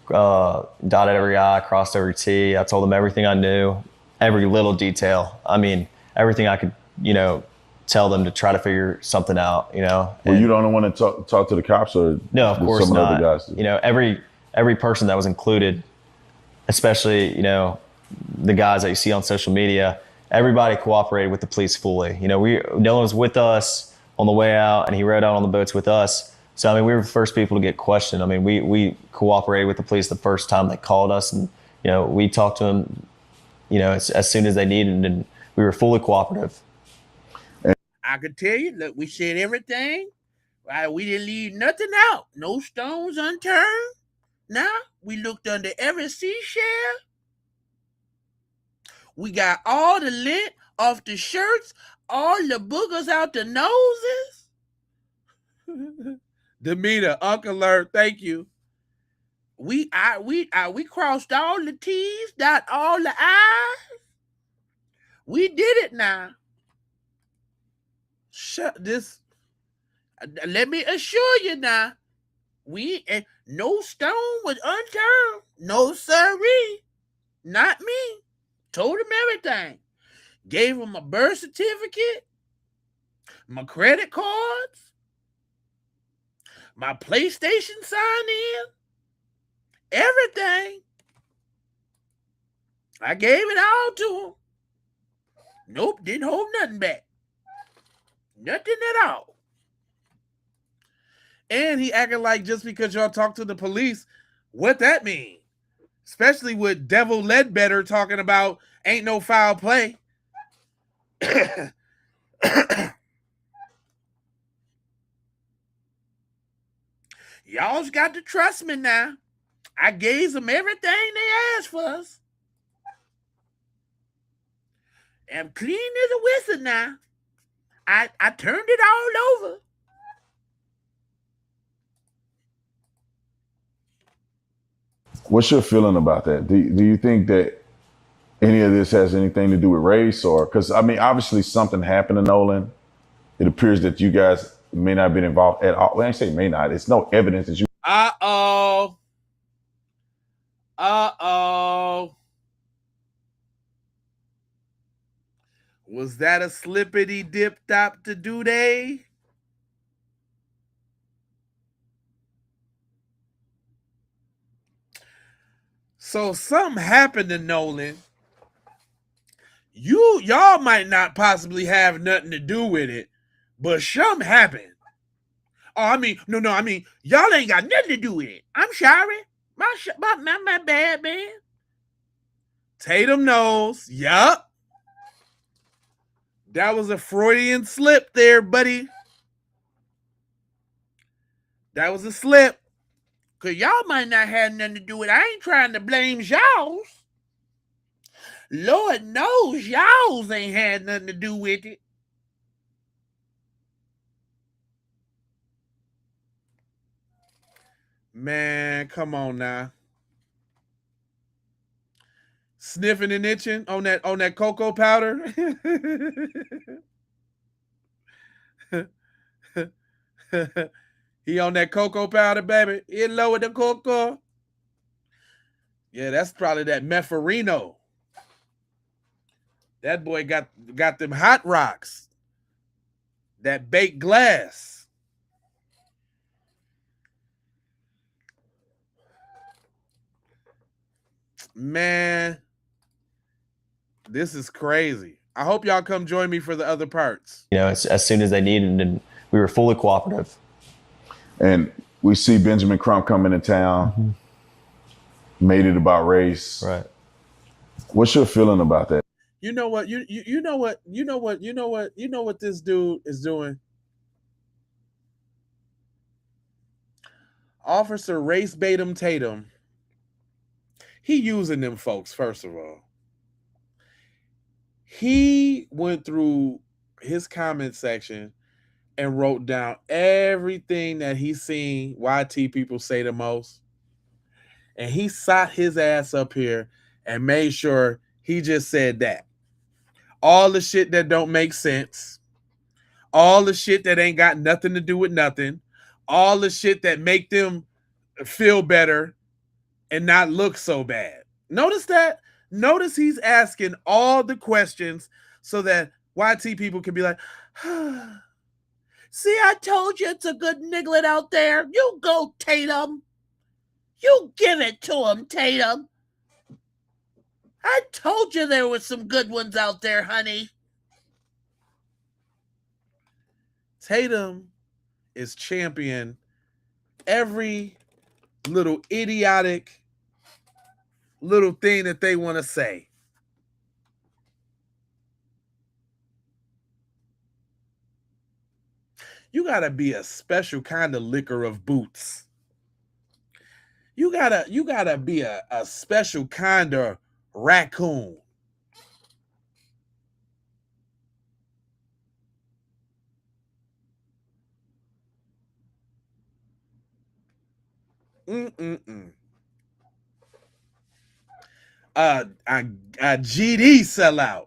dotted every I, crossed every T. I told him everything I knew, every little detail. I mean, everything I could, tell them to try to figure something out, Were you the only one to talk to the cops or? No, of course some not. Other guys Every person that was included, especially, the guys that you see on social media, everybody cooperated with the police fully. Dylan was with us on the way out and he rode out on the boats with us. So, I mean, we were the first people to get questioned. I mean, we cooperated with the police the first time they called us and, we talked to them, as soon as they needed and we were fully cooperative. I could tell you, look, we said everything. Right? We didn't leave nothing out. No stones unturned. Now, we looked under every seashell. We got all the lint off the shirts, all the boogers out the noses. Demeter, Uncle Lur, thank you. We crossed all the T's, dot all the I's. We did it now. Let me assure you now. No stone was unturned. No sirree. Not me. Told him everything. Gave him a birth certificate, my credit cards, my PlayStation sign-in, everything. I gave it all to him. Nope, didn't hold nothing back. Nothing at all. And he acting like just because y'all talk to the police, what that mean? Especially with Devil Ledbetter talking about ain't no foul play. Y'all's got to trust me now. I gave them everything they asked for us. I'm clean as a whistle now. I turned it all over. What's your feeling about that? Do you think that any of this has anything to do with race, or because I mean, obviously something happened to Nolan. It appears that you guys may not have been involved at all. When I say may not, it's no evidence that you. Uh-oh. Was that a slippity dip dop to do they? So something happened to Nolan. Y'all might not possibly have nothing to do with it, but something happened. Oh, I mean, no, y'all ain't got nothing to do with it. I'm sorry. My bad, man. Tatum knows. Yup. That was a Freudian slip there, buddy. That was a slip. Because y'all might not have nothing to do with it. I ain't trying to blame y'all. Lord knows y'all ain't had nothing to do with it. Man, come on now. Sniffing and itching on that cocoa powder. He on that cocoa powder, baby. He lowered the cocoa. Yeah, that's probably that Mefarino. That boy got them hot rocks. That baked glass. Man, this is crazy. I hope y'all come join me for the other parts. You know, as soon as they needed, and we were fully cooperative. And we see Benjamin Crump coming to town, made it about race. Right. What's your feeling about that? You know what? You know what this dude is doing? Officer Race Batum Tatum. He using them folks, first of all. He went through his comment section and wrote down everything that he's seen YT people say the most. And he sat his ass up here and made sure he just said that. All the shit that don't make sense. All the shit that ain't got nothing to do with nothing. All the shit that make them feel better and not look so bad. Notice that? Notice he's asking all the questions so that YT people can be like, see, I told you it's a good niglet out there. You go, Tatum. You give it to him, Tatum. I told you there were some good ones out there, honey. Tatum is champion every little idiotic little thing that they want to say. You gotta be a special kind of liquor of boots. You gotta be a special kind of raccoon. A GD sellout.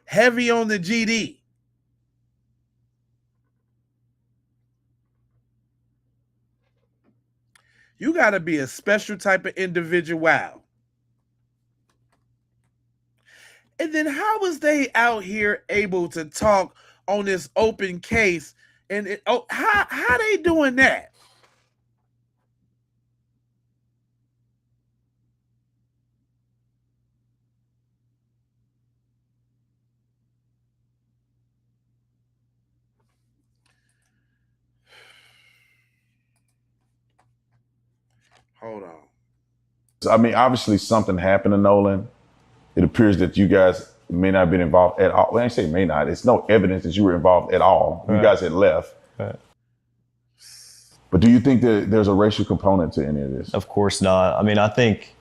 Heavy on the GD. You got to be a special type of individual. And then how was they out here able to talk on this open case? And how they doing that? Hold on. I mean, obviously something happened to Nolan. It appears that you guys may not have been involved at all. When I say may not, it's no evidence that you were involved at all. You guys had left. Right. But do you think that there's a racial component to any of this? Of course not. I mean, I think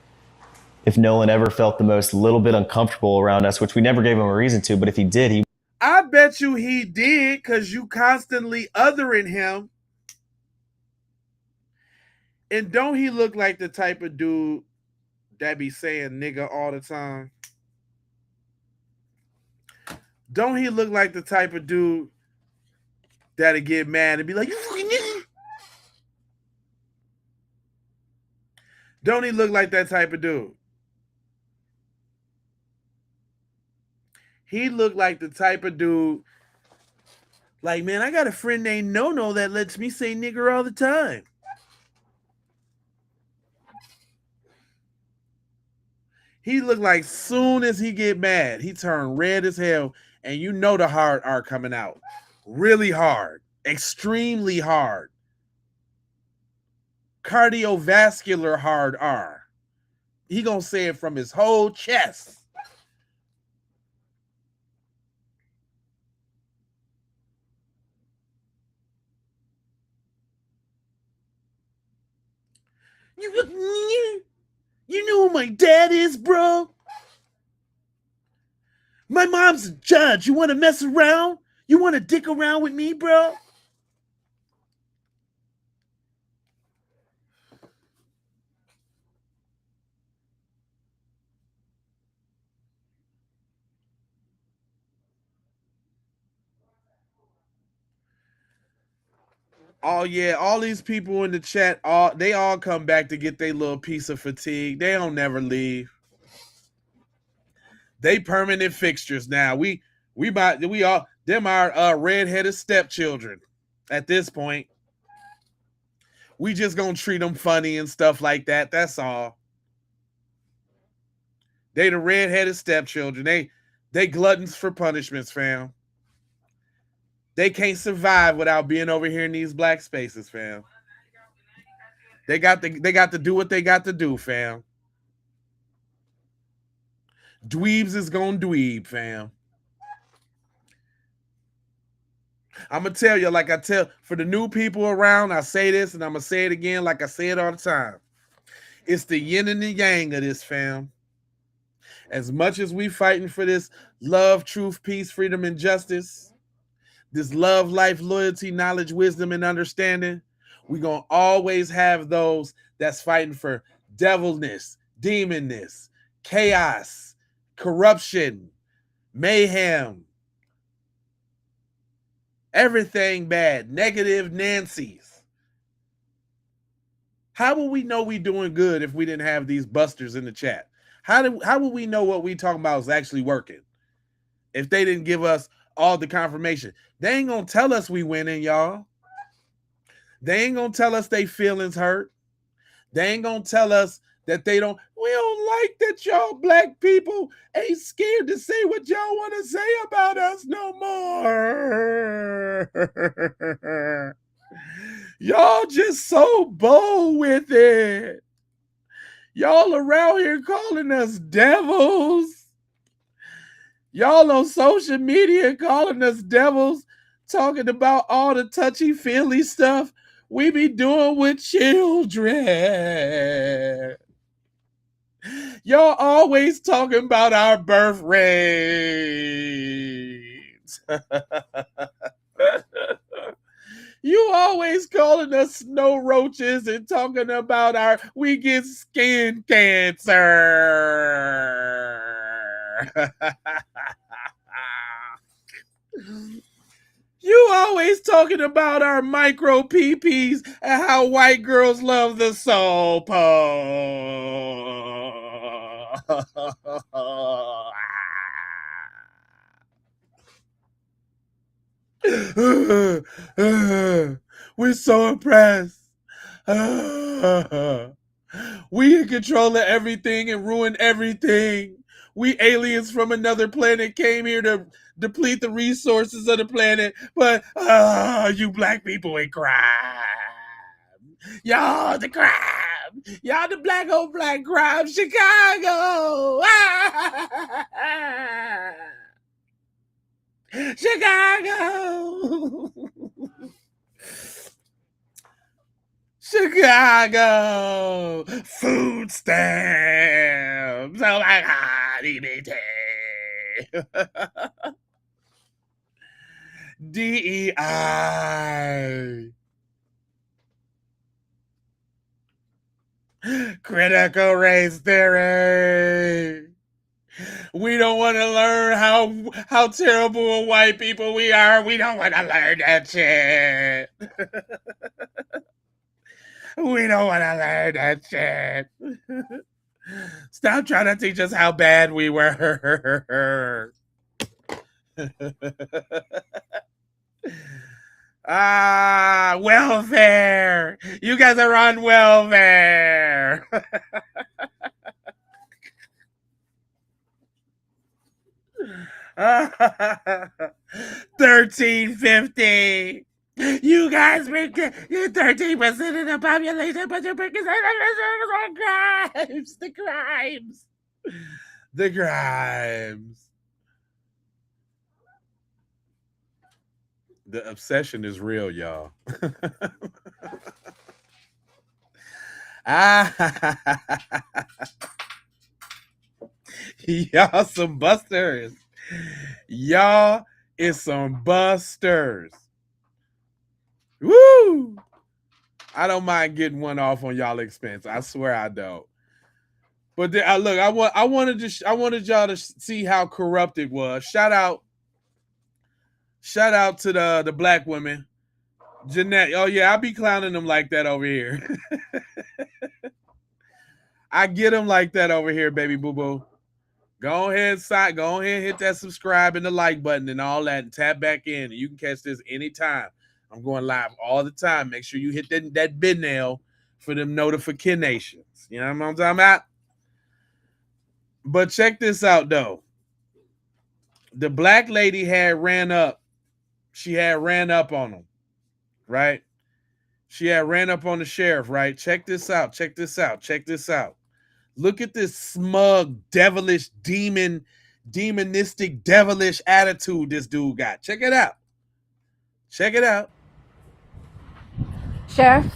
if Nolan ever felt the most little bit uncomfortable around us, which we never gave him a reason to, but if he did, I bet you he did, because you constantly othering him. And don't he look like the type of dude that be saying nigga all the time? Don't he look like the type of dude that'll get mad and be like, you fucking nigga? Don't he look like that type of dude? He looked like the type of dude, like, man, I got a friend named No-No that lets me say nigger all the time. He looked like soon as he get mad, he turned red as hell, and you know the hard R coming out. Really hard. Extremely hard. Cardiovascular hard R. He gonna say it from his whole chest. You know who my dad is, bro? My mom's a judge. You want to mess around? You want to dick around with me, bro? Oh yeah, all these people in the chat, they all come back to get their little piece of fatigue. They don't never leave. They permanent fixtures now. Them are redheaded stepchildren at this point. We just gonna treat them funny and stuff like that. That's all. They the redheaded stepchildren. They gluttons for punishments, fam. They can't survive without being over here in these black spaces, fam. They got to do what they got to do, fam. Dweebs is gonna dweeb, fam. I'm gonna tell you, like I tell for the new people around, I say this and I'm gonna say it again, like I say it all the time. It's the yin and the yang of this, fam. As much as we fighting for this love, truth, peace, freedom, and justice, this love, life, loyalty, knowledge, wisdom, and understanding, we're going to always have those that's fighting for devilness, demonness, chaos, corruption, mayhem, everything bad, negative Nancy's. How will we know we doing good if we didn't have these busters in the chat? How will we know what we talking about is actually working if they didn't give us all the confirmation? They ain't gonna tell us we winning, y'all. They ain't gonna tell us they feelings hurt. They ain't gonna tell us that we don't like that y'all black people ain't scared to say what y'all want to say about us no more. Y'all just so bold with it. Y'all around here calling us devils. Y'all on social media calling us devils, talking about all the touchy-feely stuff we be doing with children. Y'all always talking about our birth rates. You always calling us snow roaches and talking about we get skin cancer. You always talking about our micro peepees and how white girls love the soul pole. We're so impressed. We in control of everything and ruin everything. We aliens from another planet came here to deplete the resources of the planet, but you black people ain't crime. Y'all the crime. Y'all the black on black crime, Chicago. Chicago. Chicago. Food stamps. Oh my God, EBT. DEI. Critical race theory. We don't want to learn how terrible of white people we are. We don't want to learn that shit. We don't want to learn that shit. Stop trying to teach us how bad we were. Welfare. You guys are on welfare. 1350. You guys bring 13% of the population, but you're bringing crimes. The crimes. The obsession is real, y'all. Y'all some busters. Y'all is some busters. Woo! I don't mind getting one off on y'all expense. I swear I don't. But look, I wanted y'all to see how corrupt it was. Shout out to the black women. Jeanette, oh yeah, I be clowning them like that over here. I get them like that over here, baby boo boo. Go ahead, hit that subscribe and the like button and all that, and tap back in. You can catch this anytime. I'm going live all the time. Make sure you hit that bid nail for them notifications. You know what I'm talking about? But check this out though. The black lady had ran up. She had ran up on him, right? She had ran up on the sheriff, right? Check this out. Look at this smug, devilish, demonistic, devilish attitude this dude got. Check it out. Sheriff,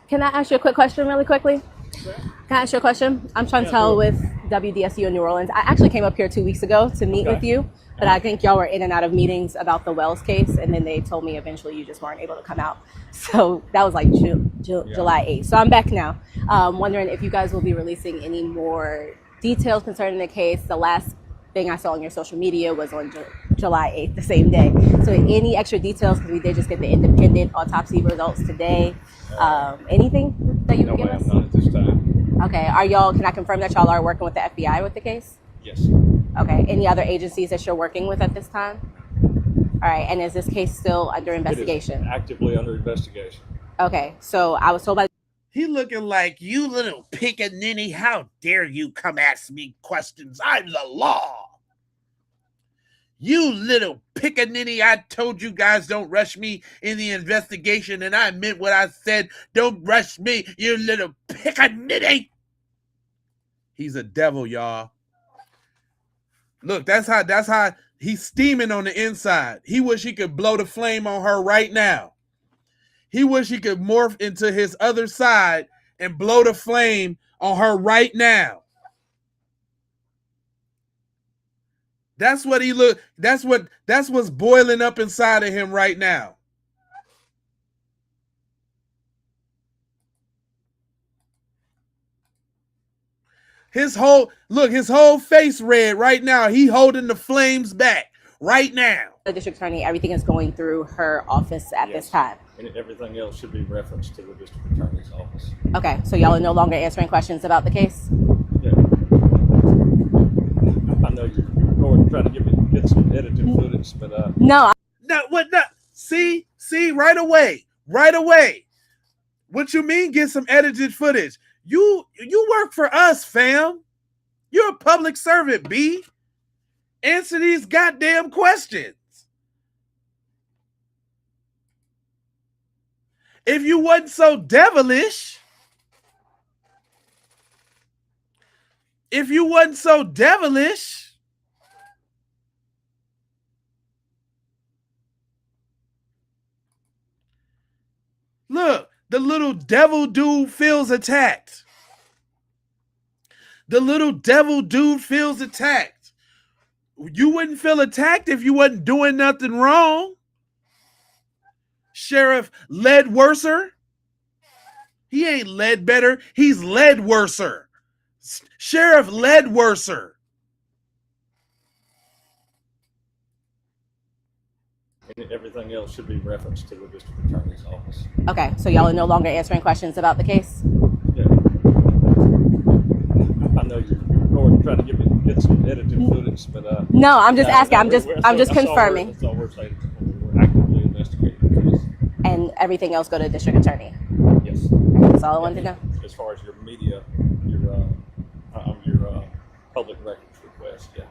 can I ask you a quick question really quickly? Can I ask you a question? I'm Chantel with WDSU in New Orleans. I actually came up here 2 weeks ago to meet with you, but I think y'all were in and out of meetings about the Wells case, and then they told me eventually you just weren't able to come out. So that was like July 8th. So I'm back now. Wondering if you guys will be releasing any more details concerning the case. The last thing I saw on your social media was on July 8th, the same day. So any extra details, because we did just get the independent autopsy results today. Anything that you can give us? Not at this time. Okay, can I confirm that y'all are working with the FBI with the case? Yes. Okay, any other agencies that you're working with at this time? All right, and is this case still under investigation? It is actively under investigation. Okay, so I was told by... He looking like, you little pickaninny, how dare you come ask me questions? I'm the law. You little pickaninny, I told you guys don't rush me in the investigation, and I meant what I said. Don't rush me, you little pickaninny. He's a devil, y'all. Look, that's how he's steaming on the inside. He wish he could blow the flame on her right now. He wish he could morph into his other side and blow the flame on her right now. That's what he look. That's what's boiling up inside of him right now. His whole face red right now. He holding the flames back right now. The district attorney, everything is going through her office at this time. And everything else should be referenced to the district attorney's office. Okay, so y'all are no longer answering questions about the case? Yeah. I know you're recording, trying to get some edited footage, but No. See, right away. What you mean get some edited footage? You work for us, fam. You're a public servant, B. Answer these goddamn questions. If you wasn't so devilish, if you wasn't so devilish. Look, the little devil dude feels attacked. The little devil dude feels attacked. You wouldn't feel attacked if you wasn't doing nothing wrong. Sheriff led worser. He ain't led better. He's led worser. Sheriff led worser. And everything else should be referenced to the district attorney's office. Okay, so y'all are no longer answering questions about the case? Yeah. I know you're going trying to get some edited footage, but No, I'm just asking. I'm just that's confirming. That's all we're saying. We're actively investigating the case. And everything else go to district attorney. Yes. That's all I wanted to know. As far as your media, your public records request, yeah.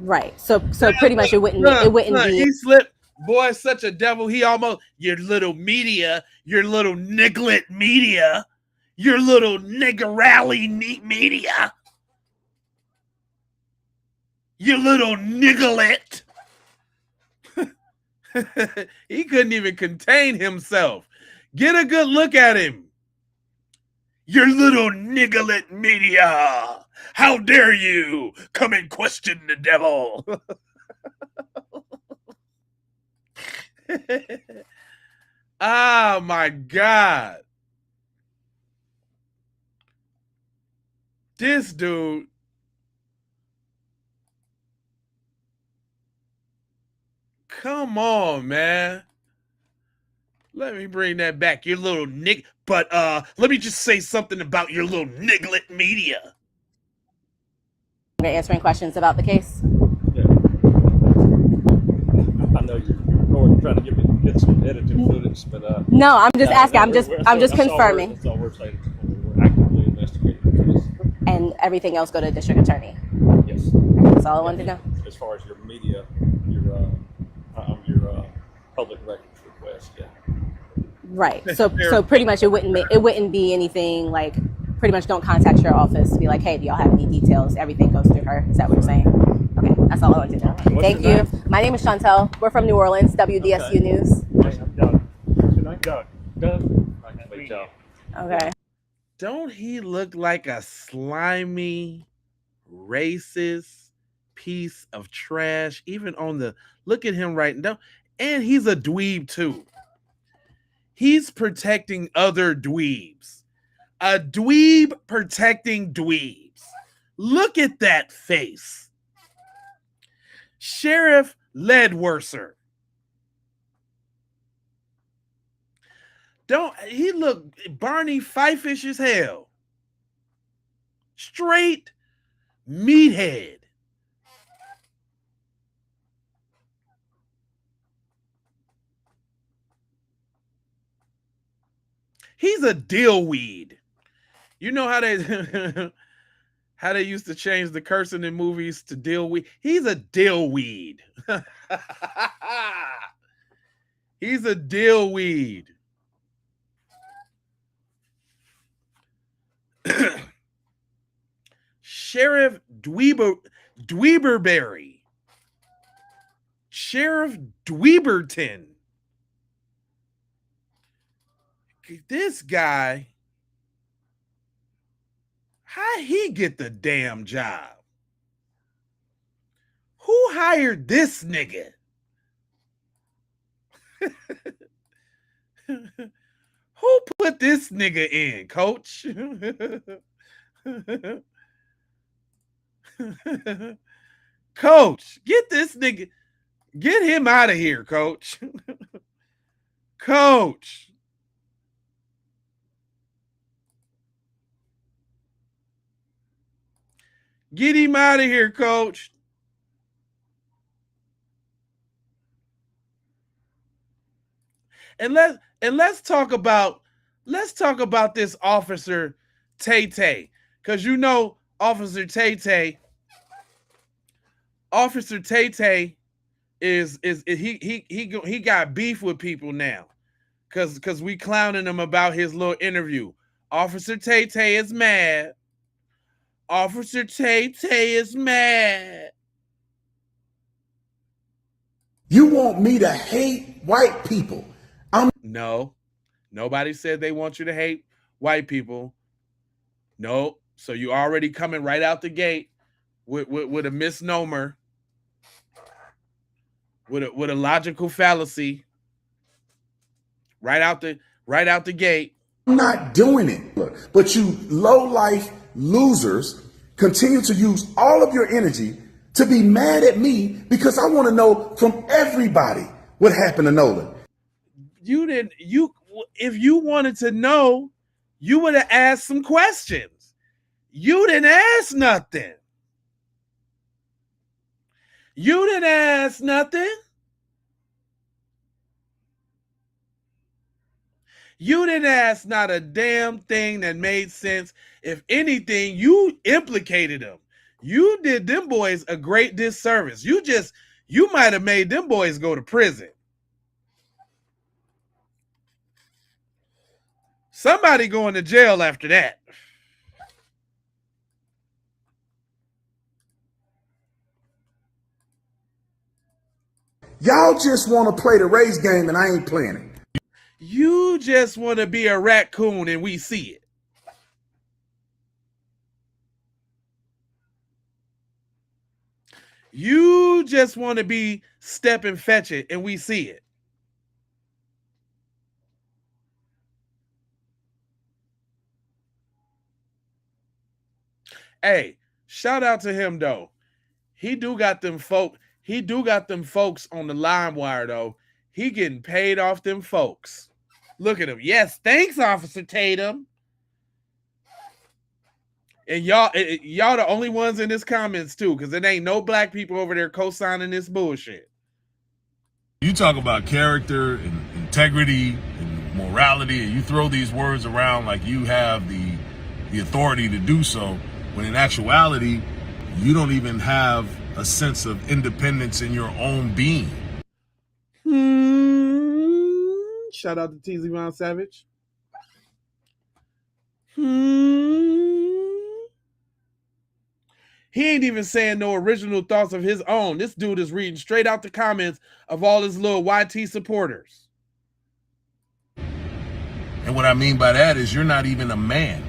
Right. So pretty much it wouldn't be. He slipped. Boy, such a devil. He almost your little media, your little niglet media, your little nigger rally media, your little nigglet. He couldn't even contain himself. Get a good look at him. Your little nigglet media. How dare you come and question the devil? Oh my God. This dude. Come on, man. Let me bring that back. Your little but let me just say something about your little niglet media. Answering questions about the case? Yeah. I know you're going trying to get some edited footage, but No, I'm just asking. I'm just confirming. That's all we're saying. We're actively investigating the case. And everything else go to district attorney. Yes. That's all I wanted to know. As far as your media, your public records request, yeah. Right. So pretty much it wouldn't be anything like pretty much don't contact your office to be like, hey, do y'all have any details? Everything goes through her. Is that what you're saying? Okay, that's all I wanted to know. Thank you. Name? My name is Chantel. We're from New Orleans, WDSU Okay. News. I'm Doug. What's your name? Doug. Nice to meet y'all. Okay. Don't he look like a slimy, racist piece of trash? Even on the look at him right now. And he's a dweeb too. He's protecting other dweebs. A dweeb protecting dweebs. Look at that face. Sheriff Ledworser. Don't he look Barney Fife-ish as hell? Straight meathead. He's a dillweed. You know how they how they used to change the cursing in movies to dillweed? He's a dillweed. He's a dillweed. Sheriff Dweeberberry. Sheriff Dweeberton. This guy, how he get the damn job? Who hired this nigga? Who put this nigga in, coach? Coach, get this nigga, get him out of here, coach. Coach. Get him out of here, coach. And let's talk about this Officer Tay-Tay. Because you know Officer Tay-Tay is he got beef with people now. Cause we clowning him about his little interview. Officer Tay-Tay is mad. Officer Tay Tay is mad. You want me to hate white people? No, nobody said they want you to hate white people. No, so you already coming right out the gate with a misnomer, with a logical fallacy, right out the gate. I'm not doing it. But you low-life losers continue to use all of your energy to be mad at me because I want to know from everybody what happened to Nolan. If you wanted to know, you would have asked some questions. You didn't ask nothing. You didn't ask nothing. You didn't ask not a damn thing that made sense. If anything, you implicated them. You did them boys a great disservice. You might have made them boys go to prison. Somebody going to jail after that. Y'all just want to play the race game and I ain't playing it. You just want to be a raccoon and we see it. You just want to be step and fetch it and we see it. Hey, shout out to him though. He do got them folks on the line wire though. He getting paid off them folks. Look at him. Yes, thanks, Officer Tatum. And y'all the only ones in this comments too, because it ain't no black people over there co-signing this bullshit. You talk about character and integrity and morality, and you throw these words around like you have the authority to do so, when in actuality, you don't even have a sense of independence in your own being. Shout out to TZ Von Savage. He ain't even saying no original thoughts of his own. This dude is reading straight out the comments of all his little YT supporters. And what I mean by that is you're not even a man.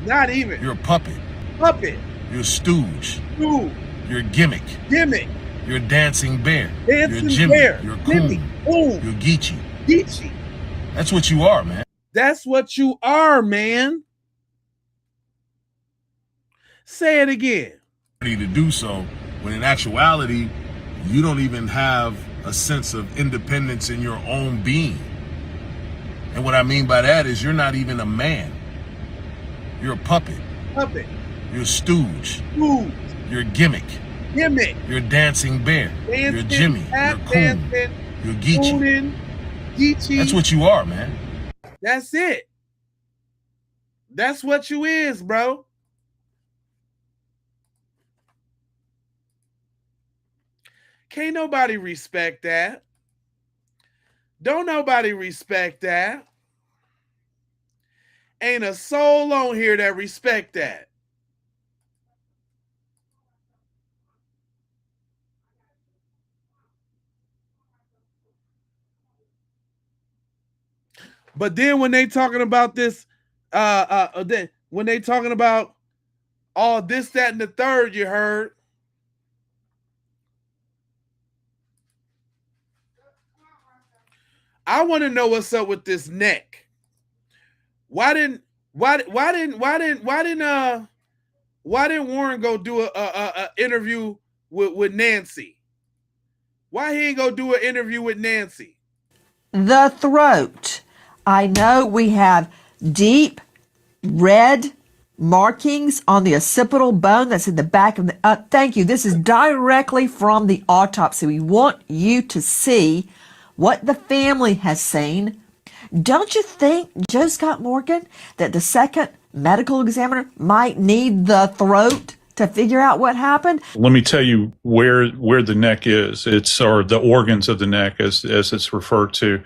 Not even. You're a puppet. Puppet. You're a stooge. Stooge. You're a gimmick. Gimmick. You're a dancing bear. Dancing you're a Jimmy. bear. You're a Jimmy. coon. You're a Geechee. Geechee. That's what you are, man. That's what you are, man. Say it again. To do so, when in actuality, you don't even have a sense of independence in your own being. And what I mean by that is you're not even a man. You're a puppet. Puppet. You're a stooge. Stooge. You're a gimmick. Gimmick. You're a dancing bear. Dancing, you're a Jimmy. You're a coon. You're a Geechee. Geechee. That's what you are, man. That's it. That's what you is, bro. Can't nobody respect that. Don't nobody respect that. Ain't a soul on here that respect that. But then when they talking about this, when they talking about all this, that, and the third, you heard. I want to know what's up with this neck. Why didn't Warren go do a interview with Nancy? Why he ain't go do an interview with Nancy? The throat. I know we have deep red markings on the occipital bone that's in the back of the... thank you. This is directly from the autopsy. We want you to see what the family has seen. Don't you think, Joe Scott Morgan, that the second medical examiner might need the throat to figure out what happened? Let me tell you where the neck is. Or the organs of the neck, as it's referred to.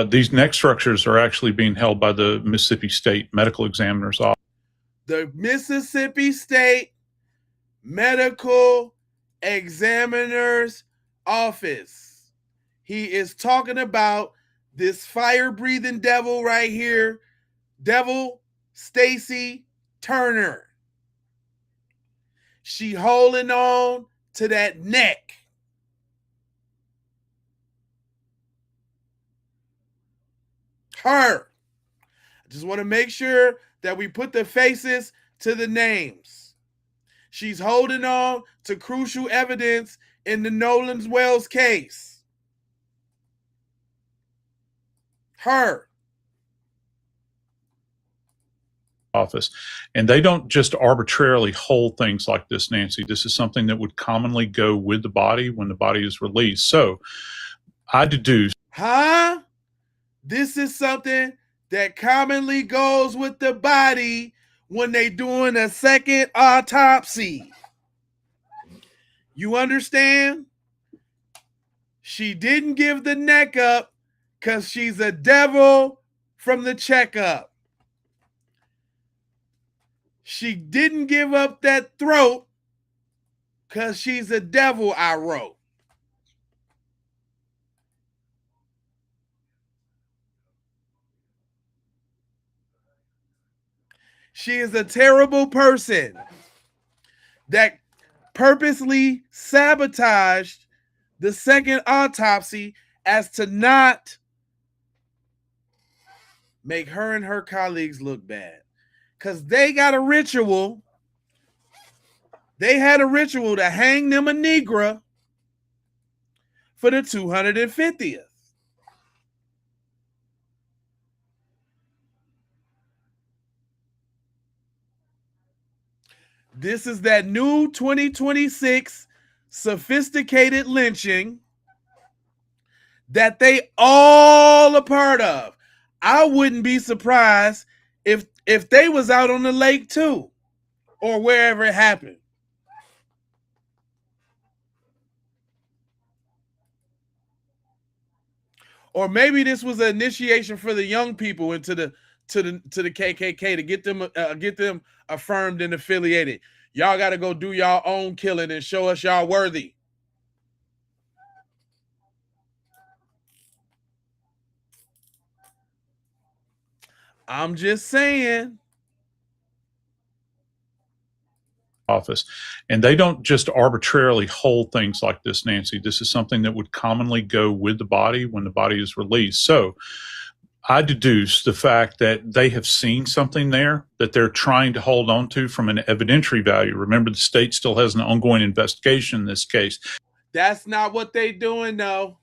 These neck structures are actually being held by the Mississippi State Medical Examiner's Office. the Mississippi State Medical Examiner's Office. He is talking about this fire-breathing devil right here, Devil Stacy Turner. She holding on to that neck. Her. I just want to make sure that we put the faces to the names. She's holding on to crucial evidence in the Nolan's Wells case. Her. Office. And they don't just arbitrarily hold things like this, Nancy. This is something that would commonly go with the body when the body is released. So I deduce. Huh? This is something that commonly goes with the body when they doing a second autopsy. You understand? She didn't give the neck up because she's a devil from the checkup. She didn't give up that throat because she's a devil, I wrote. She is a terrible person that purposely sabotaged the second autopsy as to not make her and her colleagues look bad. Because they got a ritual. They had a ritual to hang them a Negra for the 250th. This is that new 2026 sophisticated lynching that they all a part of. I wouldn't be surprised if they was out on the lake too, or wherever it happened. Or maybe this was an initiation for the young people into the KKK to get them affirmed and affiliated. Y'all got to go do y'all own killing and show us y'all worthy. I'm just saying. Office. And they don't just arbitrarily hold things like this, Nancy. This is something that would commonly go with the body when the body is released. So I deduce the fact that they have seen something there that they're trying to hold on to from an evidentiary value. Remember, the state still has an ongoing investigation in this case. That's not what they doing, though.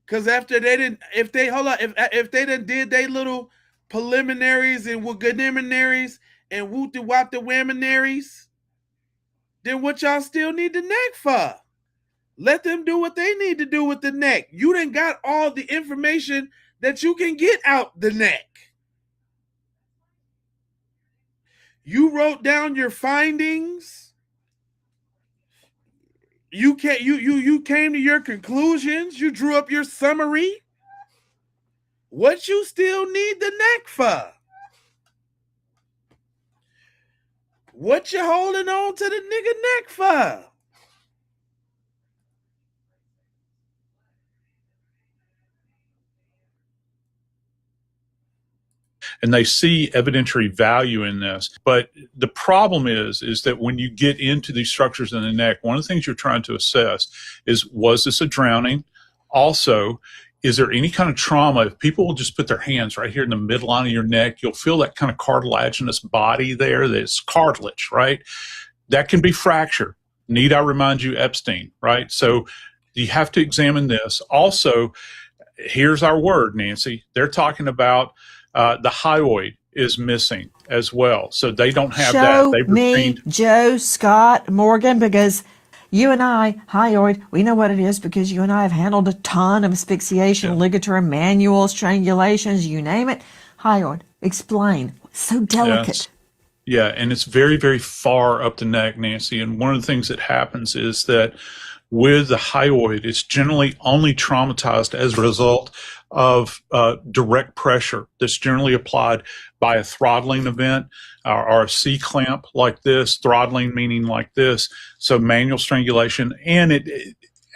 Because after they didn't, if they done did they little preliminaries and preliminaries and whoop-de-wop-de-whaminaries, then what y'all still need the neck for? Let them do what they need to do with the neck. You done got all the information that you can get out the neck. You wrote down your findings. You came to your conclusions. You drew up your summary. What you still need the neck for? What you holding on to the nigga neck for? And they see evidentiary value in this. But the problem is that when you get into these structures in the neck, one of the things you're trying to assess is, was this a drowning? Also, is there any kind of trauma? If people will just put their hands right here in the midline of your neck, you'll feel that kind of cartilaginous body there. That's cartilage, right? That can be fractured. Need I remind you, Epstein, right? So you have to examine this. Also, here's our word, Nancy. They're talking about the hyoid is missing as well. So they don't have that. They've me, Joe, Scott, Morgan, because you and I, hyoid, we know what it is because you and I have handled a ton of asphyxiation, ligature, manual, strangulations, you name it. Hyoid, explain. So delicate. Yeah, and it's very, very far up the neck, Nancy. And one of the things that happens is that with the hyoid, it's generally only traumatized as a result of direct pressure that's generally applied by a throttling event or a C-clamp like this, throttling meaning like this, so manual strangulation. And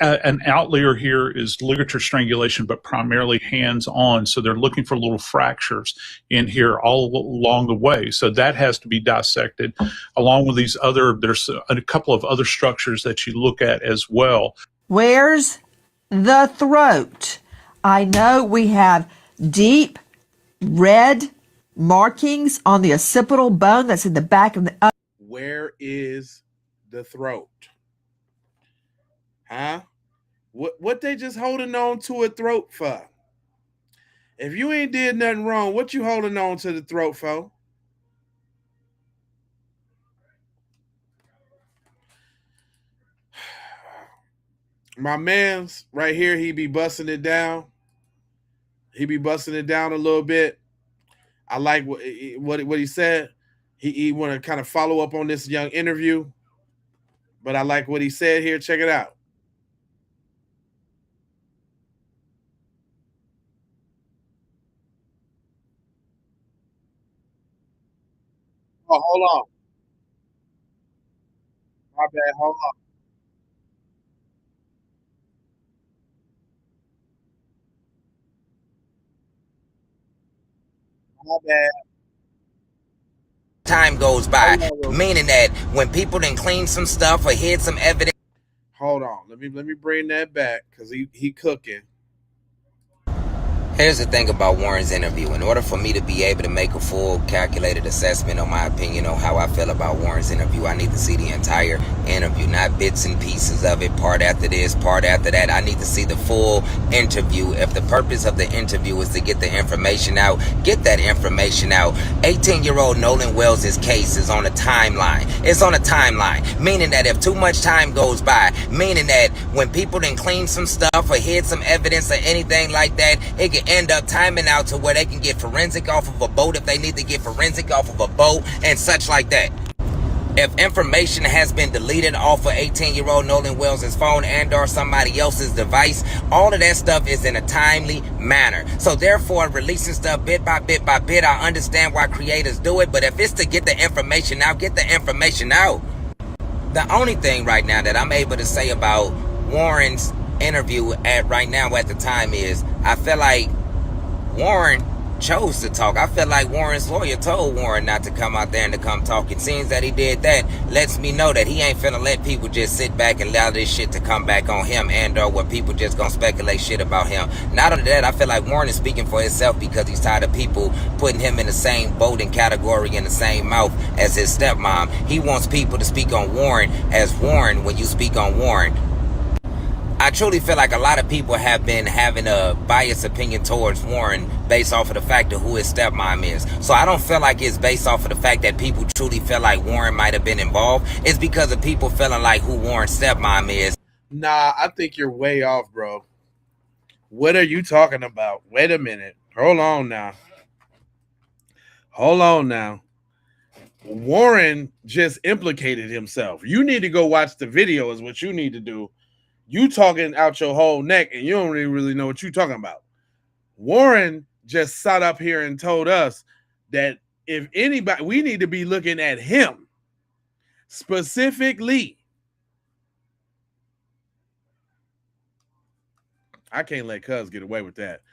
an outlier here is ligature strangulation, but primarily hands-on. So they're looking for little fractures in here all along the way. So that has to be dissected, along with these there's a couple of other structures that you look at as well. Where's the throat? I know we have deep red markings on the occipital bone that's in the back of the... Where is the throat? Huh? What they just holding on to a throat for? If you ain't did nothing wrong, what you holding on to the throat for? My man's right here, he be busting it down. He be busting it down a little bit. I like what he said. He want to kind of follow up on this young interview, but I like what he said here. Check it out. Oh, hold on. My bad. Hold on. My bad. Time goes by, meaning that when people done clean some stuff or hid some evidence. Hold on. Let me bring that back because he cooking. Here's the thing about Warren's interview. In order for me to be able to make a full calculated assessment on my opinion on how I feel about Warren's interview, I need to see the entire interview, not bits and pieces of it, part after this, part after that. I need to see the full interview. If the purpose of the interview is to get the information out, get that information out. 18-year-old Nolan Wells' case is on a timeline. It's on a timeline, meaning that if too much time goes by, meaning that when people done clean some stuff or hid some evidence or anything like that, it can end up timing out to where they can get forensic off of a boat if they need to get forensic off of a boat and such like that. If information has been deleted off of 18-year-old Nolan Wells' phone and or somebody else's device, all of that stuff is in a timely manner. So therefore, releasing stuff bit by bit by bit, I understand why creators do it, but if it's to get the information out, get the information out. The only thing right now that I'm able to say about Warren's interview right now at the time is I feel like Warren chose to talk. I feel like Warren's lawyer told Warren not to come out there and to come talk. It seems that he did that. Lets me know that he ain't finna let people just sit back and allow this shit to come back on him and or where people just gonna speculate shit about him. Not only that, I feel like Warren is speaking for himself because he's tired of people putting him in the same boat and category in the same mouth as his stepmom. He wants people to speak on Warren as Warren when you speak on Warren. I truly feel like a lot of people have been having a biased opinion towards Warren based off of the fact of who his stepmom is. So I don't feel like it's based off of the fact that people truly feel like Warren might have been involved. It's because of people feeling like who Warren's stepmom is. Nah, I think you're way off, bro. What are you talking about? Wait a minute. Hold on now. Hold on now. Warren just implicated himself. You need to go watch the video is what you need to do. You talking out your whole neck and you don't really know what you're talking about. Warren just sat up here and told us that if anybody, we need to be looking at him specifically. I can't let Cuz get away with that.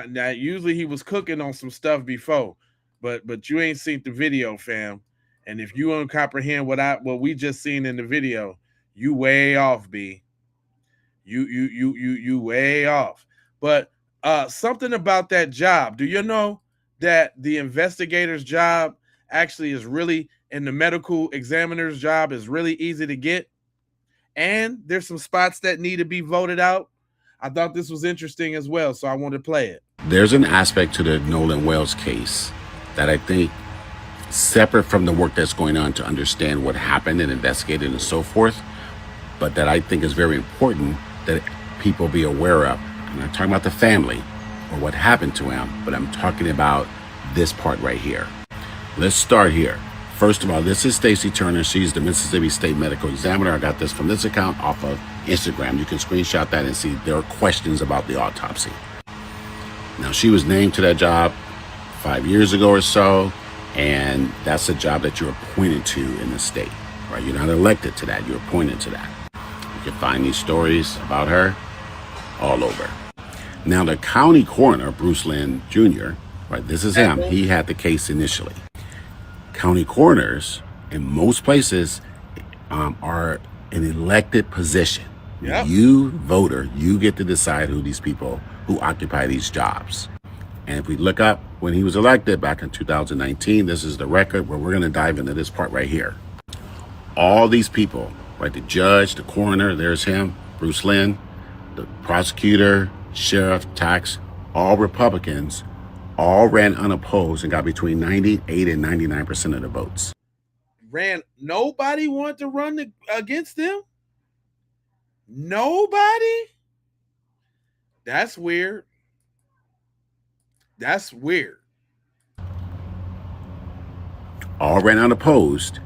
Now usually he was cooking on some stuff before, but you ain't seen the video, fam. And if you don't comprehend what we just seen in the video, you way off, B. You way off. But something about that job. Do you know that the investigator's job actually is really, and the medical examiner's job is really easy to get? And there's some spots that need to be voted out. I thought this was interesting as well, so I wanted to play it. There's an aspect to the Nolan Wells case that I think, separate from the work that's going on to understand what happened and investigate it and so forth, but that I think is very important that people be aware of. I'm not talking about the family or what happened to him, but I'm talking about this part right here. Let's start here. First of all, this is Stacy Turner. She's the Mississippi State Medical Examiner. I got this from this account off of Instagram. You can screenshot that and see there are questions about the autopsy. Now, she was named to that job 5 years ago or so, and that's a job that you're appointed to in the state, right? You're not elected to that, you're appointed to that. You can find these stories about her all over. Now, the county coroner, Bruce Lynn Jr., right, this is him. He had the case initially. County coroners, in most places, are an elected position. Yep. You, voter, you get to decide who these people who occupy these jobs. And if we look up when he was elected back in 2019, this is the record where we're going to dive into this part right here. All these people, right, the judge, the coroner, there's him, Bruce Lynn, the prosecutor, sheriff, tax, all Republicans, all ran unopposed and got between 98 and 99% of the votes. Nobody wanted to run against them? Nobody? That's weird. That's weird. All ran unopposed,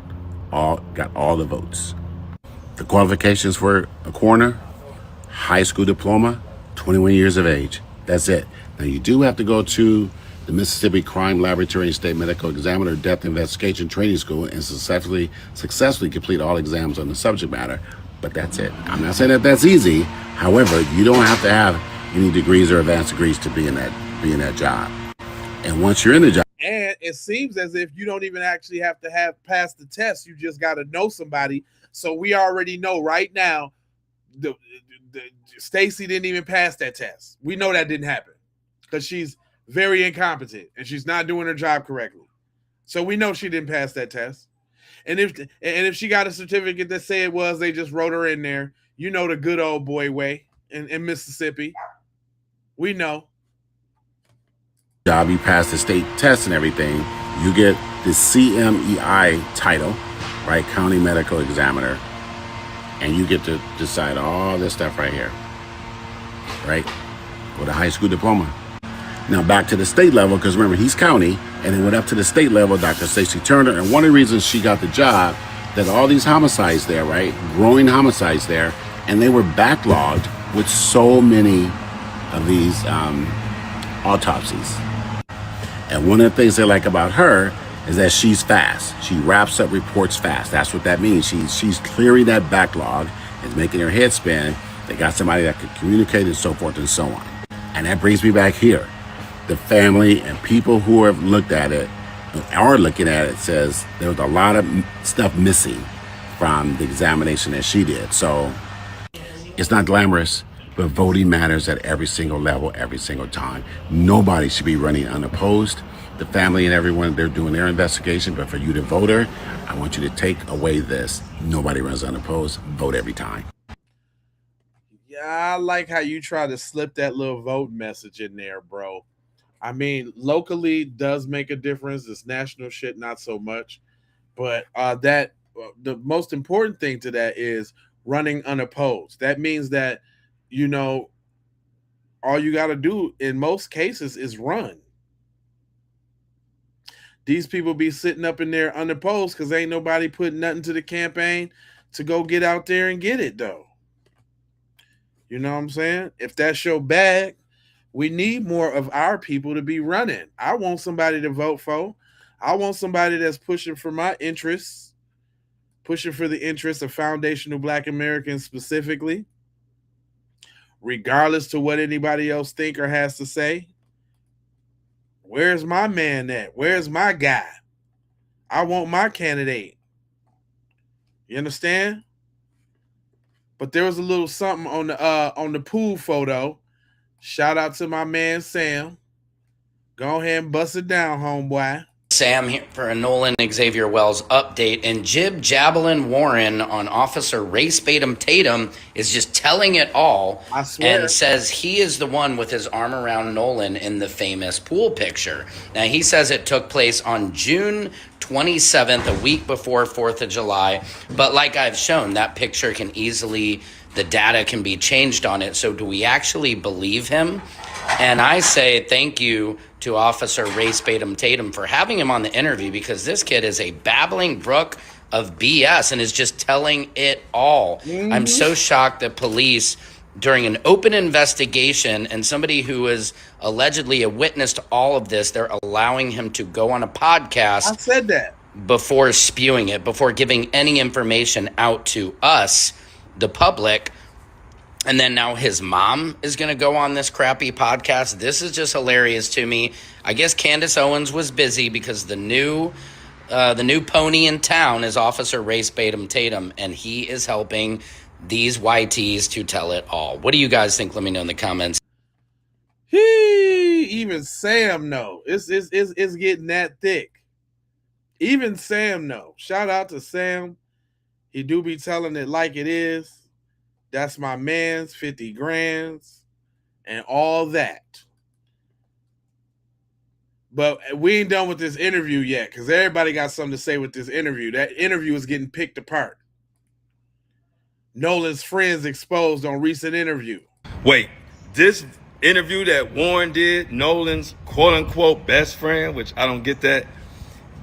all got all the votes. The qualifications for a coroner, high school diploma, 21 years of age. That's it. Now, you do have to go to the Mississippi Crime Laboratory and State Medical Examiner Death Investigation Training School and successfully complete all exams on the subject matter, but that's it. I'm not saying that that's easy. However, you don't have to have any degrees or advanced degrees to be in that job. And once you're in the job, and it seems as if you don't even actually have to have passed the test. You just got to know somebody. So we already know right now, the Stacy didn't even pass that test. We know that didn't happen because she's very incompetent and she's not doing her job correctly. So we know she didn't pass that test. And if she got a certificate that say it was, they just wrote her in there. You know, the good old boy way in Mississippi. We know. Job, you pass the state test and everything, you get the CMEI title, right? County Medical Examiner. And you get to decide all this stuff right here, right? With a high school diploma. Now back to the state level, because remember, he's county, and it went up to the state level, Dr. Stacy Turner. And one of the reasons she got the job, that all these homicides there, right? Growing homicides there, and they were backlogged with so many of these autopsies. And one of the things they like about her is that she's fast. She wraps up reports fast. That's what that means. She's clearing that backlog and making her head spin. They got somebody that could communicate and so forth and so on. And that brings me back here. The family and people who have looked at it, are looking at it, says there was a lot of stuff missing from the examination that she did. So it's not glamorous, but voting matters at every single level, every single time. Nobody should be running unopposed. The family and everyone, they're doing their investigation, but for you, the voter, I want you to take away this. Nobody runs unopposed. Vote every time. Yeah, I like how you try to slip that little vote message in there, bro. I mean, locally does make a difference. This national shit, not so much. But the most important thing to that is running unopposed. That means that, you know, all you got to do in most cases is run. These people be sitting up in there unopposed because ain't nobody putting nothing to the campaign to go get out there and get it, though. You know what I'm saying? If that's your bag, we need more of our people to be running. I want somebody to vote for. I want somebody that's pushing for my interests, pushing for the interests of foundational Black Americans specifically, regardless to what anybody else think or has to say. Where's my man at? Where's my guy? I want my candidate. You understand? But there was a little something on the pool photo. Shout out to my man Sam. Go ahead and bust it down, homeboy. Sam here for a Nolan Xavier Wells update, and Jib Javelin Warren on Officer Race Batum Tatum is just telling it all, I swear. and says he is the one with his arm around Nolan in the famous pool picture. Now, he says it took place on June 27th, a week before 4th of July, but like I've shown, that picture can easily, the data can be changed on it, so do we actually believe him? And I say thank you to Officer Race Batum Tatum for having him on the interview, because this kid is a babbling brook of BS and is just telling it all. I'm so shocked that police, during an open investigation and somebody who is allegedly a witness to all of this, they're allowing him to go on a podcast. I said that. Before spewing it, before giving any information out to us, the public. And then now his mom is going to go on this crappy podcast. This is just hilarious to me. I guess Candace Owens was busy because the new pony in town is Officer Race Batum Tatum, and he is helping these YTs to tell it all. What do you guys think? Let me know in the comments. Even Sam know. It's getting that thick. Even Sam know. Shout out to Sam. He do be telling it like it is. That's my man's 50 grands and all that. But we ain't done with this interview yet, because everybody got something to say with this interview. That interview is getting picked apart. Nolan's friends exposed on recent interview. Wait, this interview that Warren did, Nolan's quote-unquote best friend, which I don't get that,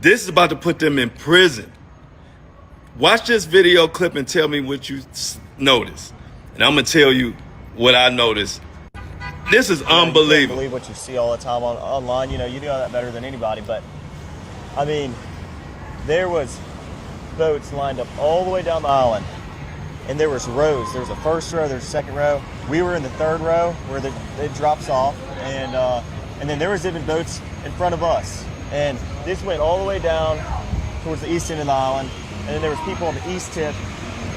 this is about to put them in prison. Watch this video clip and tell me what you noticed. And I'm going to tell you what I noticed. This is unbelievable. You can't believe what you see all the time online. You know that better than anybody. But, I mean, there was boats lined up all the way down the island. And there was rows. There was a first row, there's a second row. We were in the third row where it drops off. And then there was even boats in front of us. And this went all the way down towards the east end of the island. And then there was people on the east tip.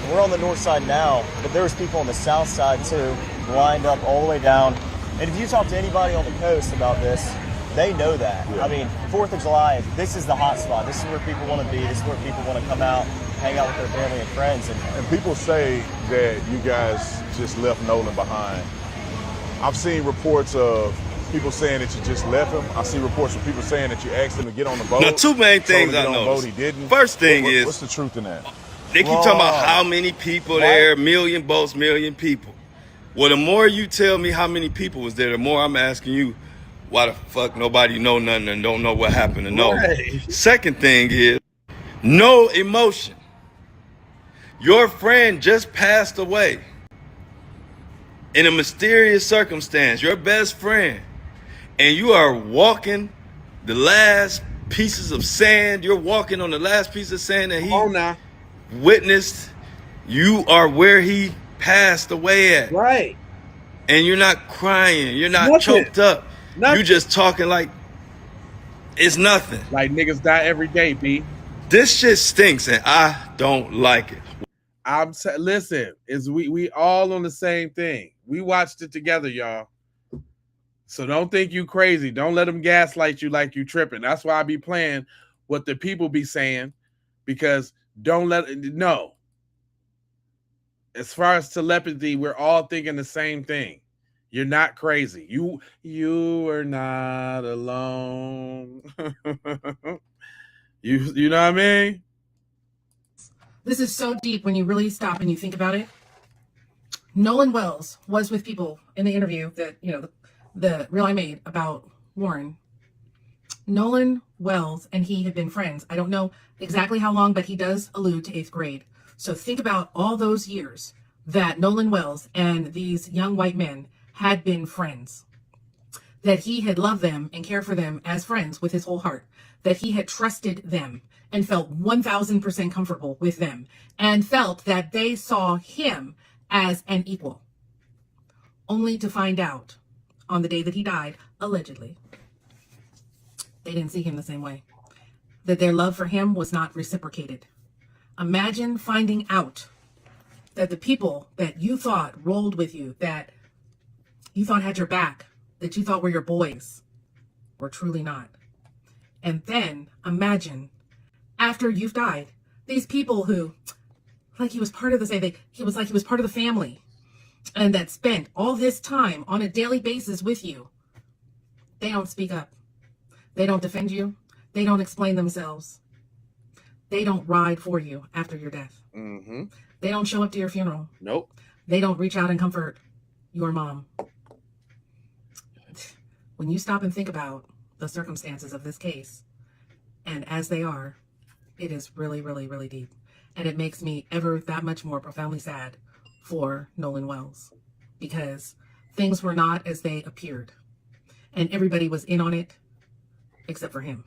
And we're on the north side now, but there was people on the south side too, lined up all the way down. And if you talk to anybody on the coast about this, they know that. Yeah. I mean, 4th of July, this is the hot spot. This is where people want to be. This is where people want to come out, hang out with their family and friends. And people say that you guys just left Nolan behind. I've seen reports of people saying that you just left him. I see reports of people saying that you asked him to get on the boat. Now, two main things I noticed. He didn't. First thing is, what's the truth in that? they keep talking about how many people there, million boats, million people. Well, the more you tell me how many people was there, the more I'm asking you, why the fuck nobody know nothing and don't know what happened to Nolan? Right. Second thing is, no emotion. Your friend just passed away in a mysterious circumstance, your best friend, and you are walking the last pieces of sand. You're walking on the last piece of sand that he witnessed. You are where he passed away at. Right. And you're not crying. You're not choked up. You just talking like it's nothing. Like niggas die every day, B. This shit stinks and I don't like it. Listen, we all on the same thing. We watched it together, y'all. So don't think you crazy. Don't let them gaslight you like you tripping. That's why I be playing what the people be saying, because no. As far as telepathy, we're all thinking the same thing. You're not crazy. You are not alone. You know what I mean? This is so deep when you really stop and you think about it. Nolan Wells was with people in the interview that, the reel I made about Warren. Nolan Wells and he have been friends. I don't know exactly how long, but he does allude to 8th grade. So think about all those years that Nolan Wells and these young white men had been friends, that he had loved them and cared for them as friends with his whole heart, that he had trusted them and felt 1000% comfortable with them and felt that they saw him as an equal, only to find out on the day that he died, allegedly, they didn't see him the same way, that their love for him was not reciprocated. Imagine finding out that the people that you thought rolled with you, that you thought had your back, that you thought were your boys, were truly not. And then imagine, after you've died, these people who, like he was part of he was part of the family, and that spent all this time on a daily basis with you, they don't speak up. They don't defend you. They don't explain themselves. They don't ride for you after your death. Mm-hmm. They don't show up to your funeral. Nope. They don't reach out and comfort your mom. when you stop and think about the circumstances of this case, and as they are, it is really, really, really deep. And it makes me ever that much more profoundly sad for Nolan Wells, because things were not as they appeared. And everybody was in on it except for him.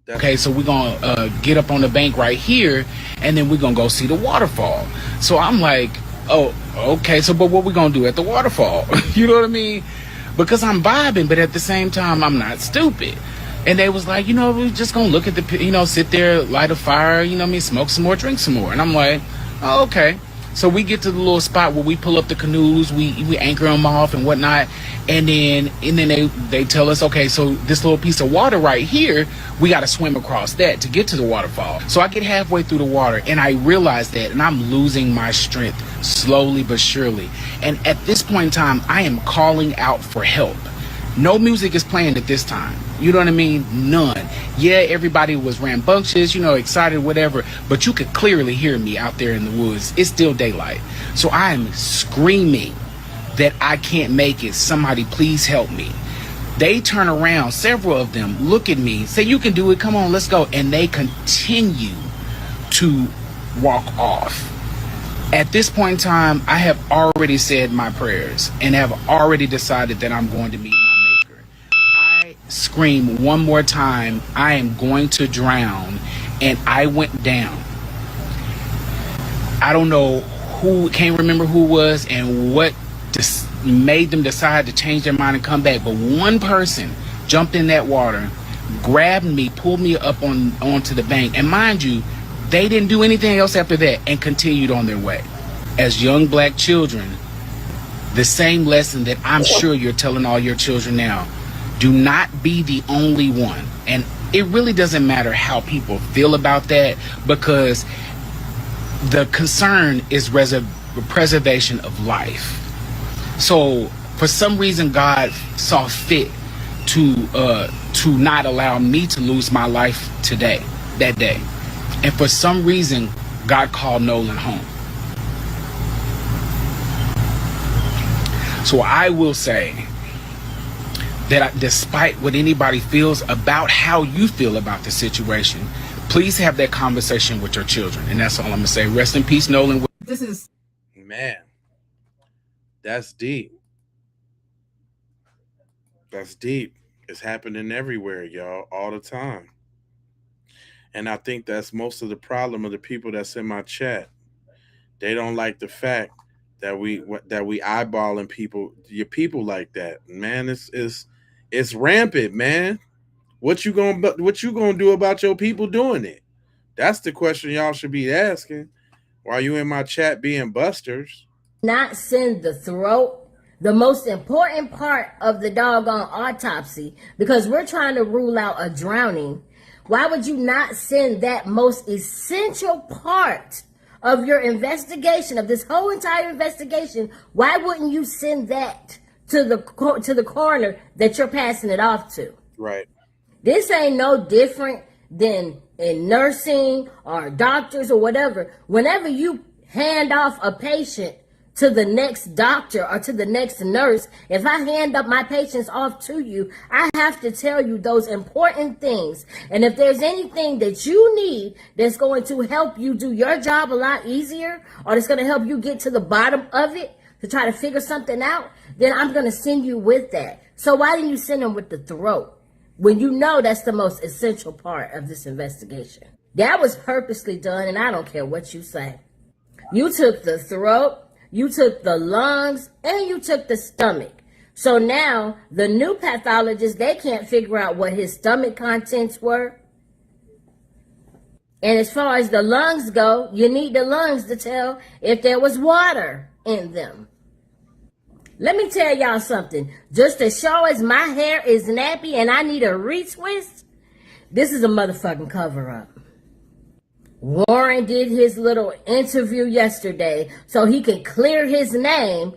Okay, so we're going to get up on the bank right here, and then we're going to go see the waterfall. So I'm like, oh, okay, so but what we going to do at the waterfall? You know what I mean? Because I'm vibing, but at the same time, I'm not stupid. And they was like, we're just going to look at the, sit there, light a fire, smoke some more, drink some more. And I'm like, oh, okay. So we get to the little spot where we pull up the canoes, we anchor them off and whatnot, and then they tell us, okay, so this little piece of water right here, we got to swim across that to get to the waterfall. So I get halfway through the water, and I realize that, and I'm losing my strength slowly but surely. And at this point in time, I am calling out for help. No music is playing at this time. You know what I mean? None. Yeah, everybody was rambunctious, excited, whatever, but you could clearly hear me out there in the woods. It's still daylight. So I am screaming that I can't make it. Somebody please help me. They turn around, several of them look at me, say, you can do it, come on, let's go. And they continue to walk off. At this point in time, I have already said my prayers and have already decided that I'm going to meet my maker. I scream one more time, I am going to drown, and I went down. I don't know who, can't remember who it was and what made them decide to change their mind and come back, but one person jumped in that water, grabbed me, pulled me up onto the bank, and mind you, they didn't do anything else after that and continued on their way. As young black children, the same lesson that I'm sure you're telling all your children now, do not be the only one. And it really doesn't matter how people feel about that, because the concern is preservation of life. So for some reason, God saw fit to not allow me to lose my life that day. And for some reason, God called Nolan home. So I will say that despite what anybody feels about how you feel about the situation, please have that conversation with your children. And that's all I'm going to say. Rest in peace, Nolan. This is... Man, that's deep. That's deep. It's happening everywhere, y'all, all the time. And I think that's most of the problem of the people that's in my chat. They don't like the fact that we eyeballing your people like that. Man, it's rampant, man. What you gonna do about your people doing it? That's the question y'all should be asking while you in my chat being busters. Not send the throat, the most important part of the doggone autopsy, because we're trying to rule out a drowning. Why would you not send that most essential part of your investigation, of this whole entire investigation? Why wouldn't you send that to the coroner that you're passing it off to? Right. This ain't no different than in nursing or doctors or whatever. Whenever you hand off a patient to the next doctor or to the next nurse, if I hand up my patients off to you, I have to tell you those important things. And if there's anything that you need that's going to help you do your job a lot easier, or that's going to help you get to the bottom of it to try to figure something out, then I'm going to send you with that. So why didn't you send them with the throat when you know that's the most essential part of this investigation? That was purposely done, and I don't care what you say. You took the throat, you took the lungs, and you took the stomach. So now the new pathologist, they can't figure out what his stomach contents were. And as far as the lungs go, you need the lungs to tell if there was water in them. Let me tell y'all something. Just as sure as my hair is nappy and I need a retwist, this is a motherfucking cover-up. Warren did his little interview yesterday so he could clear his name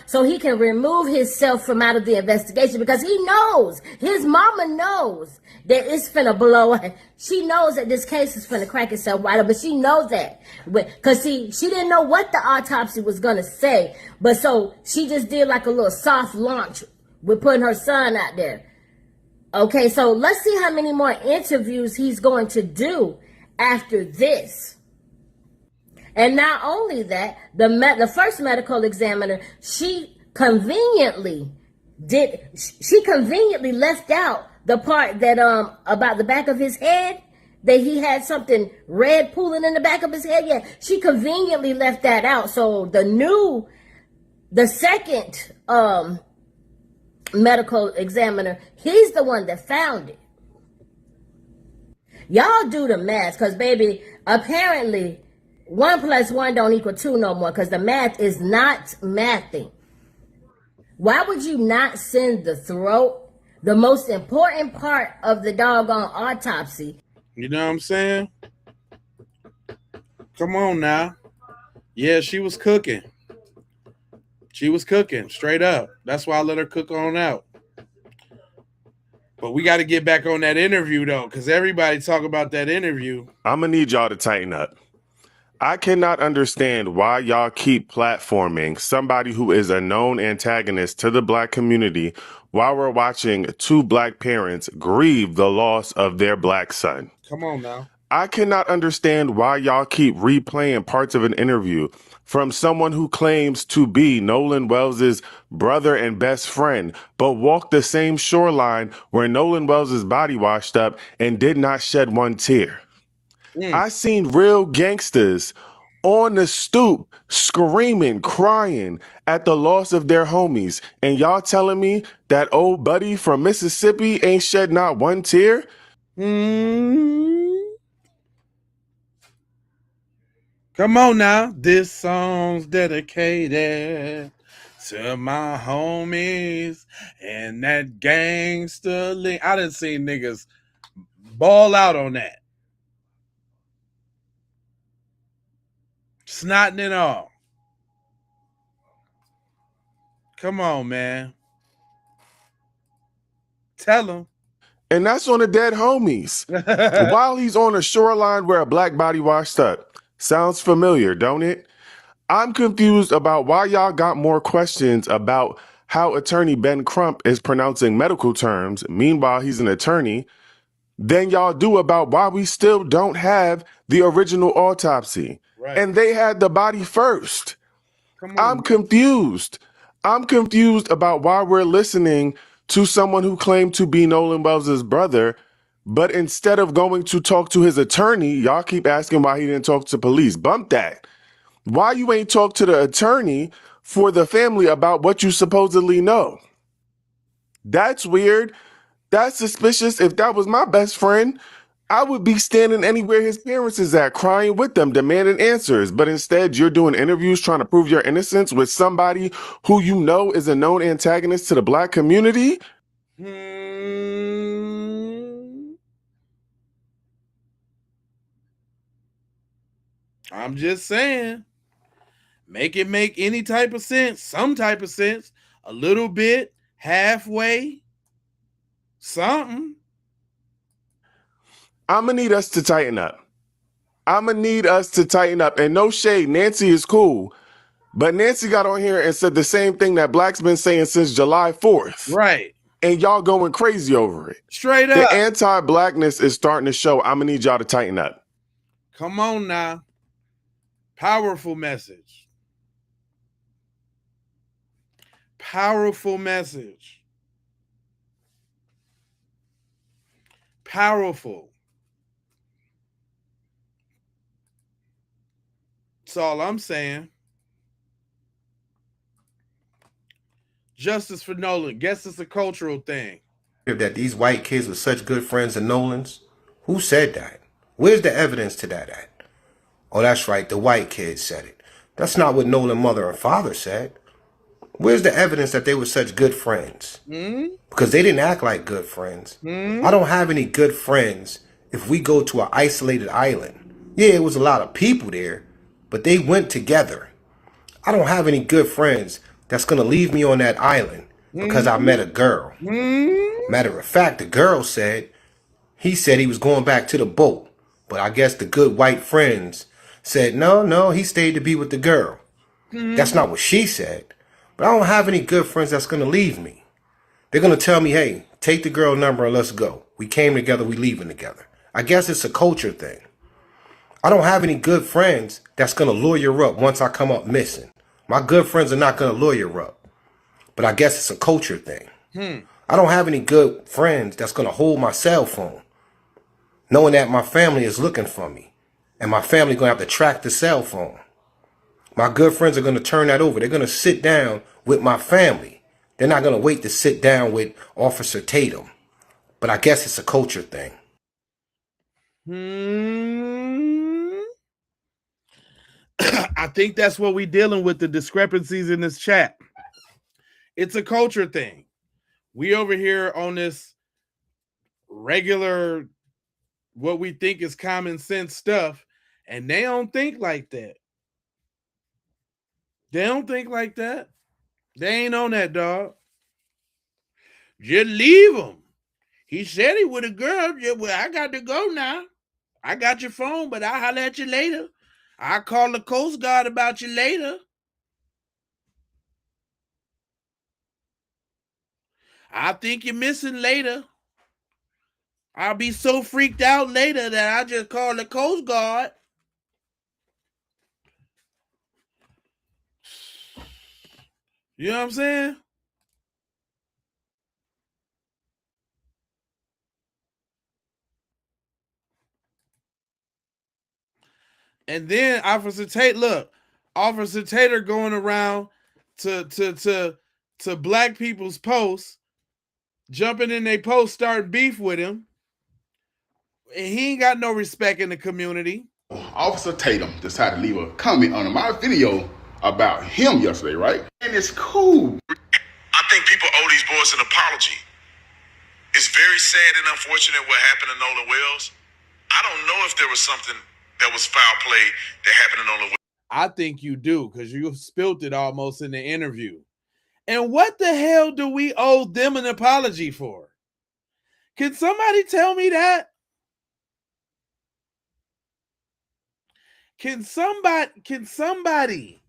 So he can remove himself from out of the investigation because he knows, his mama knows that it's finna blow. She knows that this case is finna crack itself wide up, but she knows that. Because she didn't know what the autopsy was gonna say. But so she just did like a little soft launch with putting her son out there. Okay, so let's see how many more interviews he's going to do after this. And not only that, the first medical examiner, she conveniently left out the part that about the back of his head, that he had something red pooling in the back of his head. Yeah, she conveniently left that out. So the second medical examiner, he's the one that found it. Y'all do the math, because baby, apparently 1 + 1 don't equal 2 no more, because the math is not mathing. Why would you not send the throat, the most important part of the doggone autopsy? You know what I'm saying? Come on now. Yeah, she was cooking. She was cooking straight up. That's why I let her cook on out. But we got to get back on that interview, though, because everybody talk about that interview. I'm going to need y'all to tighten up. I cannot understand why y'all keep platforming somebody who is a known antagonist to the black community while we're watching two black parents grieve the loss of their black son. Come on now. I cannot understand why y'all keep replaying parts of an interview from someone who claims to be Nolan Wells's brother and best friend, but walked the same shoreline where Nolan Wells's body washed up and did not shed one tear. I seen real gangsters on the stoop screaming, crying at the loss of their homies. And y'all telling me that old buddy from Mississippi ain't shed not one tear? Come on now. This song's dedicated to my homies and that gangster link. I done seen niggas ball out on that. Snotting it all. Come on, man. Tell him. And that's on the dead homies. While he's on a shoreline where a black body washed up. Sounds familiar, don't it? I'm confused about why y'all got more questions about how attorney Ben Crump is pronouncing medical terms, meanwhile he's an attorney, than y'all do about why we still don't have the original autopsy. Right. And they had the body first. I'm confused. I'm confused about why we're listening to someone who claimed to be Nolan Wells's brother, but instead of going to talk to his attorney, y'all keep asking why he didn't talk to police. Bump that. Why you ain't talk to the attorney for the family about what you supposedly know? That's weird. That's suspicious. If that was my best friend, I would be standing anywhere his parents is at, crying with them, demanding answers. But instead, you're doing interviews trying to prove your innocence with somebody who you know is a known antagonist to the black community? I'm just saying. Make it make any type of sense, some type of sense, a little bit, halfway, something. I'm going to need us to tighten up. And no shade, Nancy is cool. But Nancy got on here and said the same thing that Black's been saying since July 4th. Right. And y'all going crazy over it. Straight up. The anti-blackness is starting to show. I'm going to need y'all to tighten up. Come on now. Powerful message. Powerful message. Powerful. That's all I'm saying. Justice for Nolan. Guess it's a cultural thing. That these white kids were such good friends of Nolan's? Who said that? Where's the evidence to that at? Oh, that's right, the white kids said it. That's not what Nolan's mother and father said. Where's the evidence that they were such good friends? Because they didn't act like good friends. I don't have any good friends if we go to an isolated island. Yeah, it was a lot of people there, but they went together. I don't have any good friends that's gonna leave me on that island because I met a girl. Matter of fact, the girl said he said he was going back to the boat, but I guess the good white friends said no, he stayed to be with the girl. That's not what she said. But I don't have any good friends that's gonna leave me. They're gonna tell me, hey, take the girl number and let's go. We came together, we leaving together. I guess it's a culture thing. I don't have any good friends that's gonna lawyer up once I come up missing. My good friends are not gonna lawyer up. But I guess it's a culture thing. I don't have any good friends that's gonna hold my cell phone, knowing that my family is looking for me. And my family gonna have to track the cell phone. My good friends are gonna turn that over. They're gonna sit down with my family. They're not gonna wait to sit down with Officer Tatum. But I guess it's a culture thing. I think that's what we're dealing with, the discrepancies in this chat. It's a culture thing. We over here on this regular, what we think is common sense stuff, and they don't think like that. They don't think like that. They ain't on that, dog. Just leave him. He said he with a girl. Well, I got to go now. I got your phone, but I'll holler at you later. I'll call the Coast Guard about you later. I think you're missing later. I'll be so freaked out later that I just call the Coast Guard. You know what I'm saying? And then Officer Tater going around to black people's posts, jumping in their posts, starting beef with him. And he ain't got no respect in the community. Officer Tatum decided to leave a comment under my video about him yesterday, right? And it's cool. I think people owe these boys an apology. It's very sad and unfortunate what happened to Nolan Wells. I don't know if there was something that was foul play that happened to Nolan Wells. I think you do, because you spilled it almost in the interview. And what the hell do we owe them an apology for? Can somebody tell me that? Can somebody?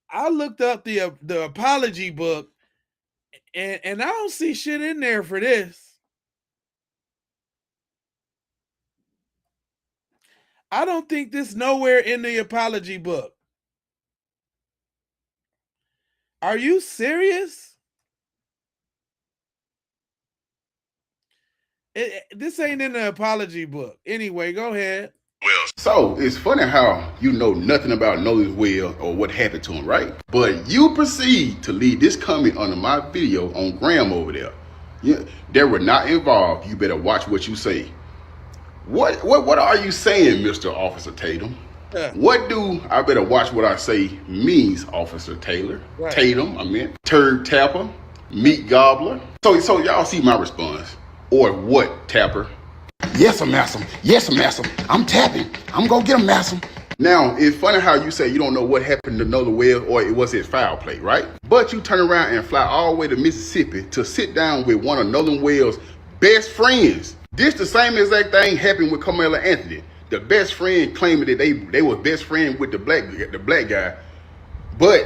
I looked up the apology book, and I don't see shit in there for this. I don't think this nowhere in the apology book. Are you serious? This ain't in the apology book. Anyway, go ahead. So it's funny how you know nothing about Nolan Wells or what happened to him, right? But you proceed to leave this comment under my video on Graham over there. Yeah, they were not involved. You better watch what you say. What are you saying, Mr. Officer Tatum? What do I better watch what I say means, Officer Taylor? Right. Tatum, I meant turd tapper, meat gobbler. So y'all see my response. Or what, Tapper? Yes, I'm Massam. Yes, I'm Massam. I'm tapping. I'm gonna get him, Massam. Now, it's funny how you say you don't know what happened to Nolan Wells or it was his foul play, right? But you turn around and fly all the way to Mississippi to sit down with one of Nolan Wells' best friends. This the same exact thing happened with Carmela Anthony. The best friend claiming that they were best friend with the black guy, but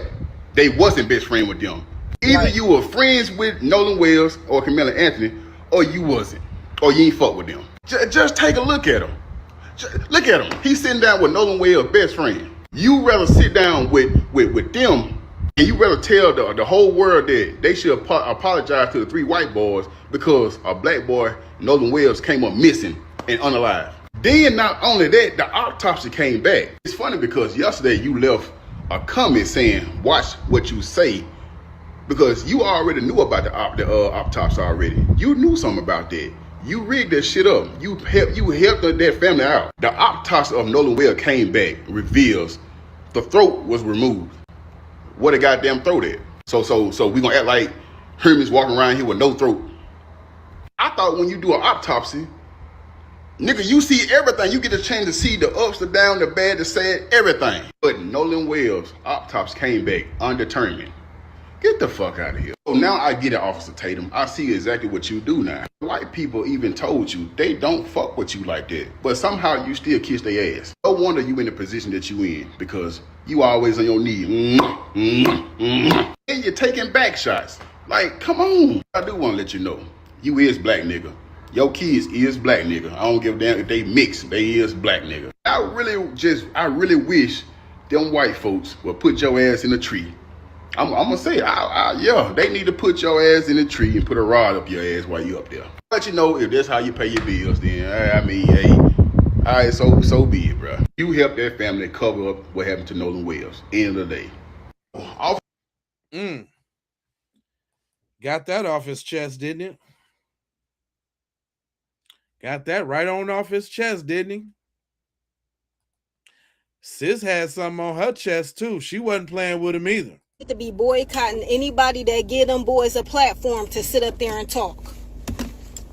they wasn't best friend with them. Either you were friends with Nolan Wells or Carmela Anthony, or you wasn't, or you ain't fuck with them. Just take a look at him. Look at him. He's sitting down with Nolan Wells' best friend. You rather sit down with them, and you rather tell the whole world that they should apologize to the 3 white boys because a black boy, Nolan Wells, came up missing and unalive. Then not only that, the autopsy came back. It's funny because yesterday you left a comment saying, watch what you say, because you already knew about the autopsy already. You knew something about that. You rigged that shit up. You helped that family out. The autopsy of Nolan Wells came back, reveals the throat was removed. What a goddamn throat at? So we gonna act like Herman's walking around here with no throat. I thought when you do an autopsy, Nigga, you see everything. You get a chance to see the ups, the downs, the bad, the sad, everything. But Nolan Wells, Optops came back undetermined. Get the fuck out of here. So now I get it, Officer Tatum. I see exactly what you do now. White people even told you they don't fuck with you like that. But somehow you still kiss their ass. No wonder you in the position that you in. Because you always on your knee. And you're taking back shots. Like, come on. I do want to let you know. You is black, nigga. Your kids is black, nigga. I don't give a damn if they mix. They is black, nigga. I really wish them white folks would put your ass in a tree. I'm gonna say, yeah, they need to put your ass in a tree and put a rod up your ass while you up there. But you know, if that's how you pay your bills, then I mean, hey, all right, so be it, bro. You help that family cover up what happened to Nolan Wells. End of the day. Got that off his chest, didn't it? Got that right on off his chest, didn't he? Sis had something on her chest too. She wasn't playing with him either. To be boycotting anybody that give them boys a platform to sit up there and talk.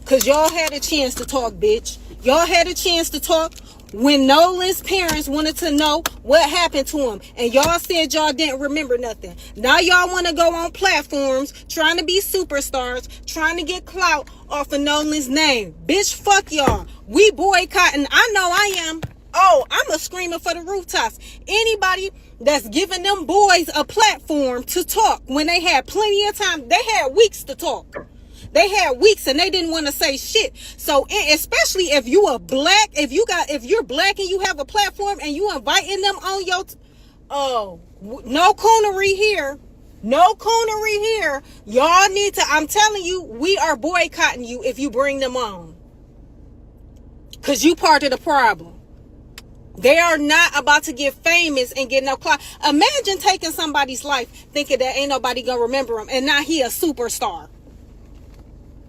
Cause y'all had a chance to talk, bitch. Y'all had a chance to talk when Nolan's parents wanted to know what happened to him. And y'all said y'all didn't remember nothing. Now y'all want to go on platforms trying to be superstars, trying to get clout off of Nolan's name. Bitch, fuck y'all. We boycotting. I know I am. Oh, I'm a screamer for the rooftops. Anybody that's giving them boys a platform to talk when they had plenty of time, they had weeks to talk. They had weeks and they didn't want to say shit. So especially if you are black, if you're black and you have a platform and you inviting them on your, no coonery here. No coonery here. Y'all need to, I'm telling you, we are boycotting you if you bring them on. Cause you part of the problem. They are not about to get famous and get no clout. Imagine taking somebody's life thinking that ain't nobody gonna remember him and now he a superstar.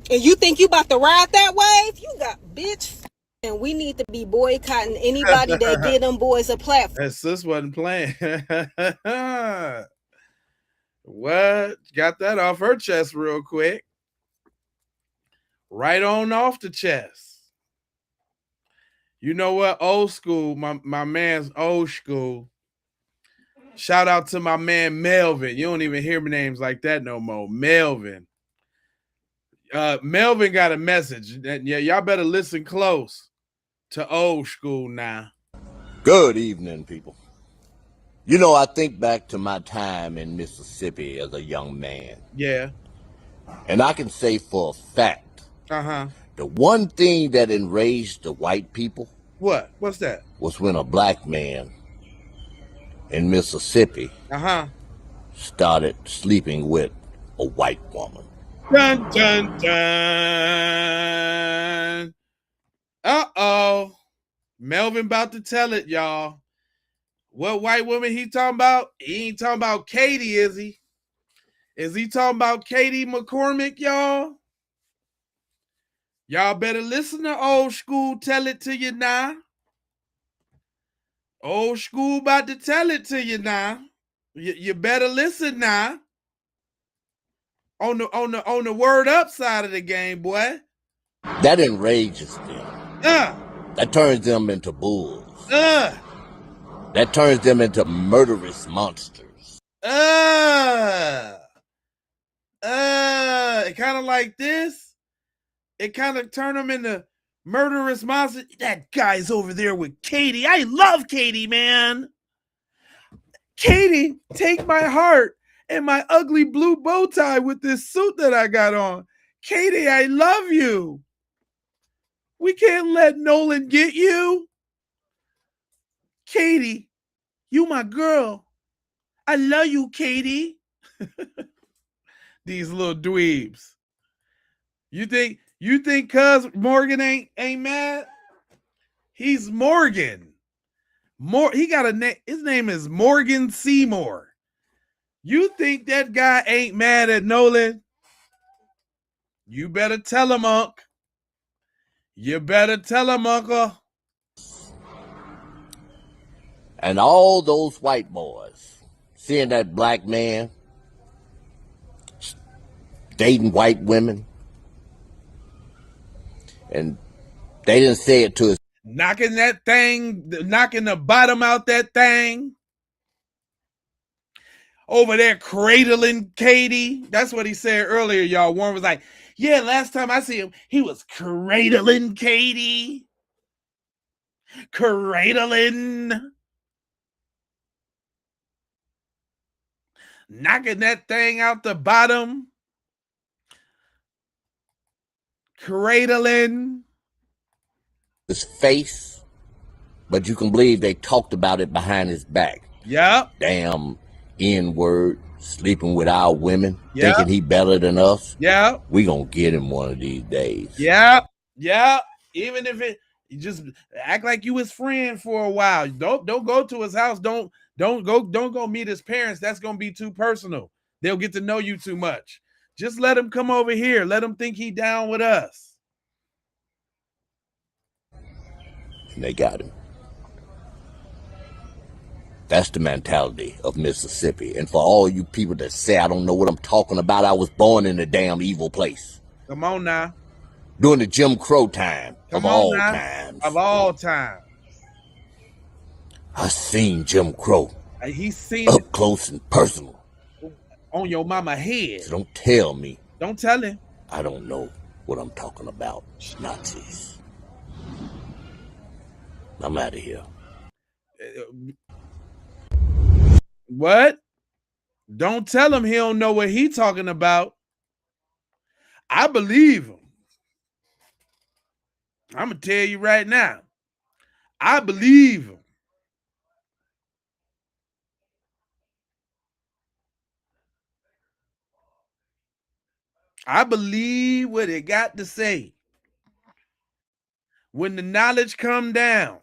And you think you about to ride that wave? You got, bitch. And we need to be boycotting anybody that give them boys a platform. That sis wasn't playing. What? Got that off her chest real quick. Right on off the chest. You know what? Old school, my man's old school. Shout out to my man Melvin. You don't even hear names like that no more. Melvin. Melvin got a message. Yeah, y'all better listen close to old school now. Good evening, people. You know, I think back to my time in Mississippi as a young man. Yeah. And I can say for a fact, the one thing that enraged the white people. What? What's that? Was when a black man in Mississippi started sleeping with a white woman. Dun, dun, dun. Uh-oh. Melvin about to tell it, y'all. What white woman he talking about? He ain't talking about Katie, is he? Is he talking about Katie McCormick, y'all? Y'all better listen to old school tell it to you now. Old school about to tell it to you now. You better listen now. On the word up side of the game, boy. That enrages them. That turns them into bulls. That turns them into murderous monsters. It kind of like this. It kind of turned them into murderous monsters. That guy's over there with Katie. I love Katie, man. Katie, take my heart and my ugly blue bow tie with this suit that I got on. Katie, I love you. We can't let Nolan get you. Katie, you my girl. I love you, Katie. These little dweebs. You think cuz Morgan ain't mad? He's Morgan. He got a name. His name is Morgan Seymour. You think that guy ain't mad at Nolan? You better tell him, Unc. You better tell him, Uncle. And all those white boys seeing that black man dating white women and They didn't say it to us. Knocking that thing, knocking the bottom out that thing. Over there cradling Katie. That's what he said earlier, y'all. Warren was like, yeah, last time I see him, he was cradling Katie. Cradling. Knocking that thing out the bottom. Cradling. His face, but you can believe they talked about it behind his back. Yep. Damn N-word, sleeping with our women, Yep. thinking he better than us. Yep. We gonna get him one of these days. Yep. Yep. Even if you just act like you his friend for a while. Don't go to his house. Don't go meet his parents. That's gonna be too personal. They'll get to know you too much. Just let him come over here. Let him think he down with us. And they got him. That's the mentality of Mississippi. And for all you people that say I don't know what I'm talking about, I was born in a damn evil place. Come on now. During the Jim Crow time of all now. times. Of all time. I seen Jim Crow. He's seen up it close and personal. On your mama head. So don't tell me. Don't tell him. I don't know what I'm talking about. Nazis. I'm out of here. What? Don't tell him he don't know what he talking about. I believe him. I'm going to tell you right now. I believe him. I believe what it got to say. When the knowledge come down.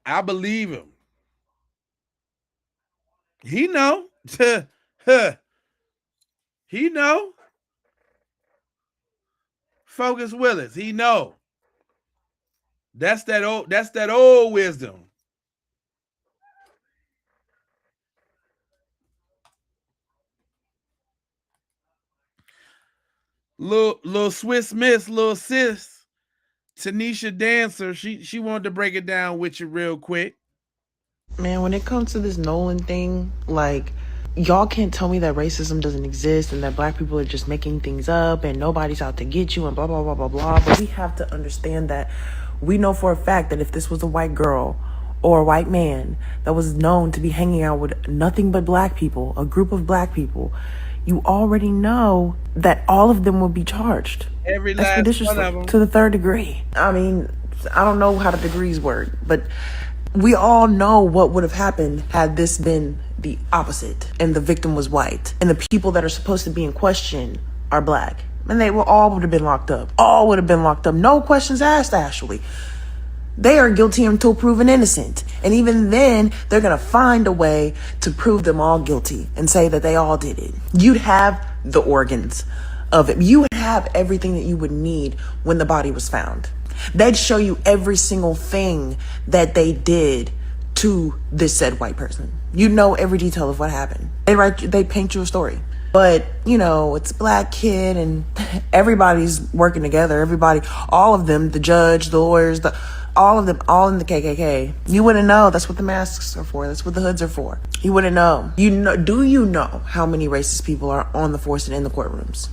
I believe him. He know. He know. Focus Willis. He know. That's that old wisdom. Little Swiss Miss, little sis. Tanisha Dancer, she wanted to break it down with you real quick. Man, when it comes to this Nolan thing, like, y'all can't tell me that racism doesn't exist and that black people are just making things up and nobody's out to get you and blah, blah, blah, blah, blah. But we have to understand that we know for a fact that if this was a white girl or a white man that was known to be hanging out with nothing but black people, a group of black people, you already know that all of them will be charged. Every last one of them. To the third degree. I mean, I don't know how the degrees work, but we all know what would have happened had this been the opposite and the victim was white and the people that are supposed to be in question are black. And they all would have been locked up. All would have been locked up. No questions asked, actually. They are guilty until proven innocent. And even then, they're going to find a way to prove them all guilty and say that they all did it. You'd have the organs of it. You would have everything that you would need when the body was found. They'd show you every single thing that they did to this said white person. You know every detail of what happened. They paint you a story. But, you know, it's a black kid and everybody's working together. Everybody, all of them, the judge, the lawyers, all of them, all in the KKK. You wouldn't know. That's what the masks are for. That's what the hoods are for. You wouldn't know. Do you know how many racist people are on the force and in the courtrooms?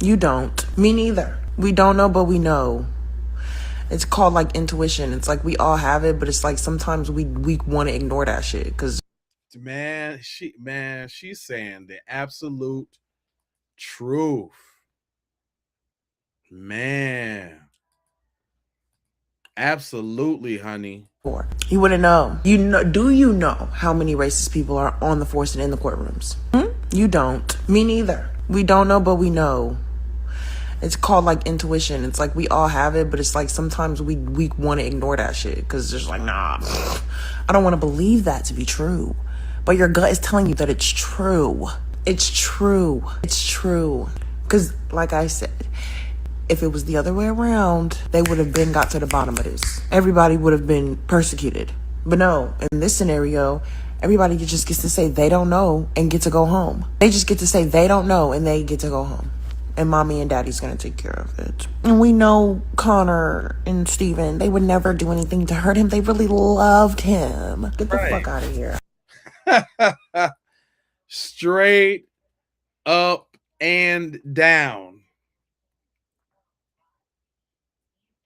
You don't. Me neither. We don't know, but we know. It's called like intuition. It's like we all have it, but it's like sometimes we want to ignore that shit because she's saying the absolute truth. Man. Absolutely, honey. You wouldn't know. Do you know how many racist people are on the force and in the courtrooms? You don't. Me neither. We don't know, but we know. It's called like intuition. It's like we all have it, but it's like sometimes we want to ignore that shit because it's just like, nah, I don't want to believe that to be true. But your gut is telling you that it's true. It's true. It's true. Because like I said, if it was the other way around, they would have got to the bottom of this. Everybody would have been persecuted. But no, in this scenario, Everybody just gets to say they don't know and get to go home. They just get to say they don't know and they get to go home. And mommy and daddy's gonna take care of it. And we know Connor and Steven, they would never do anything to hurt him. They really loved him. Get the fuck out of here. Straight up and down.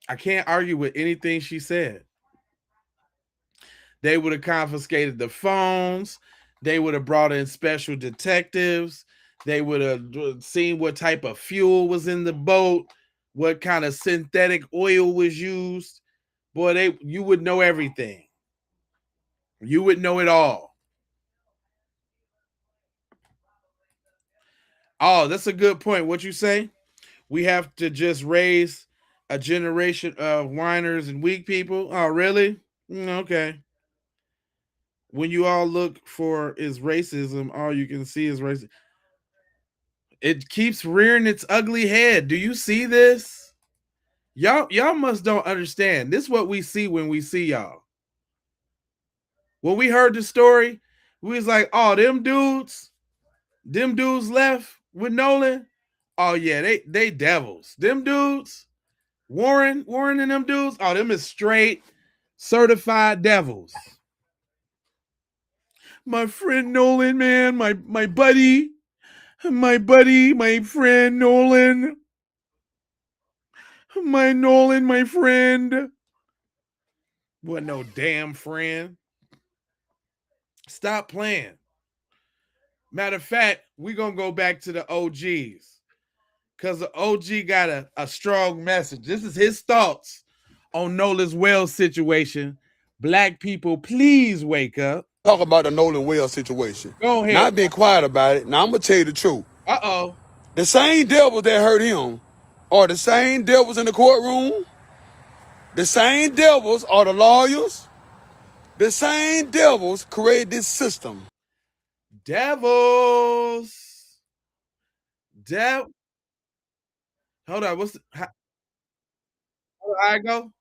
I can't argue with anything she said. They would have confiscated the phones. They would have brought in special detectives. They would have seen what type of fuel was in the boat, what kind of synthetic oil was used. Boy, you would know everything. You would know it all. Oh, that's a good point. What you say? We have to just raise a generation of whiners and weak people. Oh, really? Okay. When you all look for is racism, all you can see is racism. It keeps rearing its ugly head. Do you see this? Y'all must don't understand. This is what we see when we see y'all. When we heard the story, we was like, oh, them dudes left with Nolan. Oh yeah, they devils. Them dudes, Warren and them dudes, oh, them is straight certified devils. My friend Nolan, man, my buddy, my friend Nolan. My friend. Wasn't no damn friend. Stop playing. Matter of fact, we're going to go back to the OGs. Because the OG got a strong message. This is his thoughts on Nolan Wells situation. Black people, please wake up. Talk about the Nolan Wells situation. Go ahead. Now I've been quiet about it. Now I'm going to tell you the truth. Uh-oh. The same devils that hurt him are the same devils in the courtroom. The same devils are the lawyers. The same devils created this system. Devils. Hold on. How I go?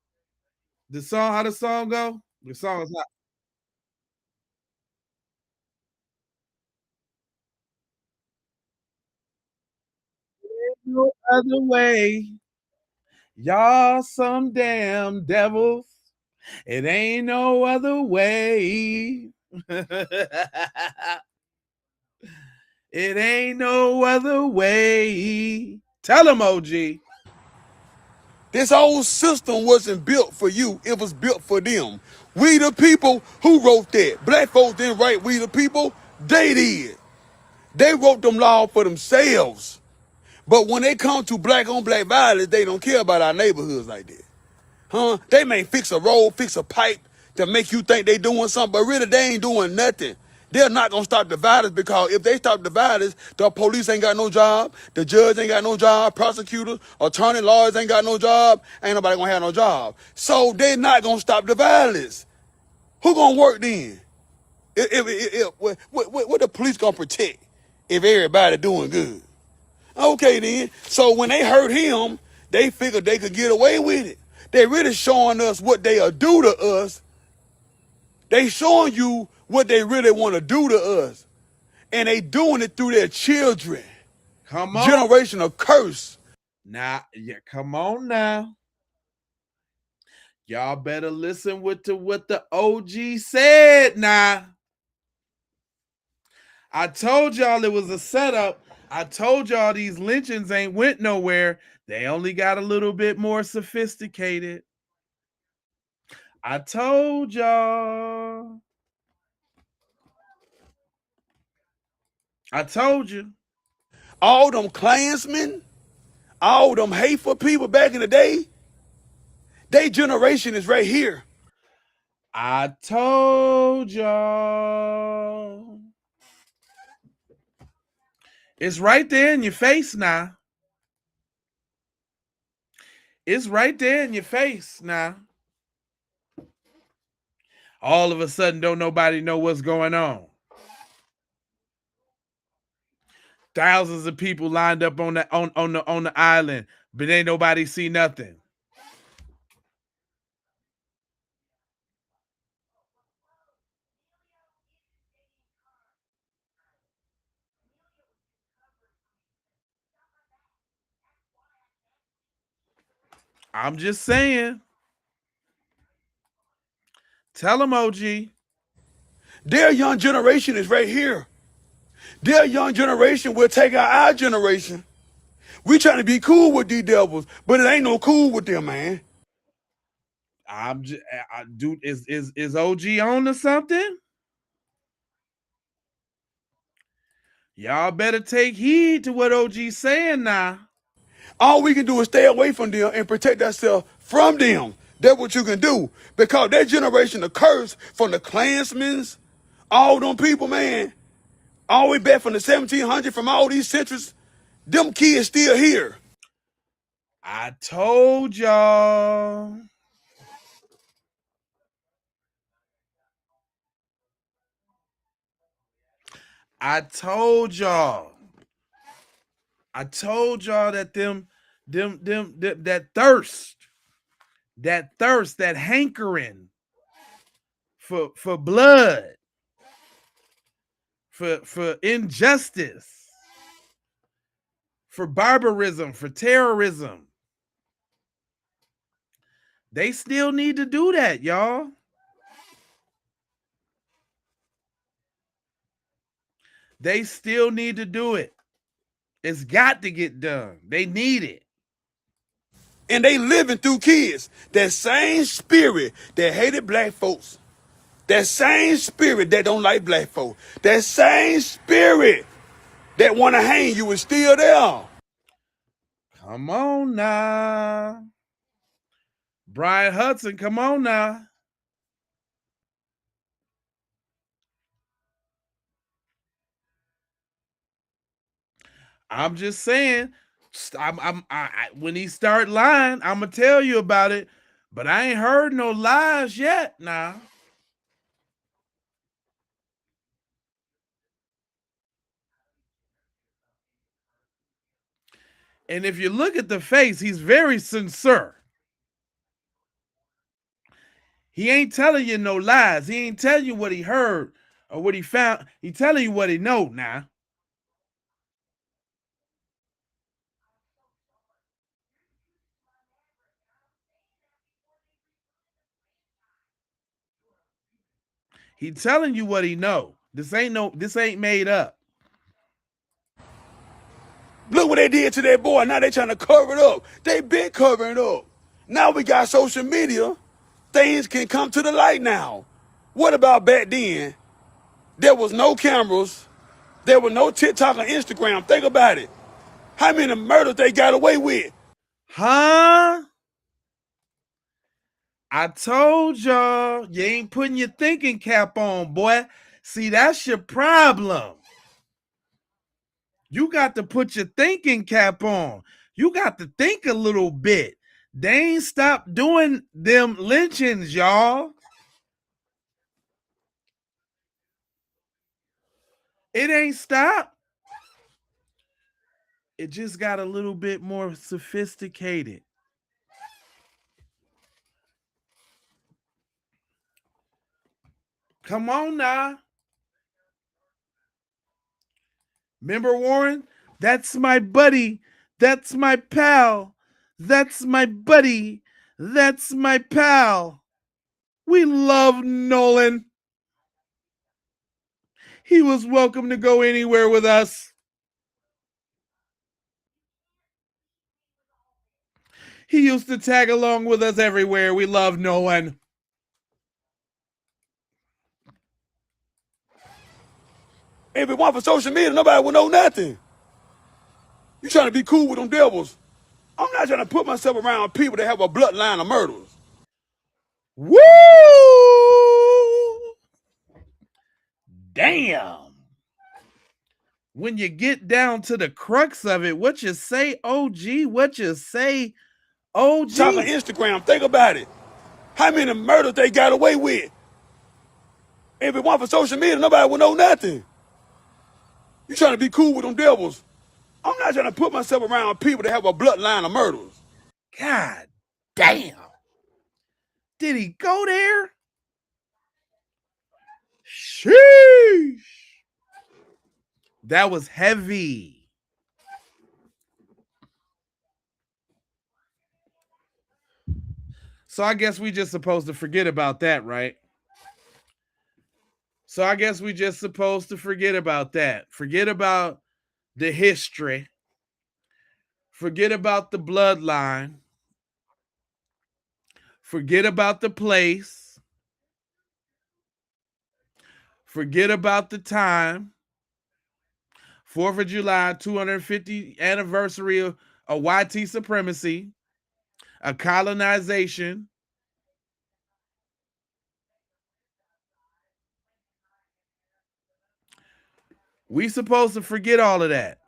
How the song go? The song is not. No other way. Y'all some damn devils. It ain't no other way. It ain't no other way. Tell them, OG. This whole system wasn't built for you. It was built for them. We the people, who wrote that? Black folks didn't write We the People. They did. They wrote them laws for themselves. But when they come to black on black violence, they don't care about our neighborhoods like that. Huh? They may fix a road, fix a pipe to make you think they doing something, but really they ain't doing nothing. They're not gonna stop the violence, because if they stop the violence, the police ain't got no job, the judge ain't got no job, prosecutors, attorney, lawyers ain't got no job, ain't nobody gonna have no job. So they're not gonna stop the violence. Who gonna work then? What the police gonna protect if everybody doing good? Okay then. So when they hurt him, they figured they could get away with it. They really showing us what they'll do to us. They showing you what they really want to do to us. And they doing it through their children. Come on. Generational curse. Now, yeah, come on now. Y'all better listen to what the OG said now. I told y'all it was a setup. I told y'all these lynchings ain't went nowhere. They only got a little bit more sophisticated. I told y'all. I told you. All them Klansmen, all them hateful people back in the day, their generation is right here. I told y'all. It's right there in your face now. It's right there in your face now. All of a sudden, don't nobody know what's going on. Thousands of people lined up on the island, but ain't nobody see nothing. I'm just saying. Tell them, OG. Their young generation is right here. Their young generation will take out our generation. We trying to be cool with these devils, but it ain't no cool with them, man. I'm just, dude. Is OG on to something? Y'all better take heed to what OG's saying now. All we can do is stay away from them and protect ourselves from them. That's what you can do. Because that generation of curse from the Klansmen, all them people, man, all the way back from the 1700s, from all these centuries, them kids still here. I told y'all. I told y'all that that thirst, that hankering for blood, for injustice, for barbarism, for terrorism. They still need to do that, y'all. They still need to do it. It's got to get done. They need it. And they living through kids. That same spirit that hated black folks. That same spirit that don't like black folks. That same spirit that want to hang you is still there. Come on now. Brian Hudson, come on now. I'm just saying, when he start lying, I'm gonna tell you about it. But I ain't heard no lies yet now. And if you look at the face, he's very sincere. He ain't telling you no lies. He ain't telling you what he heard or what he found. He telling you what he know now. He telling you what he know. This ain't made up. Look what they did to that boy. Now they trying to cover it up. They been covering it up. Now we got social media. Things can come to the light now. What about back then? There was no cameras. There was no TikTok or Instagram. Think about it. How many murders they got away with? Huh? I told y'all you ain't putting your thinking cap on, boy. See, that's your problem. You got to put your thinking cap on. You got to think a little bit. They ain't stopped doing them lynchings, y'all. It ain't stopped. It just got a little bit more sophisticated. Come on now. Remember, Warren? That's my buddy. That's my pal. That's my buddy. That's my pal. We love Nolan. He was welcome to go anywhere with us. He used to tag along with us everywhere. We love Nolan. If it weren't for social media, nobody would know nothing. You trying to be cool with them devils. I'm not trying to put myself around people that have a bloodline of murderers. Woo! Damn. When you get down to the crux of it, what you say, OG? What you say, OG? Talking Instagram, think about it. How many murders they got away with? If it weren't for social media, nobody would know nothing. You trying to be cool with them devils. I'm not trying to put myself around people that have a bloodline of murderers. God damn. Did he go there? Sheesh. That was heavy. So I guess we just supposed to forget about that, right? So I guess we just supposed to forget about that. Forget about the history. Forget about the bloodline. Forget about the place. Forget about the time. 4th of July, 250th anniversary of YT supremacy, a colonization. We supposed to forget all of that.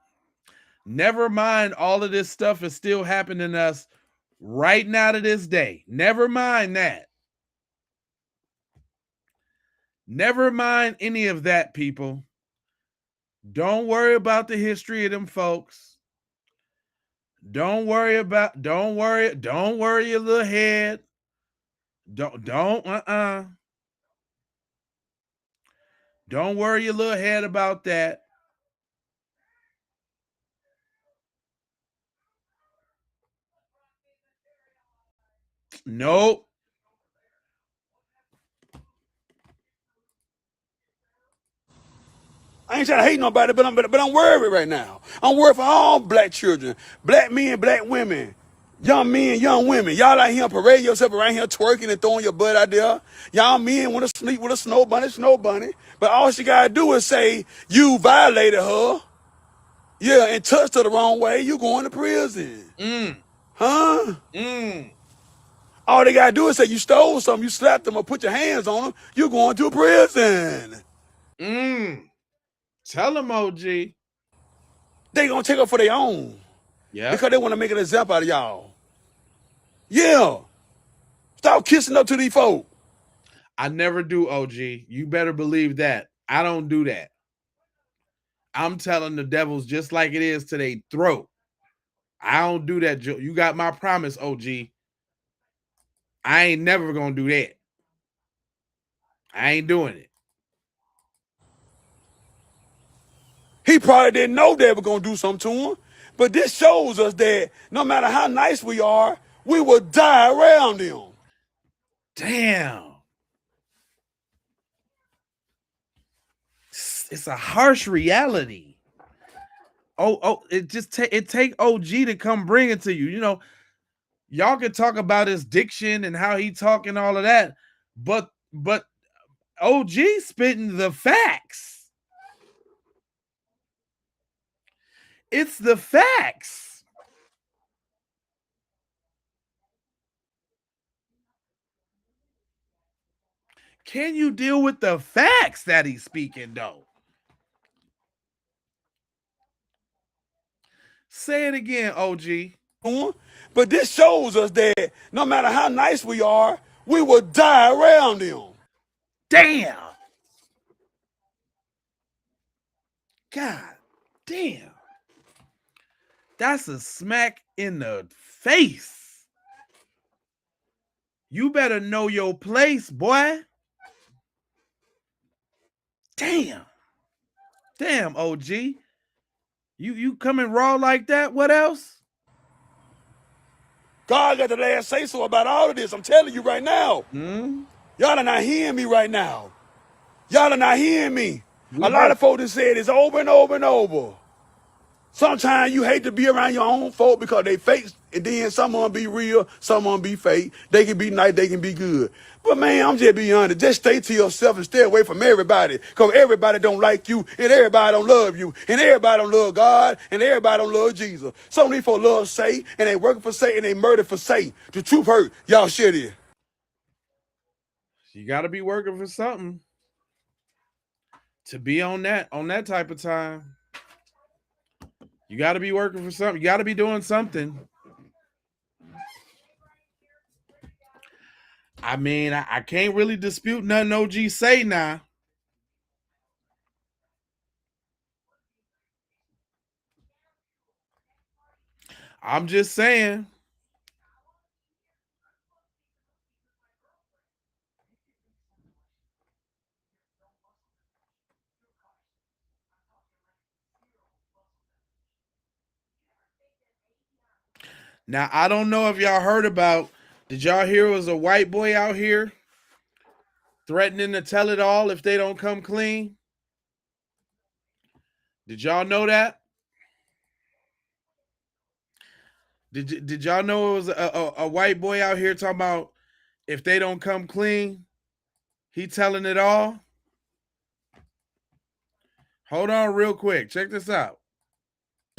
Never mind all of this stuff is still happening to us right now to this day. Never mind that. Never mind any of that, people. Don't worry about the history of them folks. Don't worry your little head. Don't worry your little head about that. Nope. I ain't trying to hate nobody, but I'm worried right now. I'm worried for all black children, black men, black women, young men, young women. Y'all out here parading yourself around here twerking and throwing your butt out there. Y'all men want to sleep with a snow bunny. But all she got to do is say, you violated her. Yeah, and touched her the wrong way. You going to prison. Huh? All they got to do is say you stole something, you slapped them or put your hands on them. You going to prison. Tell them, OG. They gonna take her for their own. Yeah. Because they want to make an example out of y'all. Yeah. Stop kissing up to these folk. I never do, OG. You better believe that. I don't do that. I'm telling the devils just like it is to their throat. I don't do that. You got my promise, OG. I ain't never gonna do that. I ain't doing it. He probably didn't know they were going to do something to him. But this shows us that no matter how nice we are, we will die around him. Damn. It's a harsh reality. It just take OG to come bring it to you. You know, y'all can talk about his diction and how he talk and all of that, but OG spitting the facts. It's the facts. Can you deal with the facts that he's speaking, though? Say it again, OG. But this shows us that no matter how nice we are, we will die around him. Damn. God damn. That's a smack in the face. You better know your place, boy. Damn. Damn, OG. You coming raw like that? What else? God got the last say so about all of this. I'm telling you right now. Y'all are not hearing me right now. Y'all are not hearing me. A lot of folks have said it's over and over and over. Sometimes you hate to be around your own folk because they fake, and then some of them be real, some of them be fake. They can be nice, they can be good. But man, I'm just being honest. Just stay to yourself and stay away from everybody, because everybody don't like you, and everybody don't love you, and everybody don't love God, and everybody don't love Jesus. Some of these folks love Satan, and they working for Satan, and they murder for Satan. The truth hurt. Y'all share this. You got to be working for something to be on that type of time. You got to be working for something. You got to be doing something. I mean, I can't really dispute nothing OG say now. I'm just saying. Now, I don't know if y'all heard about Did y'all hear it was a white boy out here threatening to tell it all if they don't come clean? Did y'all know that? Did y'all know it was a white boy out here talking about if they don't come clean, he telling it all? Hold on real quick. Check this out.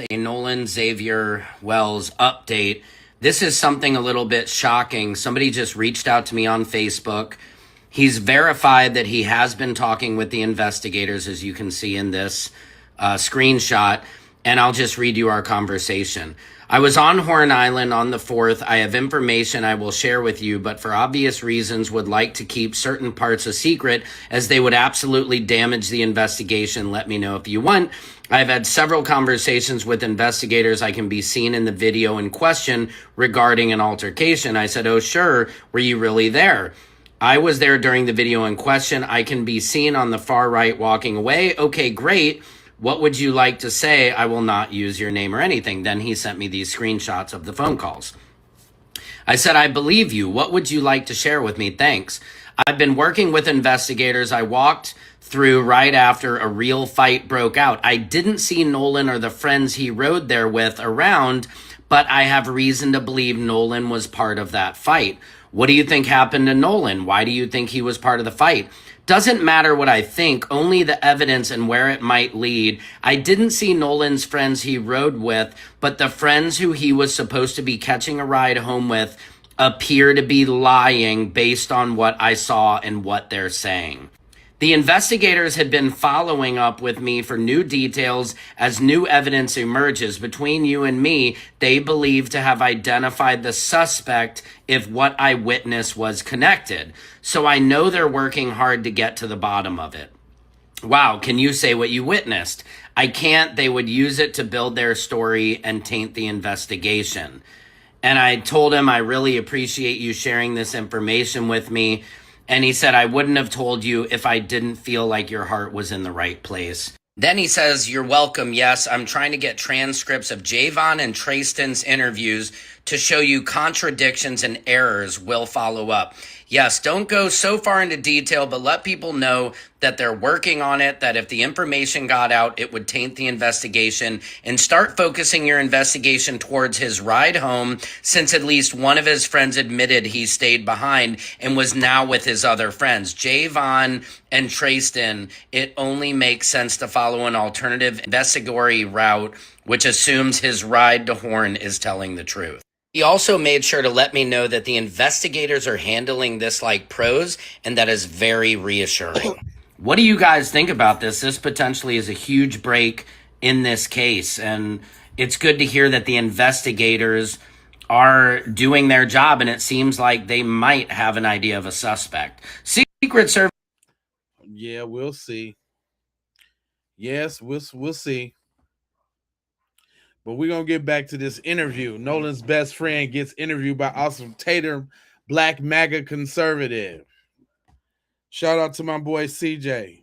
A Nolan Xavier Wells update. This is something a little bit shocking. Somebody just reached out to me on Facebook. He's verified that he has been talking with the investigators, as you can see in this screenshot. And I'll just read you our conversation. I was on Horn Island on the 4th. I have information I will share with you, but for obvious reasons would like to keep certain parts a secret as they would absolutely damage the investigation. Let me know if you want. I've had several conversations with investigators. I can be seen in the video in question regarding an altercation. I said, oh, sure. Were you really there? I was there during the video in question. I can be seen on the far right walking away. Okay, great. What would you like to say? I will not use your name or anything. Then he sent me these screenshots of the phone calls. I said, I believe you. What would you like to share with me? Thanks. I've been working with investigators. I walked through right after a real fight broke out. I didn't see Nolan or the friends he rode there with around, but I have reason to believe Nolan was part of that fight. What do you think happened to Nolan? Why do you think he was part of the fight? Doesn't matter what I think, only the evidence and where it might lead. I didn't see Nolan's friends he rode with, but the friends who he was supposed to be catching a ride home with appear to be lying based on what I saw and what they're saying. The investigators had been following up with me for new details as new evidence emerges. Between you and me, they believe to have identified the suspect if what I witnessed was connected. So I know they're working hard to get to the bottom of it. Wow, can you say what you witnessed? I can't. They would use it to build their story and taint the investigation. And I told him, I really appreciate you sharing this information with me. And he said, I wouldn't have told you if I didn't feel like your heart was in the right place. Then he says, you're welcome. Yes, I'm trying to get transcripts of Javon and Trayston's interviews to show you contradictions and errors. Will follow up. Yes, don't go so far into detail, but let people know that they're working on it, that if the information got out, it would taint the investigation, and start focusing your investigation towards his ride home, since at least one of his friends admitted he stayed behind and was now with his other friends. Javon and Trayston, it only makes sense to follow an alternative investigatory route, which assumes his ride to Horn is telling the truth. He also made sure to let me know that the investigators are handling this like pros, and that is very reassuring. What do you guys think about this? This potentially is a huge break in this case, and it's good to hear that the investigators are doing their job, and it seems like they might have an idea of a suspect. Secret Service. Yeah, we'll see. Yes, we'll see. But we're going to get back to this interview. Nolan's best friend gets interviewed by Awesome Tatum, Black MAGA conservative. Shout out to my boy CJ.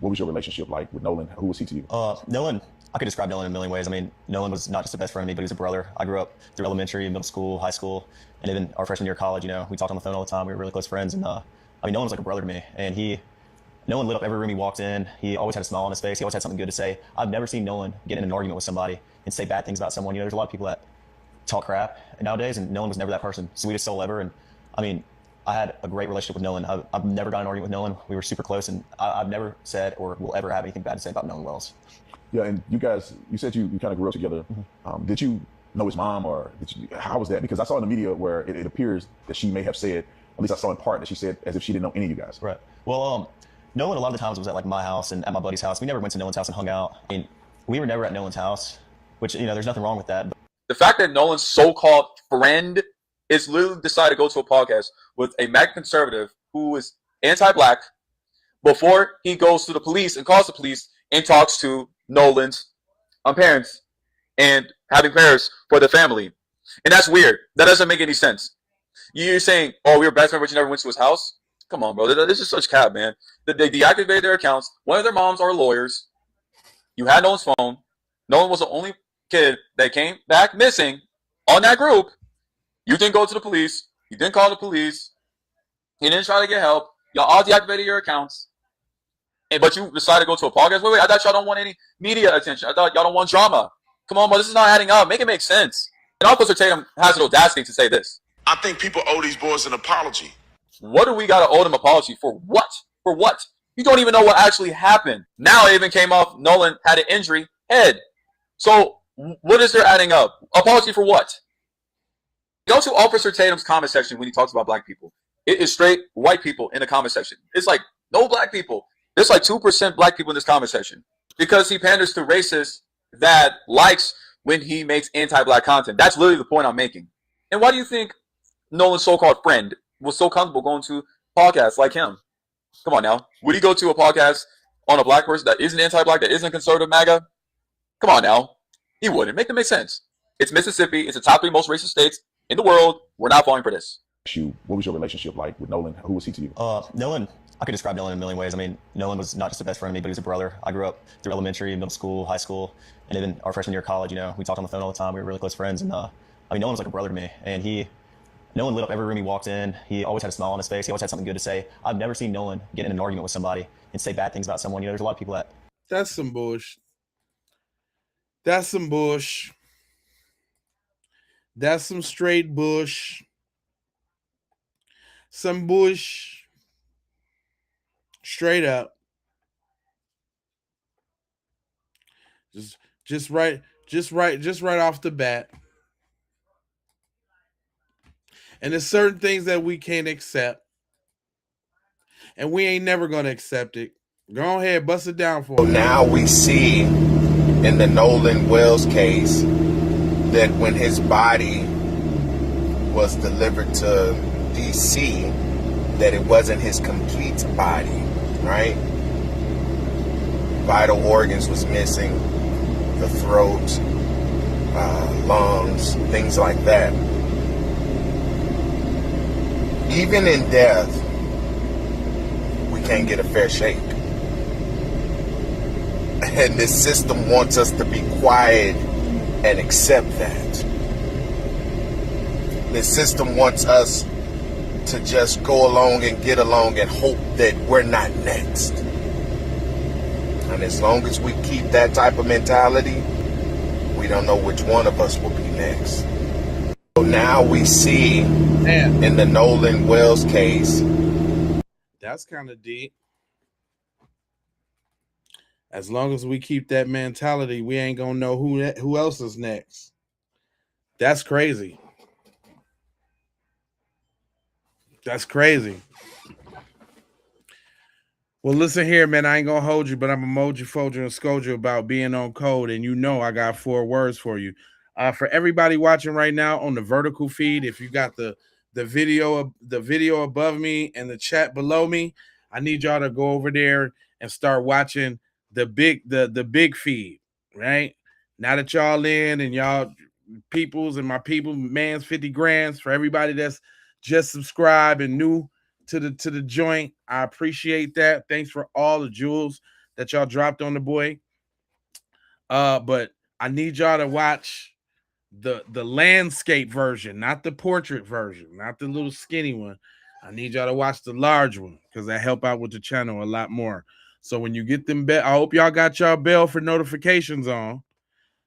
What was your relationship like with Nolan? Who was he to you? Nolan, I could describe Nolan in a million ways. I mean, Nolan was not just a best friend to me, but he was a brother. I grew up through elementary, middle school, high school, and even our freshman year of college. You know, we talked on the phone all the time. We were really close friends. And I mean, Nolan was like a brother to me. And Nolan lit up every room he walked in. He always had a smile on his face. He always had something good to say. I've never seen Nolan get in an argument with somebody and say bad things about someone. You know, there's a lot of people that talk crap nowadays, and Nolan was never that person. Sweetest soul ever. And I mean, I had a great relationship with Nolan. I've never gotten an argument with Nolan. We were super close, and I've never said or will ever have anything bad to say about Nolan Wells. Yeah, and you guys, you said you kind of grew up together. Mm-hmm. Did you know his mom, or how was that? Because I saw in the media where it appears that she may have said, at least I saw in part, that she said as if she didn't know any of you guys. Right. Well, Nolan a lot of the times was at like my house and at my buddy's house. We never went to Nolan's house and hung out. I mean, we were never at Nolan's house, which, you know, there's nothing wrong with that. But the fact that Nolan's so-called friend is literally decided to go to a podcast with a MAGA conservative who is anti-black before he goes to the police and calls the police and talks to Nolan's parents and having prayers for the family. And that's weird. That doesn't make any sense. You're saying, oh, we were best friends, but you never went to his house? Come on, bro. This is such cap, man. They deactivated their accounts. One of their moms are lawyers. You had Nolan's phone. Nolan was the only kid that came back missing on that group. You didn't go to the police. You didn't call the police. You didn't try to get help. Y'all all deactivated your accounts. But you decided to go to a podcast. Wait, I thought y'all don't want any media attention. I thought y'all don't want drama. Come on, bro, this is not adding up. Make it make sense. And Officer Tatum has the audacity to say this. I think people owe these boys an apology. What do we got to owe them apology for? What? For what? You don't even know what actually happened. Now it even came off Nolan had an injury head. So what is there adding up? Apology for what? Go to Officer Tatum's comment section when he talks about black people. It is straight white people in the comment section. It's like no black people. There's like 2% black people in this comment section because he panders to racists that likes when he makes anti-black content. That's literally the point I'm making. And why do you think Nolan's so-called friend was so comfortable going to podcasts like him? Come on now. Would he go to a podcast on a black person that isn't anti-black, that isn't conservative MAGA? Come on now. He wouldn't. Make them make sense. It's Mississippi. It's the top 3 most racist states in the world. We're not falling for this. What was your relationship like with Nolan? Who was he to you? Nolan, I could describe Nolan in a million ways. I mean, Nolan was not just the best friend of me, but he was a brother. I grew up through elementary, middle school, high school, and even our freshman year of college, we talked on the phone all the time. We were really close friends. And Nolan was like a brother to me. And Nolan lit up every room he walked in. He always had a smile on his face. He always had something good to say. I've never seen Nolan get in an argument with somebody and say bad things about someone. There's a lot of people that... That's some bush. That's some bush. That's some straight bush. Some bush. Straight up. Just right off the bat. And there's certain things that we can't accept. And we ain't never gonna accept it. Go ahead, bust it down for us. Now we see in the Nolan Wells case that when his body was delivered to DC, that it wasn't his complete body, right? Vital organs was missing, the throat, lungs, things like that. Even in death, we can't get a fair shake. And this system wants us to be quiet and accept that. This system wants us to just go along and get along and hope that we're not next. And as long as we keep that type of mentality, we don't know which one of us will be next. So now we see in the Nolan Wells case. That's kind of deep. As long as we keep that mentality, we ain't gonna know who else is next. That's crazy. That's crazy. Well, listen here, man. I ain't gonna hold you, but I'm gonna mold you, fold you, and scold you about being on code. And I got 4 words for you. For everybody watching right now on the vertical feed, if you got the video above me and the chat below me, I need y'all to go over there and start watching the big feed, right? Now that y'all in and y'all peoples and my people, man's 50 grands for everybody that's just subscribed and new to the joint. I appreciate that. Thanks for all the jewels that y'all dropped on the boy. But I need y'all to watch the landscape version, not the portrait version, not the little skinny one. I need y'all to watch the large one because that help out with the channel a lot more. So when you get them I hope y'all got y'all bell for notifications on.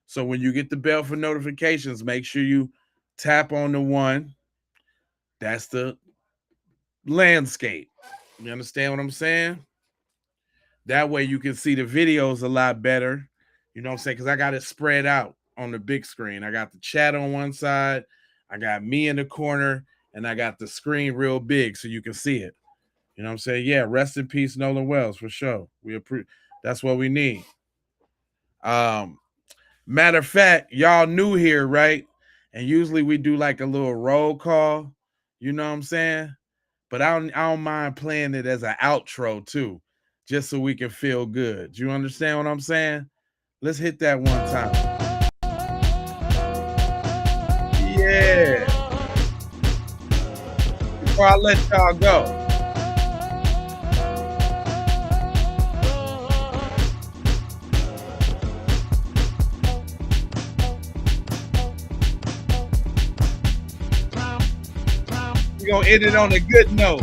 So when you get the bell for notifications, make sure you tap on the one. That's the landscape. You understand what I'm saying? That way you can see the videos a lot better. You know what I'm saying? Because I got it spread out on the big screen. I got the chat on one side. I got me in the corner. And I got the screen real big so you can see it. You know what I'm saying? Yeah, rest in peace, Nolan Wells, for sure. That's what we need. Matter of fact, y'all new here, right? And usually we do like a little roll call. You know what I'm saying? But I don't mind playing it as an outro too, just so we can feel good. Do you understand what I'm saying? Let's hit that one time. Yeah. Before I let y'all go. gonna end it on a good note.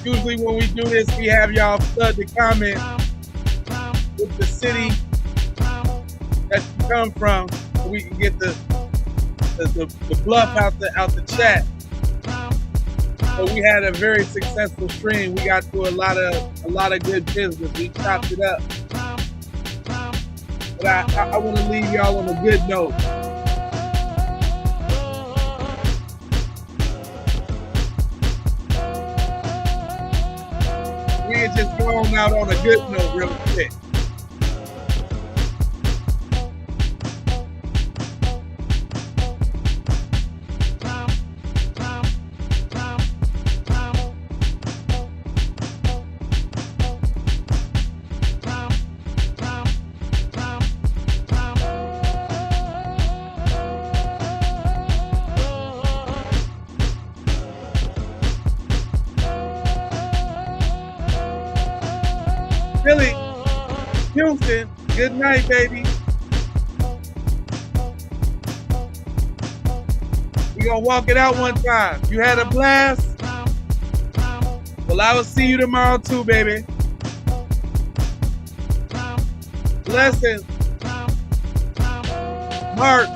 Usually when we do this, we have y'all flood the comments with the city that you come from, so we can get the bluff out the chat. So we had a very successful stream. We got through a lot of good business. We chopped it up. But I want to leave y'all on a good note. We can just go on out on a good note real quick. Philly, Houston, good night, baby. We gonna walk it out one time. You had a blast? Well, I will see you tomorrow too, baby. Blessings. Mark.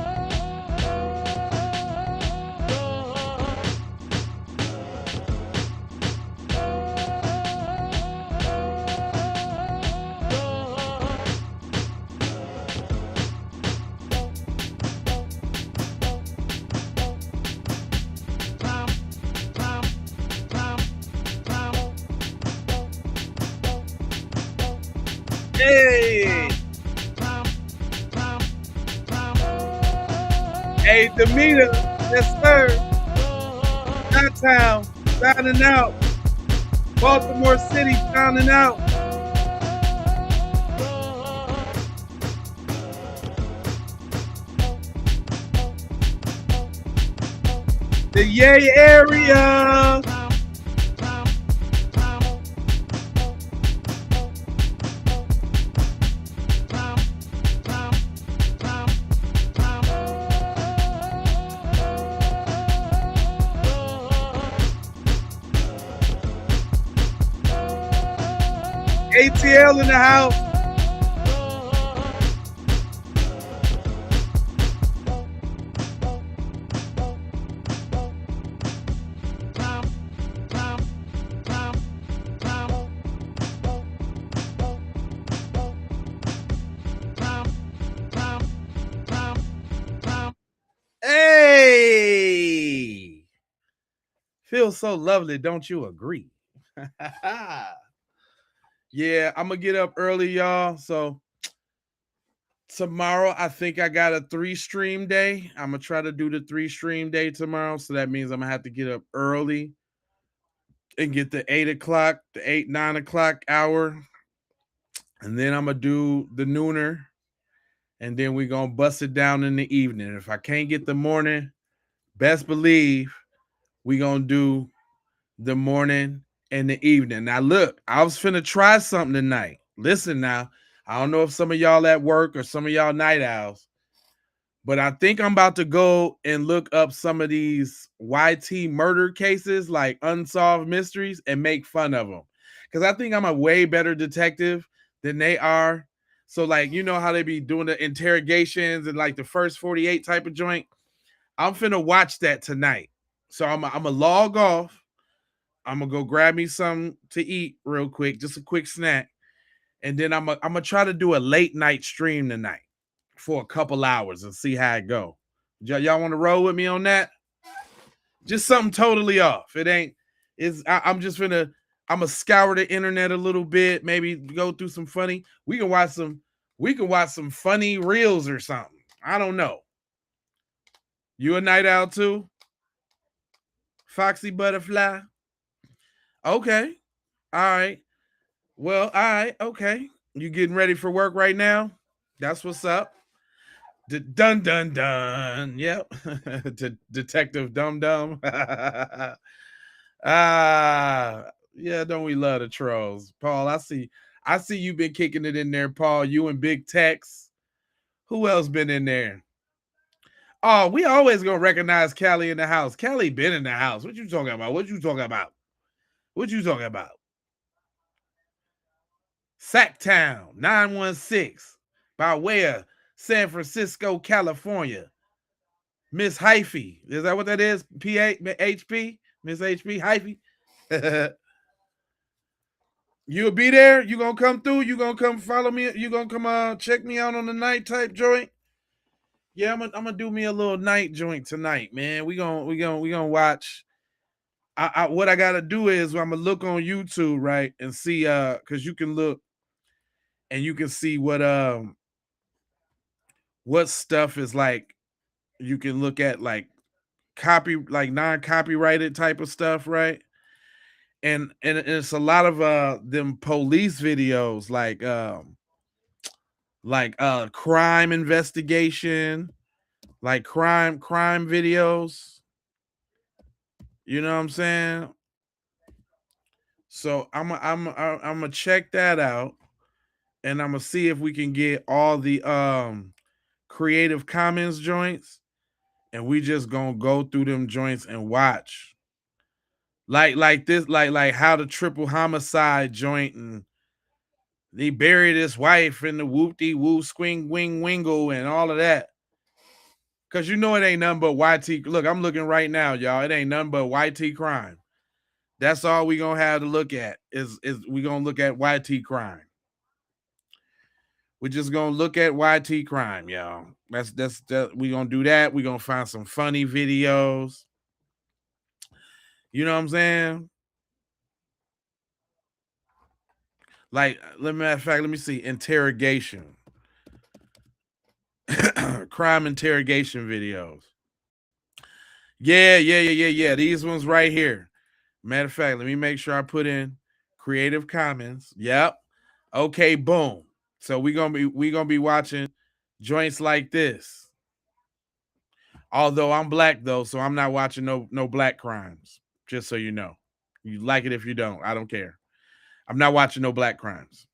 Hey! Hey, Demeter, yes sir. Downtown, signing out. Baltimore City, signing out. The Yay area. ATL in the house. Hey! Feels so lovely, don't you agree? Yeah, I'm gonna get up early, y'all. So tomorrow, I think I got a 3-stream day. I'm gonna try to do the 3-stream day tomorrow. So that means I'm gonna have to get up early and get the 8 o'clock, the 9 o'clock hour. And then I'm gonna do the nooner. And then we're gonna bust it down in the evening. If I can't get the morning, best believe we're gonna do the morning and the evening. Now, look, I was finna try something tonight. Listen now, I don't know if some of y'all at work or some of y'all night owls, but I think I'm about to go and look up some of these YT murder cases, like unsolved mysteries, and make fun of them. Because I think I'm a way better detective than they are. So, like, you know how they be doing the interrogations and like the first 48 type of joint? I'm finna watch that tonight. So I'm gonna log off. I'm gonna go grab me something to eat real quick, just a quick snack. And then I'm gonna try to do a late night stream tonight for a couple hours and see how it go. Y'all want to roll with me on that? Just something totally off. It ain't. I'm just gonna scour the internet a little bit. Maybe go through some funny. We can watch some funny reels or something. I don't know. You a night owl too? Foxy Butterfly? Okay. All right. Well, all right. Okay. You getting ready for work right now? That's what's up. Dun dun dun. Yep. Detective Dum Dum. Yeah, don't we love the trolls? Paul, I see you been kicking it in there, Paul. You and Big Tex. Who else been in there? Oh, we always gonna recognize Callie in the house. Callie been in the house. What you talking about? What you talking about? What you talking about? Sacktown 916 by way of San Francisco, California. Miss Hyphy. Is that what that is? P-H-P? Miss H-P? Hyphy? You'll be there? You gonna come through? You gonna come follow me? You gonna come check me out on the night type joint? Yeah, I'm gonna do me a little night joint tonight, man. We gonna watch. What I gotta do is I'm gonna look on YouTube, right, and see because you can look and you can see what stuff is like. You can look at like non-copyrighted type of stuff, right? And it's a lot of them police videos like crime investigation, like crime videos. You know what I'm saying? So I'm gonna check that out, and I'm gonna see if we can get all the Creative Commons joints, and we just gonna go through them joints and watch. Like this, like how the triple homicide joint, and they buried his wife in the whoop-de-woo swing wing wingle and all of that. Cause you know it ain't nothing but YT. Look, I'm looking right now, y'all. It ain't nothing but YT crime. That's all we gonna have to look at is we gonna look at YT crime. We're just gonna look at YT crime, y'all. That's we gonna do that. We gonna find some funny videos. You know what I'm saying? Like, let me see. Interrogation. Crime interrogation videos. Yeah. These ones right here. Matter of fact, let me make sure I put in Creative Commons. Yep. Okay, boom. So we gonna be watching joints like this. Although I'm black though, so I'm not watching no black crimes. Just so you know. You like it if you don't. I don't care. I'm not watching no black crimes.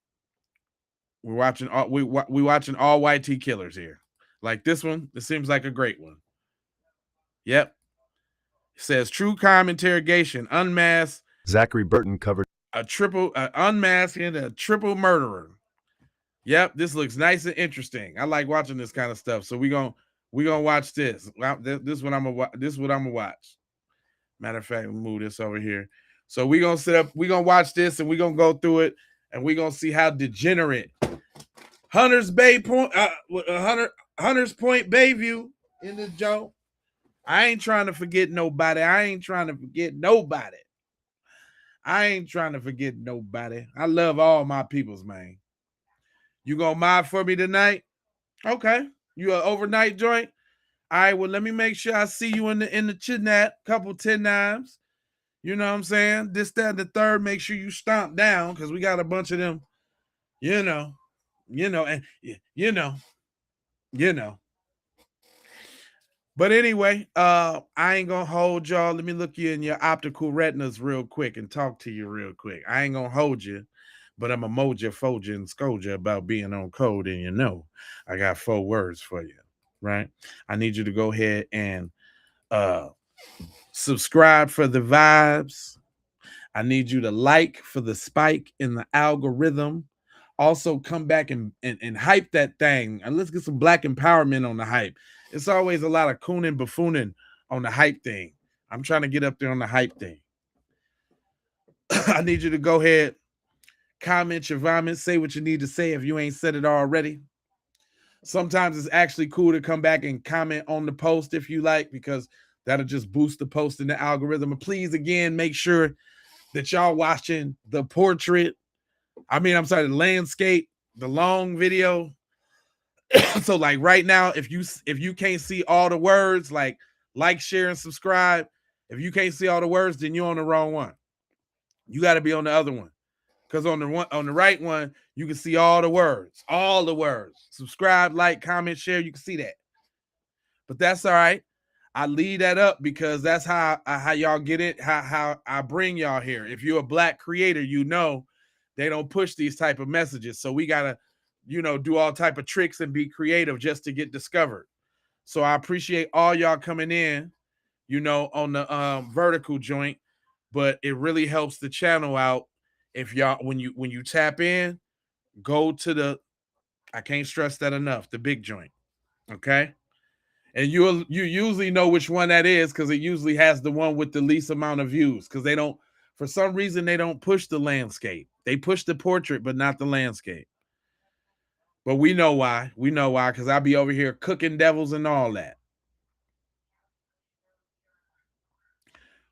We're watching watching all YT killers here. Like this one, this seems like a great one. Yep. It says true crime interrogation, unmasked. Zachary Burton covered unmasking a triple murderer. Yep, this looks nice and interesting. I like watching this kind of stuff. So we gonna watch this. This is what I'm gonna watch. Matter of fact, move this over here. So we gonna watch this and we gonna go through it and we gonna see how degenerate Hunters Point Bayview in this joint. I ain't trying to forget nobody. I love all my peoples, man. You gonna mod for me tonight? Okay. You an overnight joint? All right, well, let me make sure I see you in the chinat, couple 10 times. You know what I'm saying? This, that, and the third, make sure you stomp down because we got a bunch of them, you know. But anyway, I ain't gonna hold y'all. Let me look you in your optical retinas real quick and talk to you real quick. I ain't gonna hold you, but I'm a moja, foja, and scoja about being on code, and you know, I got 4 words for you, right? I need you to go ahead and subscribe for the vibes. I need you to like for the spike in the algorithm. Also, come back and hype that thing. And let's get some black empowerment on the hype. It's always a lot of cooning, buffooning on the hype thing. I'm trying to get up there on the hype thing. I need you to go ahead, comment your vomit, say what you need to say if you ain't said it already. Sometimes it's actually cool to come back and comment on the post if you like, because that'll just boost the post in the algorithm. And please, again, make sure that y'all watching the portrait. The landscape, the long video. So like right now, if you can't see all the words, like, share, and subscribe. If you can't see all the words, then you're on the wrong one. You got to be on the other one. Because on the right one, you can see all the words. Subscribe, like, comment, share. You can see that. But that's all right. I leave that up because that's how y'all get it. How I bring y'all here. If you're a black creator, you know they don't push these type of messages. So we gotta, do all type of tricks and be creative just to get discovered. So I appreciate all y'all coming in, on the vertical joint, but it really helps the channel out if y'all when you tap in, go to the, I can't stress that enough, the big joint. Okay? And you usually know which one that is because it usually has the one with the least amount of views because they don't, for some reason, they don't push the landscape. They push the portrait, but not the landscape. But we know why. We know why because I'll be over here cooking devils and all that.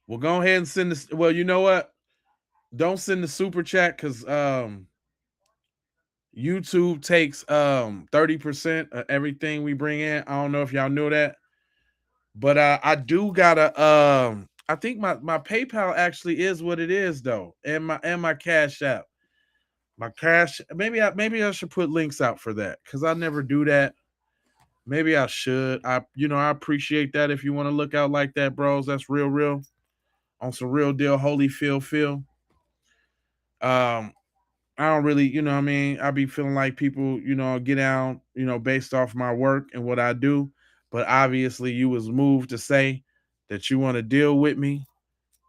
Well, go ahead and send this. Well, you know what? Don't send the super chat because YouTube takes 30% of everything we bring in. I don't know if y'all knew that. But I do gotta I think my PayPal actually is what it is though. And my Cash App. My cash, maybe I should put links out for that because I never do that. Maybe I should. I appreciate that if you want to look out like that, bros. That's real. On some real deal, holy feel. I don't really, what I mean, I be feeling like people, get down, based off my work and what I do. But obviously you was moved to say that you want to deal with me.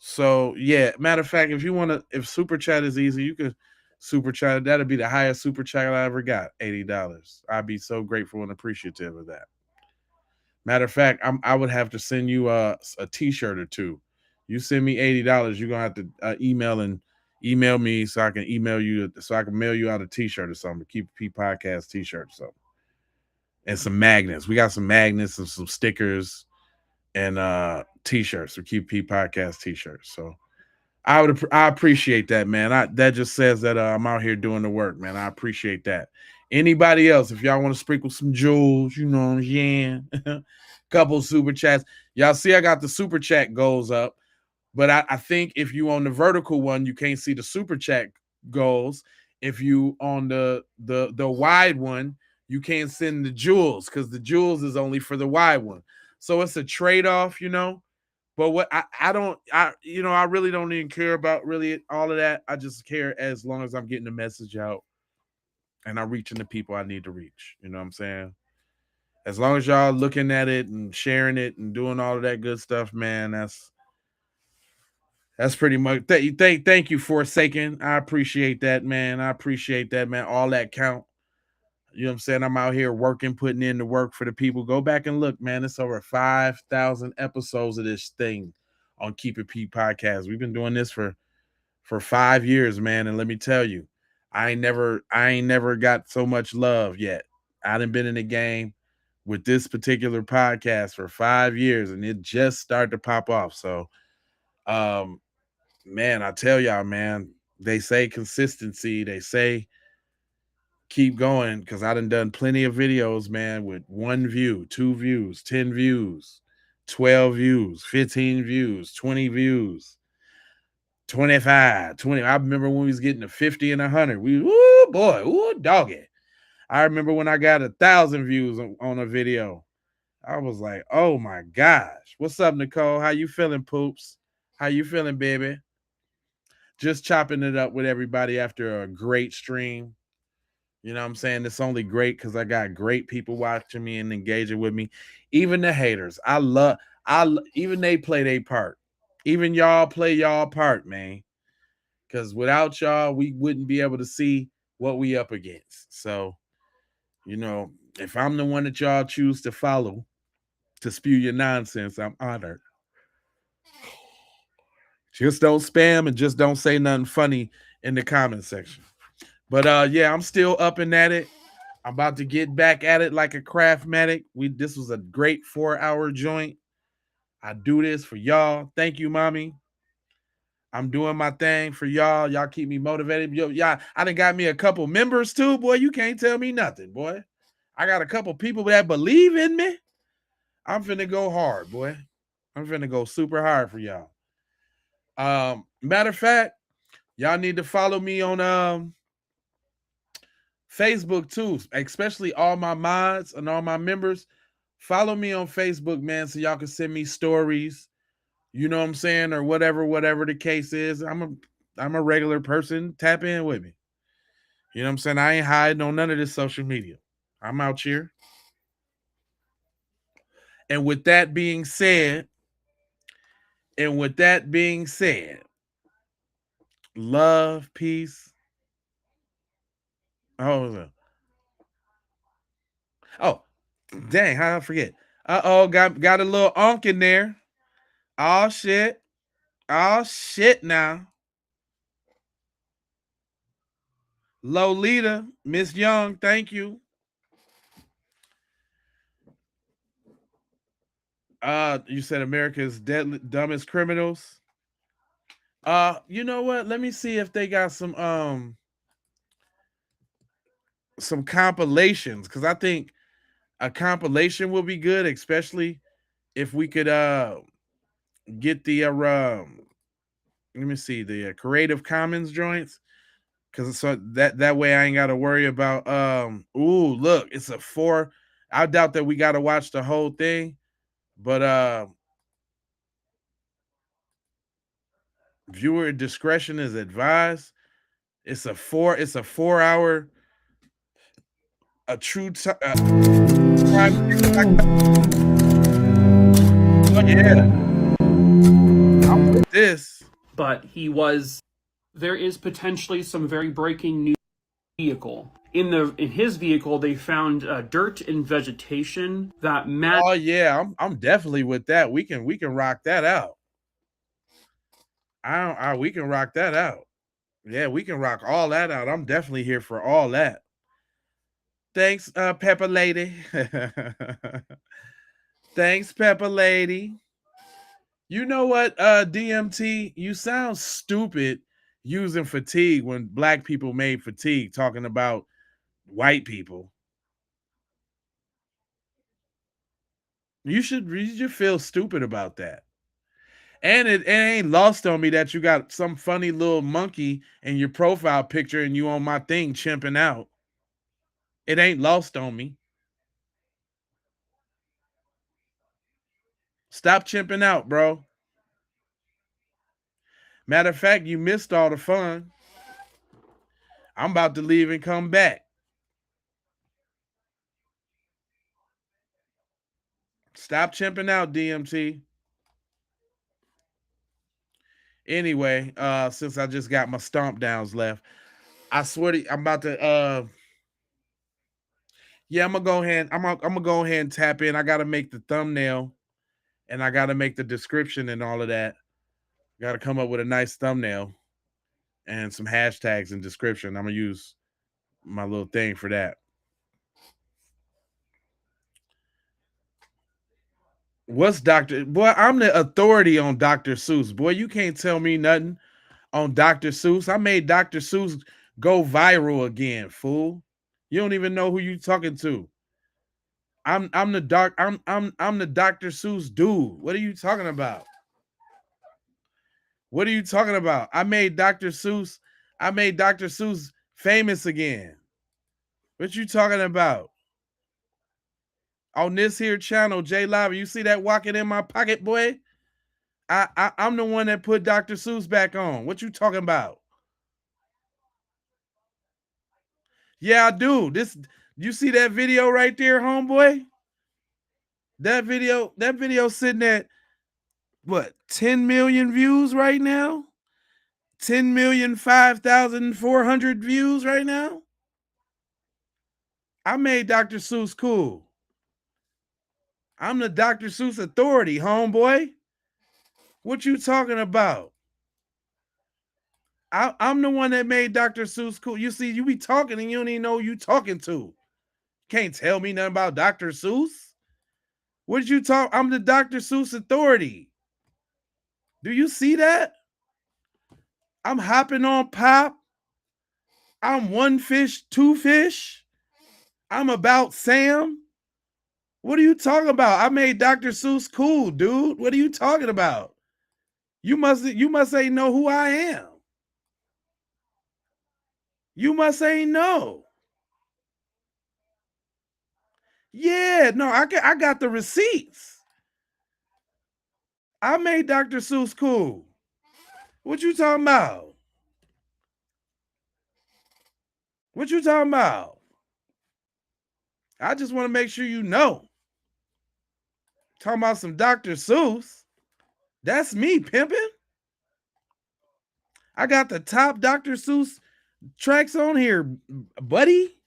So yeah, matter of fact, if super chat is easy, you could super chat. That'd be the highest super chat I ever got, $80. I'd be so grateful and appreciative of that. Matter of fact, I would have to send you a t-shirt or two. You send me $80, you're gonna have to email me so I can email you, so I can mail you out a t-shirt or something. Keep P Podcast t-shirt, so and some magnets. We got some magnets and some stickers and t-shirts. So Keep P Podcast t-shirts. So I appreciate that, man. That just says that I'm out here doing the work, man. I appreciate that. Anybody else, if y'all want to sprinkle some jewels, you know what I'm saying? Couple super chats. Y'all see I got the super chat goals up. But I think if you on the vertical one, you can't see the super chat goals. If you on the wide one, you can't send the jewels because the jewels is only for the wide one. So it's a trade-off, But what I really don't even care about really all of that. I just care as long as I'm getting the message out and I'm reaching the people I need to reach. You know what I'm saying? As long as y'all looking at it and sharing it and doing all of that good stuff, man, that's pretty much. Thank you, Forsaken. I appreciate that, man. All that count. You know what I'm saying? I'm out here working, putting in the work for the people. Go back and look, man. It's over 5,000 episodes of this thing on Keep It P Podcast. We've been doing this for 5 years, man. And let me tell you, I ain't never got so much love yet. I done been in the game with this particular podcast for 5 years, and it just started to pop off. So, man, I tell y'all, man, they say consistency. They say keep going because I done plenty of videos, man, with 1 view, 2 views, 10 views, 12 views, 15 views, 20 views, 25, 20. I remember when we was getting to 50 and 100. Doggy. I remember when I got 1,000 views on a video. I was like, oh my gosh. What's up, Nicole? How you feeling, Poops? How you feeling, baby? Just chopping it up with everybody after a great stream. You know what I'm saying? It's only great because I got great people watching me and engaging with me. Even the haters. Even they play their part. Even y'all play y'all part, man. Because without y'all, we wouldn't be able to see what we up against. So, if I'm the one that y'all choose to follow to spew your nonsense, I'm honored. Just don't spam and just don't say nothing funny in the comment section. But yeah, I'm still up and at it. I'm about to get back at it like a craftmatic. This was a great 4-hour joint. I do this for y'all. Thank you, mommy. I'm doing my thing for y'all. Y'all keep me motivated. Y'all, I done got me a couple members too, boy. You can't tell me nothing, boy. I got a couple people that believe in me. I'm finna go hard, boy. I'm finna go super hard for y'all. Matter of fact, y'all need to follow me on Facebook too, especially all my mods and all my members. Follow me on Facebook, man, so y'all can send me stories. You know what I'm saying, or whatever the case is. I'm a regular person. Tap in with me. You know what I'm saying? I ain't hiding on none of this social media. I'm out here. And with that being said, love, peace. Oh, dang, how did I forget? Got a little onk in there. Oh shit. Now. Lolita, Miss Young, thank you. You said America's dumbest criminals. You know what? Let me see if they got some compilations, because I think a compilation will be good, especially if we could get the let me see, the Creative Commons joints, because so that way I ain't got to worry about ooh, look, it's a 4. I doubt that we got to watch the whole thing, but viewer discretion is advised. It's a 4-hour a true crime. Oh yeah, I'm with this. But there is potentially some very breaking news. Vehicle. In his vehicle, they found dirt and vegetation that match. Oh yeah, I'm definitely with that. We can rock that out. We can rock that out. Yeah, we can rock all that out. I'm definitely here for all that. Thanks, Pepper Lady. Thanks, Pepper Lady. You know what, DMT? You sound stupid using fatigue when black people made fatigue, talking about white people. You should feel stupid about that. And it ain't lost on me that you got some funny little monkey in your profile picture and you on my thing chimping out. It ain't lost on me. Stop chimping out, bro. Matter of fact, you missed all the fun. I'm about to leave and come back. Stop chimping out, DMT. Anyway, since I just got my stomp downs left, I swear to, I'm about to yeah, I'm gonna go ahead and tap in. I gotta make the thumbnail and I gotta make the description and all of that. Gotta come up with a nice thumbnail and some hashtags and description. I'm gonna use my little thing for that. What's Dr. Boy, I'm the authority on Dr. Seuss. Boy, you can't tell me nothing on Dr. Seuss. I made Dr. Seuss go viral again, fool. You don't even know who you talking to. I'm the Dr. Seuss dude. What are you talking about? What are you talking about? I made Dr. Seuss famous again. What you talking about? On this here channel, J Live, you see that walking in my pocket, boy? I'm the one that put Dr. Seuss back on. What you talking about? Yeah, I do. You see that video right there, homeboy? That video sitting at what, 10 million views right now? 10,005,400 views right now? I made Dr. Seuss cool. I'm the Dr. Seuss authority, homeboy. What you talking about? I'm the one that made Dr. Seuss cool. You see, you be talking and you don't even know who you talking to. Can't tell me nothing about Dr. Seuss. What did you talk? I'm the Dr. Seuss authority. Do you see that? I'm hopping on pop. I'm one fish, two fish. I'm about Sam. What are you talking about? I made Dr. Seuss cool, dude. What are you talking about? You must ain't know who I am. You must ain't know. Yeah, no, I got the receipts. I made Dr. Seuss cool. What you talking about? What you talking about? I just want to make sure you know. Talking about some Dr. Seuss. That's me pimping. I got the top Dr. Seuss tracks on here, buddy.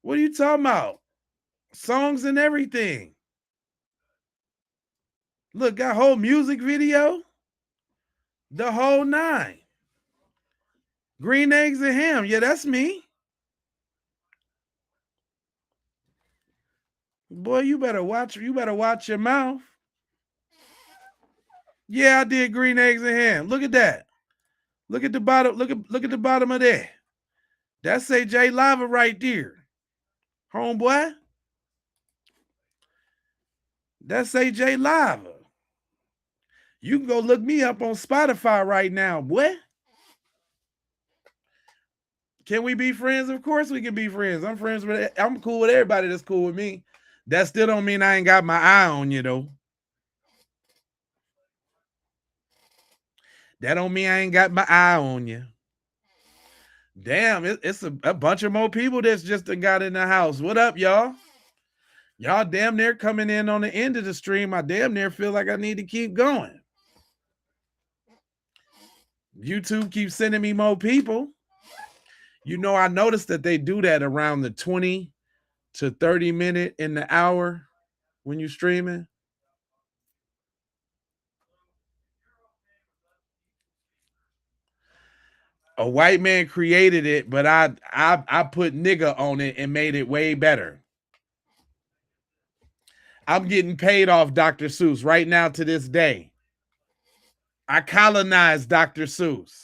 What are you talking about? Songs and everything. Look, got whole music video. The whole 9. Green eggs and ham. Yeah, that's me. Boy, you better watch your mouth. Yeah, I did green eggs and ham. Look at that. Look at the bottom. Look at the bottom of that. That's AJ Lava right there. Homeboy. That's AJ Lava. You can go look me up on Spotify right now, boy. Can we be friends? Of course we can be friends. I'm cool with everybody that's cool with me. That still don't mean I ain't got my eye on you, though. That don't mean I ain't got my eye on you. Damn, it's a bunch of more people that's just got in the house. What up, y'all? Y'all damn near coming in on the end of the stream. I damn near feel like I need to keep going. YouTube keeps sending me more people. You know, I noticed that they do that around the 20 to 30 minute in the hour when you're streaming. A white man created it, but I put nigga on it and made it way better. I'm getting paid off Dr. Seuss right now to this day. I colonized Dr. Seuss.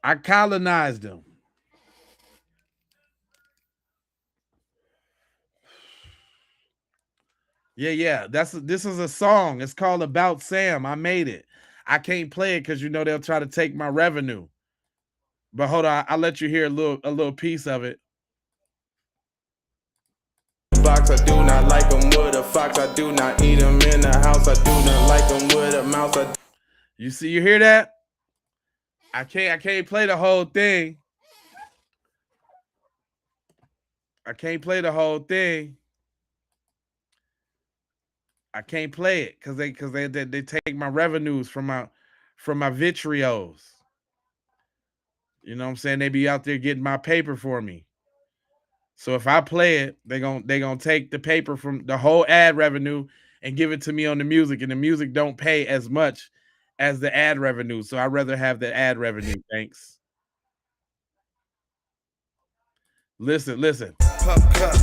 I colonized him. Yeah. This is a song. It's called About Sam. I made it. I can't play it because you know they'll try to take my revenue. But hold on, I'll let you hear a little piece of it. Box, I do not like them with a fox. I do not eat them in the house. I do not like them with a mouse. You see, you hear that? I can't play the whole thing. I can't play the whole thing. I can't play it because they take my revenues from my vitrios. You know what I'm saying? They be out there getting my paper for me. So if I play it, they gonna take the paper from the whole ad revenue and give it to me on the music, and the music don't pay as much as the ad revenue. So I'd rather have the ad revenue. Thanks. Listen. Pup cup,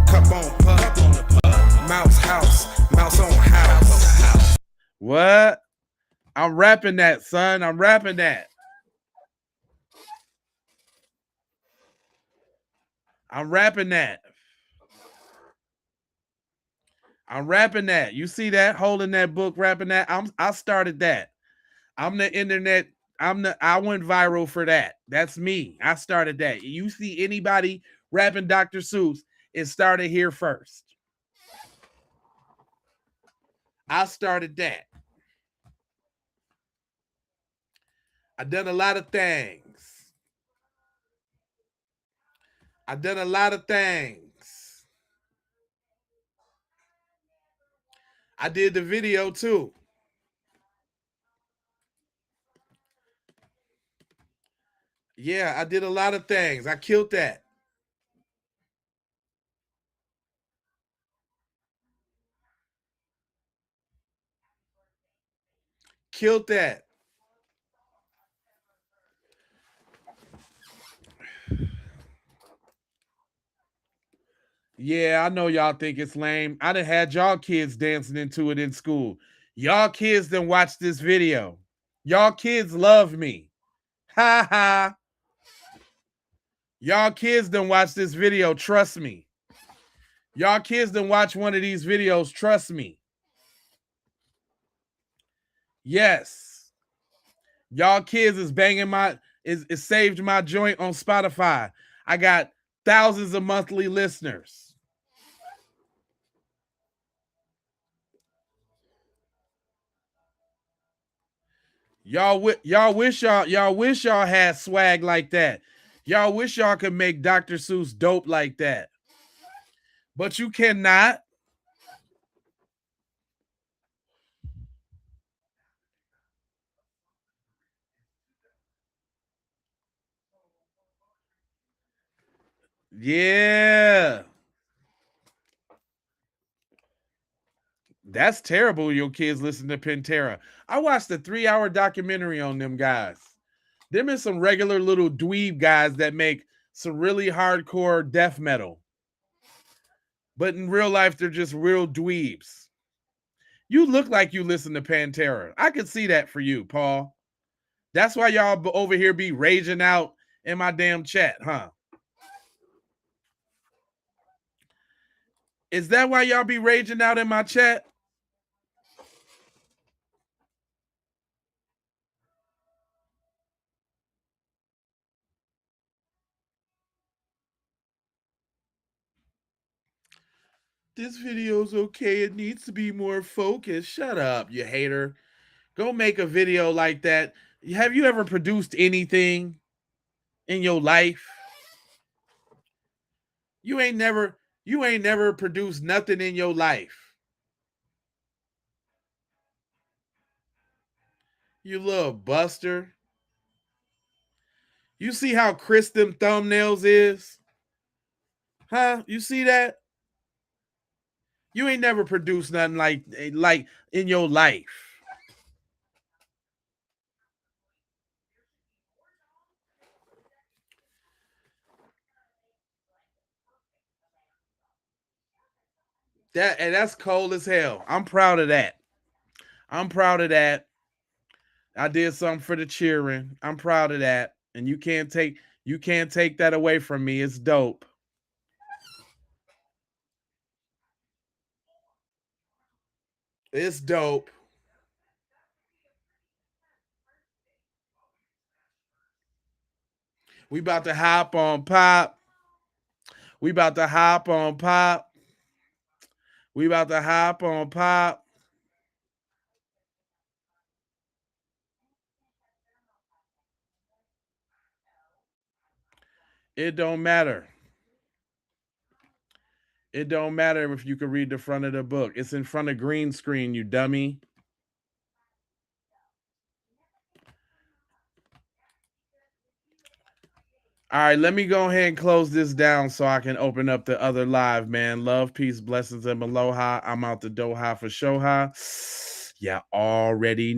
cup on pup, mouse house, mouse on house. What? I'm rapping that, son. I'm rapping that. I'm rapping that. You see that? Holding that book, rapping that. I started that. I'm the internet. I went viral for that. That's me. I started that. You see anybody rapping Dr. Seuss, it started here first. I started that. I done a lot of things. I did the video too. Yeah, I did a lot of things. I killed that. Killed that. Yeah, I know y'all think it's lame. I done had y'all kids dancing into it in school. Y'all kids done watch this video. Y'all kids love me. Ha ha. Y'all kids done watch this video. Trust me. Y'all kids done watch one of these videos. Trust me. Yes. Y'all kids is banging is saved my joint on Spotify. I got thousands of monthly listeners. Y'all wish y'all had swag like that. Y'all wish y'all could make Dr. Seuss dope like that. But you cannot. Yeah. That's terrible. Your kids listen to Pantera. I watched a 3-hour documentary on them guys. Them and some regular little dweeb guys that make some really hardcore death metal. But in real life, they're just real dweebs. You look like you listen to Pantera. I could see that for you, Paul. That's why y'all over here be raging out in my damn chat, huh? Is that why y'all be raging out in my chat? This video's okay. It needs to be more focused. Shut up, you hater. Go make a video like that. Have you ever produced anything in your life? You ain't never produced nothing in your life. You little buster. You see how crisp them thumbnails is? Huh? You see that? You ain't never produced nothing like in your life. That's cold as hell. I'm proud of that. I'm proud of that. I did something for the cheering. I'm proud of that. And you can't take that away from me. It's dope. It's dope. We about to hop on Pop. We about to hop on Pop. We about to hop on Pop. It don't matter. It don't matter if you can read the front of the book. It's in front of green screen, you dummy. All right, let me go ahead and close this down so I can open up the other live, man. Love, peace, blessings, and aloha. I'm out the Doha for Shoha. Yeah, already